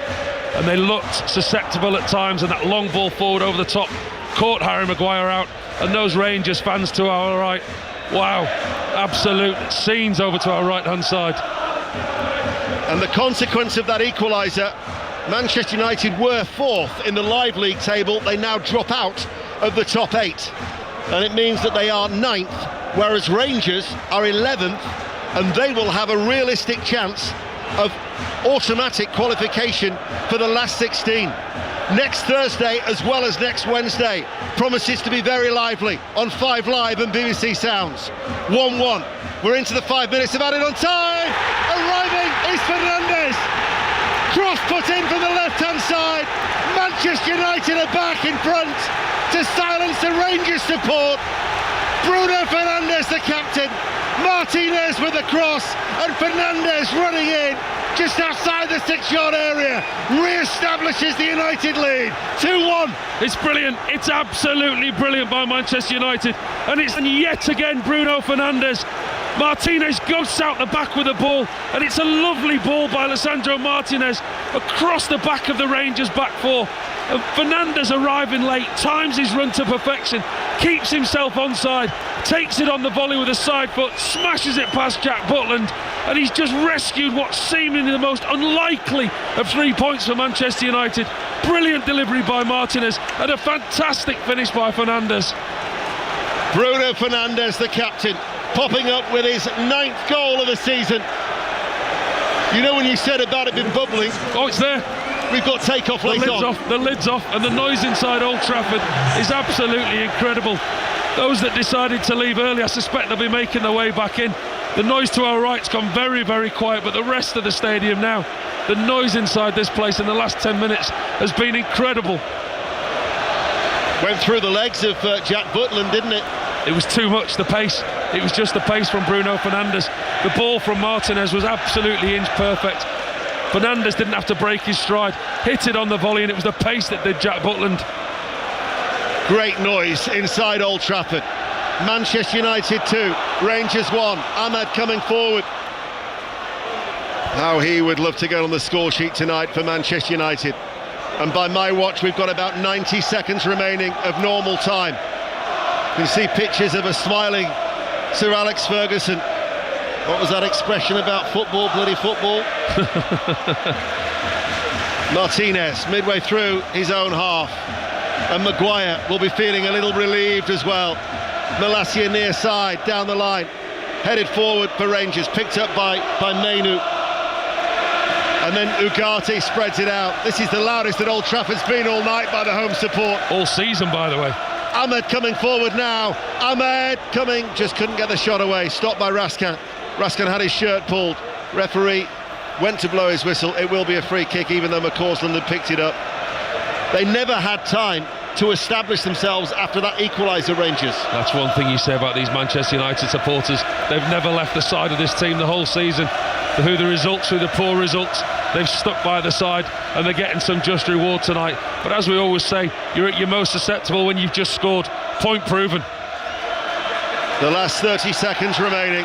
And they looked susceptible at times, and that long ball forward over the top caught Harry Maguire out, and those Rangers fans to our right, wow, absolute scenes over to our right hand side. And the consequence of that equaliser, Manchester United were 4th in the Live League table. They now drop out of the top 8, and it means that they are 9th, whereas Rangers are 11th, and they will have a realistic chance of automatic qualification for the last 16. Next Thursday, as well as next Wednesday, promises to be very lively on 5 Live and BBC Sounds. 1-1. We're into the 5 minutes of added on time. Arriving is Fernandes. Cross put in from the left-hand side. Manchester United are back in front to silence the Rangers support. Bruno Fernandes, the captain. Martinez with the cross, and Fernandes running in just outside the 6-yard area, re-establishes the United lead. 2-1. It's brilliant. It's absolutely brilliant by Manchester United, and it's yet again Bruno Fernandes. Martinez goes out the back with the ball, and it's a lovely ball by Alessandro Martinez across the back of the Rangers back 4. And Fernandes arriving late, times his run to perfection, keeps himself onside, takes it on the volley with a side foot, smashes it past Jack Butland, and he's just rescued what's seemingly the most unlikely of 3 points for Manchester United. Brilliant delivery by Martinez and a fantastic finish by Fernandes. Bruno Fernandes, the captain, popping up with his 9th goal of the season. You know when you said about it been bubbling? Oh, it's there. We've got takeoff later on. The lid's off, and the noise inside Old Trafford is absolutely incredible. Those that decided to leave early, I suspect they'll be making their way back in. The noise to our right's gone very, very quiet, but the rest of the stadium now, the noise inside this place in the last 10 minutes has been incredible. Went through the legs of Jack Butland, didn't it? It was too much, the pace. It was just the pace from Bruno Fernandes. The ball from Martinez was absolutely inch perfect. Fernandes didn't have to break his stride, hit it on the volley, and it was the pace that did Jack Butland. Great noise inside Old Trafford. Manchester United 2, Rangers 1. Ahmad coming forward. How he would love to get on the score sheet tonight for Manchester United. And by my watch, we've got about 90 seconds remaining of normal time. You can see pictures of a smiling Sir Alex Ferguson. What was that expression about football, bloody football? Martinez, midway through his own half. And Maguire will be feeling a little relieved as well. Malacia near side, down the line. Headed forward for Rangers, picked up by Mainu. And then Ugarte spreads it out. This is the loudest that Old Trafford's been all night by the home support. All season, by the way. Ahmed coming forward now. Ahmed coming, just couldn't get the shot away. Stopped by Raskin. Raskin had his shirt pulled. Referee went to blow his whistle. It will be a free kick, even though McCausland had picked it up. They never had time to establish themselves after that equaliser, Rangers. That's one thing you say about these Manchester United supporters. They've never left the side of this team the whole season. Through the results, through the poor results, they've stuck by the side, and they're getting some just reward tonight. But as we always say, you're at your most susceptible when you've just scored. Point proven. The last 30 seconds remaining.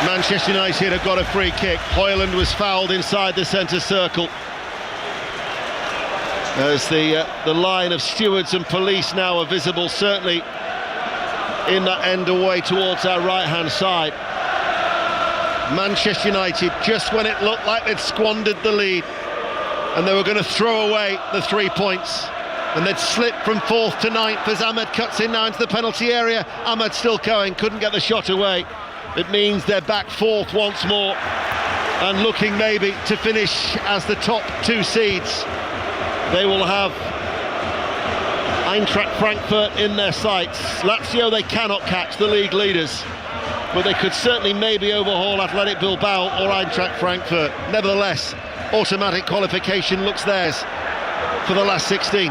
Manchester United have got a free kick. Højlund was fouled inside the centre circle. As the line of stewards and police now are visible, certainly in that end away towards our right-hand side. Manchester United, just when it looked like they'd squandered the lead and they were going to throw away the 3 points, and they'd slip from 4th to 9th as Ahmed cuts in now into the penalty area. Ahmed still going, couldn't get the shot away. It means they're back 4th once more and looking maybe to finish as the top 2 seeds. They will have Eintracht Frankfurt in their sights. Lazio they cannot catch, the league leaders, but they could certainly maybe overhaul Athletic Bilbao or Eintracht Frankfurt. Nevertheless, automatic qualification looks theirs for the last 16.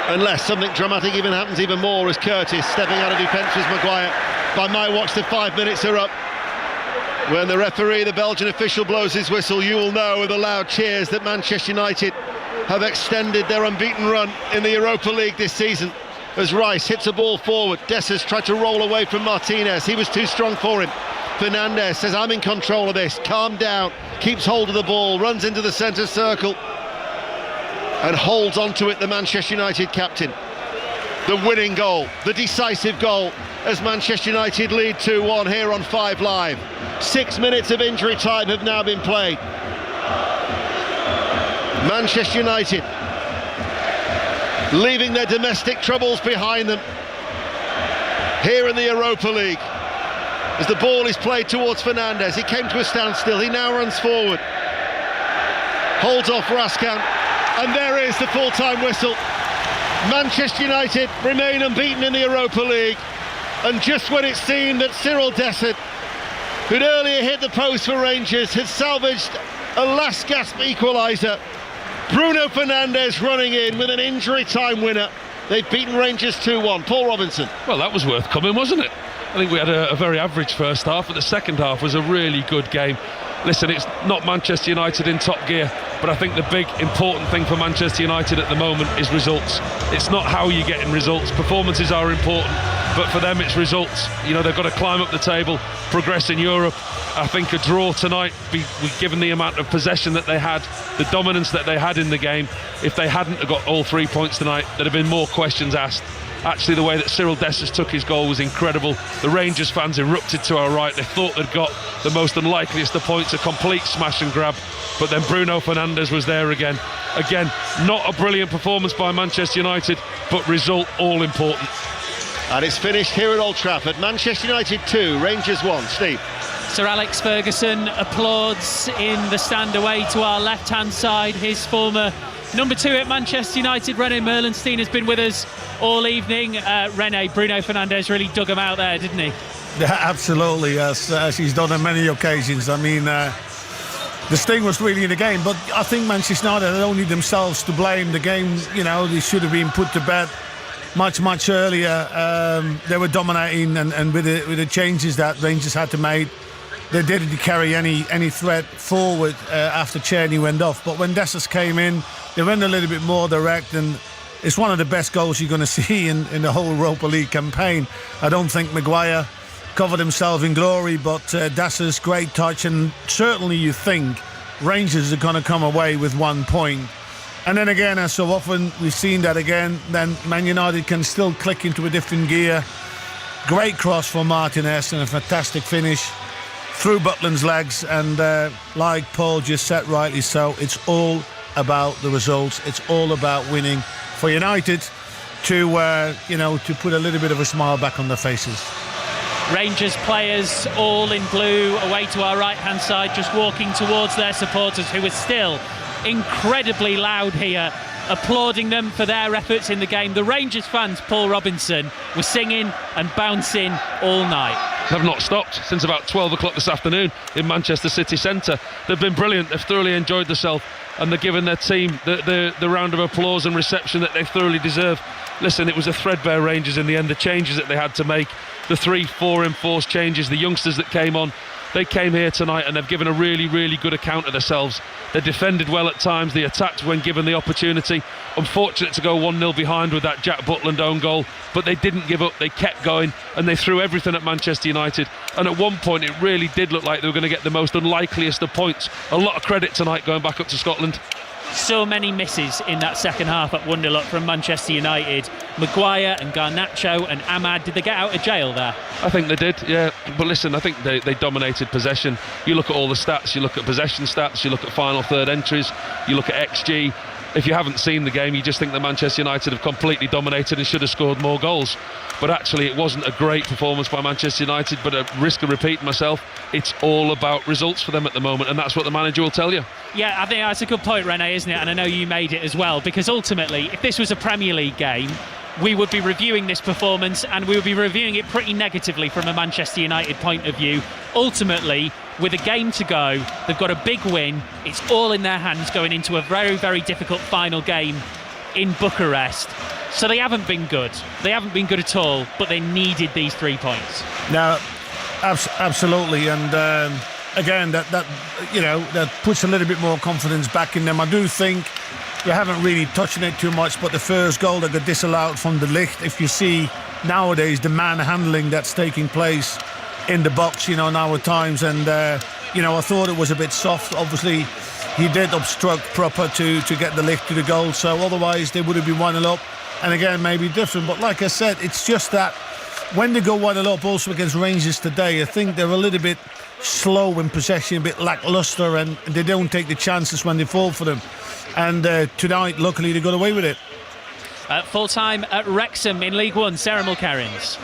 Unless something dramatic even happens even more, as Curtis stepping out of defence with Maguire. By my watch, the 5 minutes are up. When the referee, the Belgian official, blows his whistle, you will know with the loud cheers that Manchester United have extended their unbeaten run in the Europa League this season. As Rice hits a ball forward, Dessers tried to roll away from Martinez. He was too strong for him. Fernandes says, I'm in control of this, calm down, keeps hold of the ball, runs into the centre circle and holds onto it, the Manchester United captain. The winning goal, the decisive goal, as Manchester United lead 2-1 here on 5 Live. 6 minutes of injury time have now been played. Manchester United leaving their domestic troubles behind them here in the Europa League. As the ball is played towards Fernandes, he came to a standstill, he now runs forward, holds off Raskin, and there is the full-time whistle. Manchester United remain unbeaten in the Europa League, and just when it seemed that Cyril Dessert, who'd earlier hit the post for Rangers, had salvaged a last-gasp equaliser, Bruno Fernandes running in with an injury time winner. They've beaten Rangers 2-1. Paul Robinson. Well, that was worth coming, wasn't it? I think we had a very average first half, but the second half was a really good game. Listen, it's not Manchester United in top gear, but I think the big important thing for Manchester United at the moment is results. It's not how you get in results. Performances are important, but for them it's results. You know, they've got to climb up the table, progress in Europe. I think a draw tonight, given the amount of possession that they had, the dominance that they had in the game, if they hadn't got all 3 points tonight, there'd have been more questions asked. Actually, the way that Cyril Dessers took his goal was incredible. The Rangers fans erupted to our right. They thought they'd got the most unlikeliest of points, a complete smash and grab. But then Bruno Fernandes was there again. Again, not a brilliant performance by Manchester United, but result all important. And it's finished here at Old Trafford. Manchester United 2, Rangers 1. Steve. Sir Alex Ferguson applauds in the stand away to our left-hand side. His former number 2 at Manchester United, René Merlenstein, has been with us all evening. René, Bruno Fernandes really dug him out there, didn't he? Yeah, absolutely, as he's done on many occasions. I mean, the sting was really in the game, but I think Manchester United had only themselves to blame. The game, you know, they should have been put to bed much earlier. They were dominating, and with the changes that Rangers had to make, they didn't carry any threat forward after Czerny went off. But when Dessers came in, they went a little bit more direct, and it's one of the best goals you're going to see in the whole Europa League campaign. I don't think Maguire covered himself in glory, but Dessers, great touch, and certainly you think Rangers are going to come away with 1 point. And then again, as so often we've seen that again, then Man United can still click into a different gear. Great cross for Martinez and a fantastic finish through Butland's legs, and like Paul just said rightly so, it's all about the results. It's all about winning for United to put a little bit of a smile back on their faces. Rangers players all in blue away to our right-hand side, just walking towards their supporters, who are still incredibly loud here, applauding them for their efforts in the game. The Rangers fans, Paul Robinson, were singing and bouncing all night. Have not stopped since about 12 o'clock this afternoon in Manchester city centre. They've been brilliant. They've thoroughly enjoyed themselves, and they're giving their team the round of applause and reception that they thoroughly deserve. Listen, it was a threadbare Rangers in the end. The changes that they had to make, the 3-4 enforced changes, the youngsters that came on, they came here tonight and they've given a really, really good account of themselves. They defended well at times, they attacked when given the opportunity. Unfortunate to go 1-0 behind with that Jack Butland own goal, but they didn't give up, they kept going, and they threw everything at Manchester United. And at one point it really did look like they were going to get the most unlikeliest of points. A lot of credit tonight going back up to Scotland. So many misses in that second half at 1-0 up from Manchester United. Maguire and Garnacho and Ahmad, did they get out of jail there? I think they did, yeah. But listen, I think they dominated possession. You look at all the stats, you look at possession stats, you look at final third entries, you look at XG. If you haven't seen the game, you just think that Manchester United have completely dominated and should have scored more goals. But actually it wasn't a great performance by Manchester United, but at risk of repeating myself, it's all about results for them at the moment, and that's what the manager will tell you. Yeah, I think that's a good point, Rene, isn't it? And I know you made it as well, because ultimately, if this was a Premier League game, we would be reviewing this performance and we would be reviewing it pretty negatively from a Manchester United point of view. Ultimately, with a game to go, they've got a big win. It's all in their hands going into a very, very difficult final game in Bucharest. So they haven't been good. They haven't been good at all, but they needed these 3 points. No, absolutely. And again, that puts a little bit more confidence back in them. I do think we haven't really touched on it too much, but the first goal that got disallowed from De Ligt, if you see nowadays the manhandling that's taking place in the box, now at times, and I thought it was a bit soft. Obviously, he did obstruct proper to get De Ligt to the goal, so otherwise they would have been 1-0 up, and again, maybe different. But like I said, it's just that when they go 1-0 up also against Rangers today, I think they're a little bit slow in possession, a bit lacklustre, and they don't take the chances when they fall for them. And tonight, luckily, they got away with it. Full time at Wrexham in League One, Sarah Mulcairns.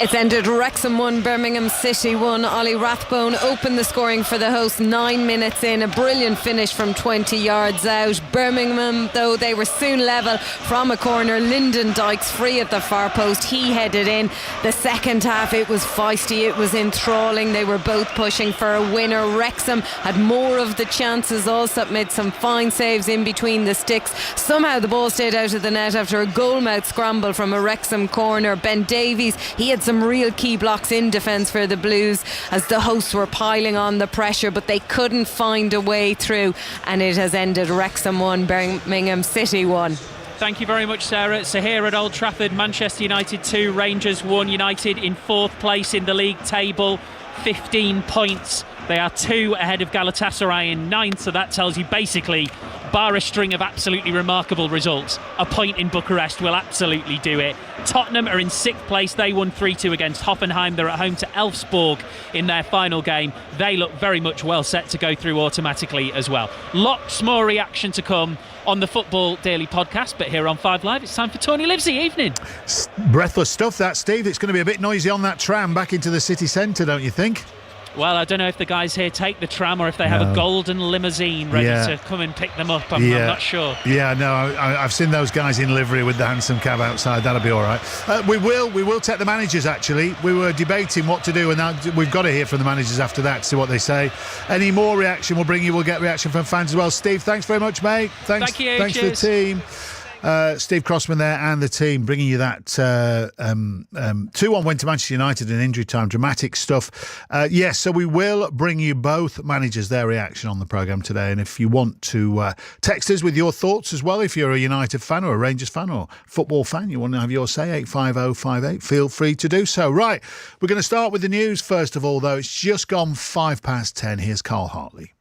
It's ended Wrexham 1, Birmingham City 1. Ollie Rathbone opened the scoring for the hosts 9 minutes in. A brilliant finish from 20 yards out. Birmingham, though, they were soon level from a corner. Lyndon Dykes free at the far post. He headed in. The second half, it was feisty. It was enthralling. They were both pushing for a winner. Wrexham had more of the chances. Also made some fine saves in between the sticks. Somehow the ball stayed out of the net after a goal-mouth scramble from a Wrexham corner. Ben Davies, he had some real key blocks in defence for the Blues as the hosts were piling on the pressure, but they couldn't find a way through, and it has ended Wrexham 1, Birmingham City 1. Thank you very much, Sarah. So here at Old Trafford, Manchester United 2, Rangers 1. United in 4th place in the league table, 15 points. They are 2 ahead of Galatasaray in 9th, so that tells you basically, bar a string of absolutely remarkable results, a point in Bucharest will absolutely do it. Tottenham are in 6th place. They won 3-2 against Hoffenheim. They're at home to Elfsborg in their final game. They look very much well set to go through automatically as well. Lots more reaction to come on the Football Daily podcast, but here on 5 Live, it's time for Tony Livesey. Evening. Breathless stuff, that, Steve. It's going to be a bit noisy on that tram back into the city centre, don't you think? Well, I don't know if the guys here take the tram or if they have a golden limousine ready to come and pick them up. I'm not sure. Yeah, no, I've seen those guys in livery with the handsome cab outside. That'll be all right. We will take the managers, actually. We were debating what to do, and we've got to hear from the managers after that to see what they say. Any more reaction we'll get reaction from fans as well. Steve, thanks very much, mate. Thank you. Thanks for the team. Steve Crossman there and the team bringing you that 2-1 win to Manchester United in injury time. Dramatic stuff. Yes, so we will bring you both managers, their reaction on the programme today. And if you want to text us with your thoughts as well, if you're a United fan or a Rangers fan or football fan, you want to have your say, 85058, feel free to do so. Right, we're going to start with the news first of all, though. It's just gone 10:05. Here's Carl Hartley.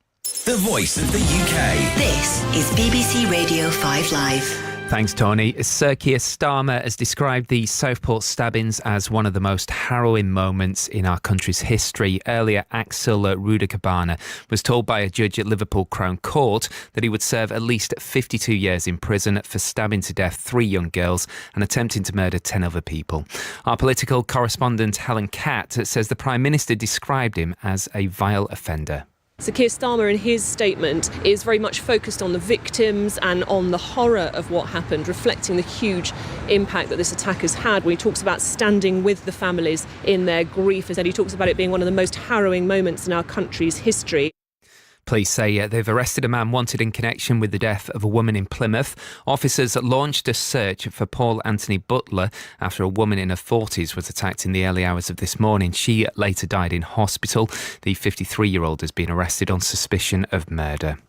The voice of the UK. This is BBC Radio 5 Live. Thanks, Tony. Sir Keir Starmer has described the Southport stabbings as one of the most harrowing moments in our country's history. Earlier, Axel Rudekabana was told by a judge at Liverpool Crown Court that he would serve at least 52 years in prison for stabbing to death 3 young girls and attempting to murder 10 other people. Our political correspondent Helen Catt says the Prime Minister described him as a vile offender. So Keir Starmer in his statement is very much focused on the victims and on the horror of what happened, reflecting the huge impact that this attack has had. When he talks about standing with the families in their grief, as he talks about it being one of the most harrowing moments in our country's history. Police say they've arrested a man wanted in connection with the death of a woman in Plymouth. Officers launched a search for Paul Anthony Butler after a woman in her 40s was attacked in the early hours of this morning. She later died in hospital. The 53-year-old has been arrested on suspicion of murder.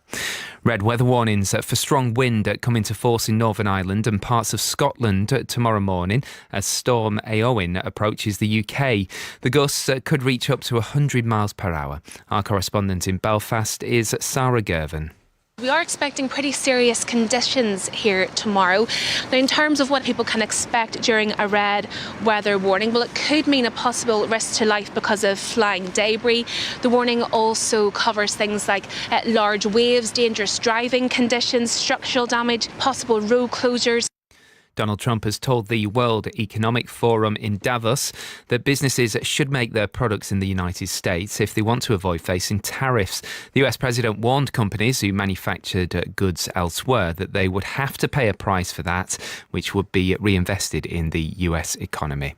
Red weather warnings for strong wind come into force in Northern Ireland and parts of Scotland tomorrow morning as Storm Éowyn approaches the UK. The gusts could reach up to 100 miles per hour. Our correspondent in Belfast is Sarah Gervin. We are expecting pretty serious conditions here tomorrow. Now, in terms of what people can expect during a red weather warning, well, it could mean a possible risk to life because of flying debris. The warning also covers things like large waves, dangerous driving conditions, structural damage, possible road closures. Donald Trump has told the World Economic Forum in Davos that businesses should make their products in the United States if they want to avoid facing tariffs. The US president warned companies who manufactured goods elsewhere that they would have to pay a price for that, which would be reinvested in the US economy.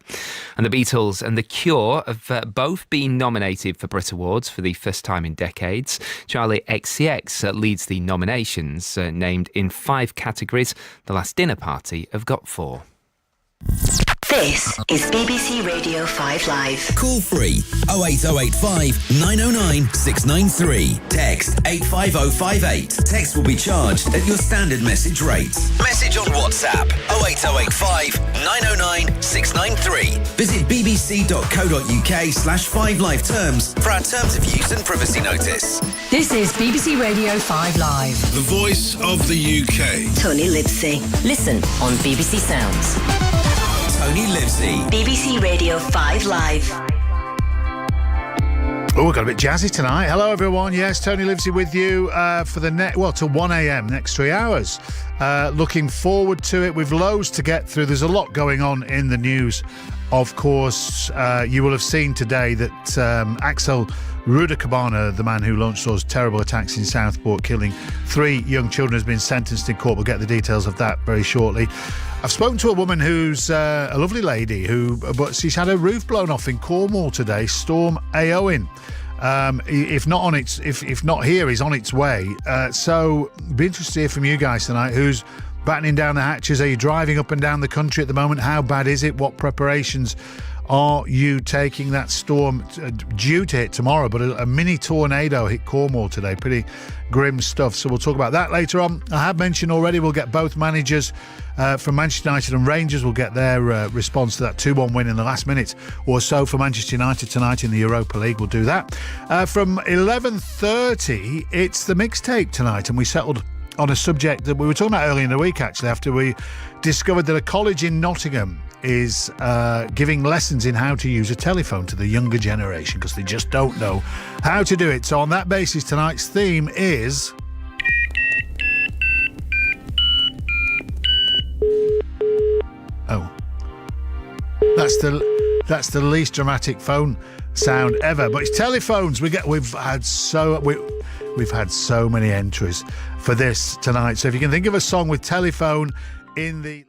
And the Beatles and The Cure have both been nominated for Brit Awards for the first time in decades. Charli XCX leads the nominations, named in 5 categories. The Last Dinner Party have got 4. This is BBC Radio 5 Live. Call free 08085 909 693. Text 85058. Text will be charged at your standard message rate. Message on WhatsApp 08085 909 693. Visit bbc.co.uk/5 live terms for our terms of use and privacy notice. This is BBC Radio 5 Live. The voice of the UK. Tony Livesey. Listen on BBC Sounds. Tony Livesey. BBC Radio 5 Live. Oh, we've got a bit jazzy tonight. Hello, everyone. Yes, Tony Livesey with you for the till 1 a.m. next 3 hours. Looking forward to it. We've loads to get through. There's a lot going on in the news. Of course, you will have seen today that Axel Rudekabana, the man who launched those terrible attacks in Southport, killing 3 young children, has been sentenced in court. We'll get the details of that very shortly. I've spoken to a woman who's a lovely lady but she's had her roof blown off in Cornwall today. Storm Éowyn. If not here, is on its way. So be interested to hear from you guys tonight. Who's battening down the hatches? Are you driving up and down the country at the moment? How bad is it? What preparations are you taking? That storm due to hit tomorrow, but a mini tornado hit Cornwall today. Pretty grim stuff. So we'll talk about that later on. I have mentioned already we'll get both managers from Manchester United and Rangers. We'll get their response to that 2-1 win in the last minute or so for Manchester United tonight in the Europa League. We'll do that. From 11:30, it's the mixtape tonight, and we settled on a subject that we were talking about earlier in the week, actually, after we discovered that a college in Nottingham is giving lessons in how to use a telephone to the younger generation because they just don't know how to do it. So on that basis, tonight's theme is... Oh. That's the least dramatic phone sound ever, but it's telephones. We've had so many entries for this tonight. So if you can think of a song with telephone in the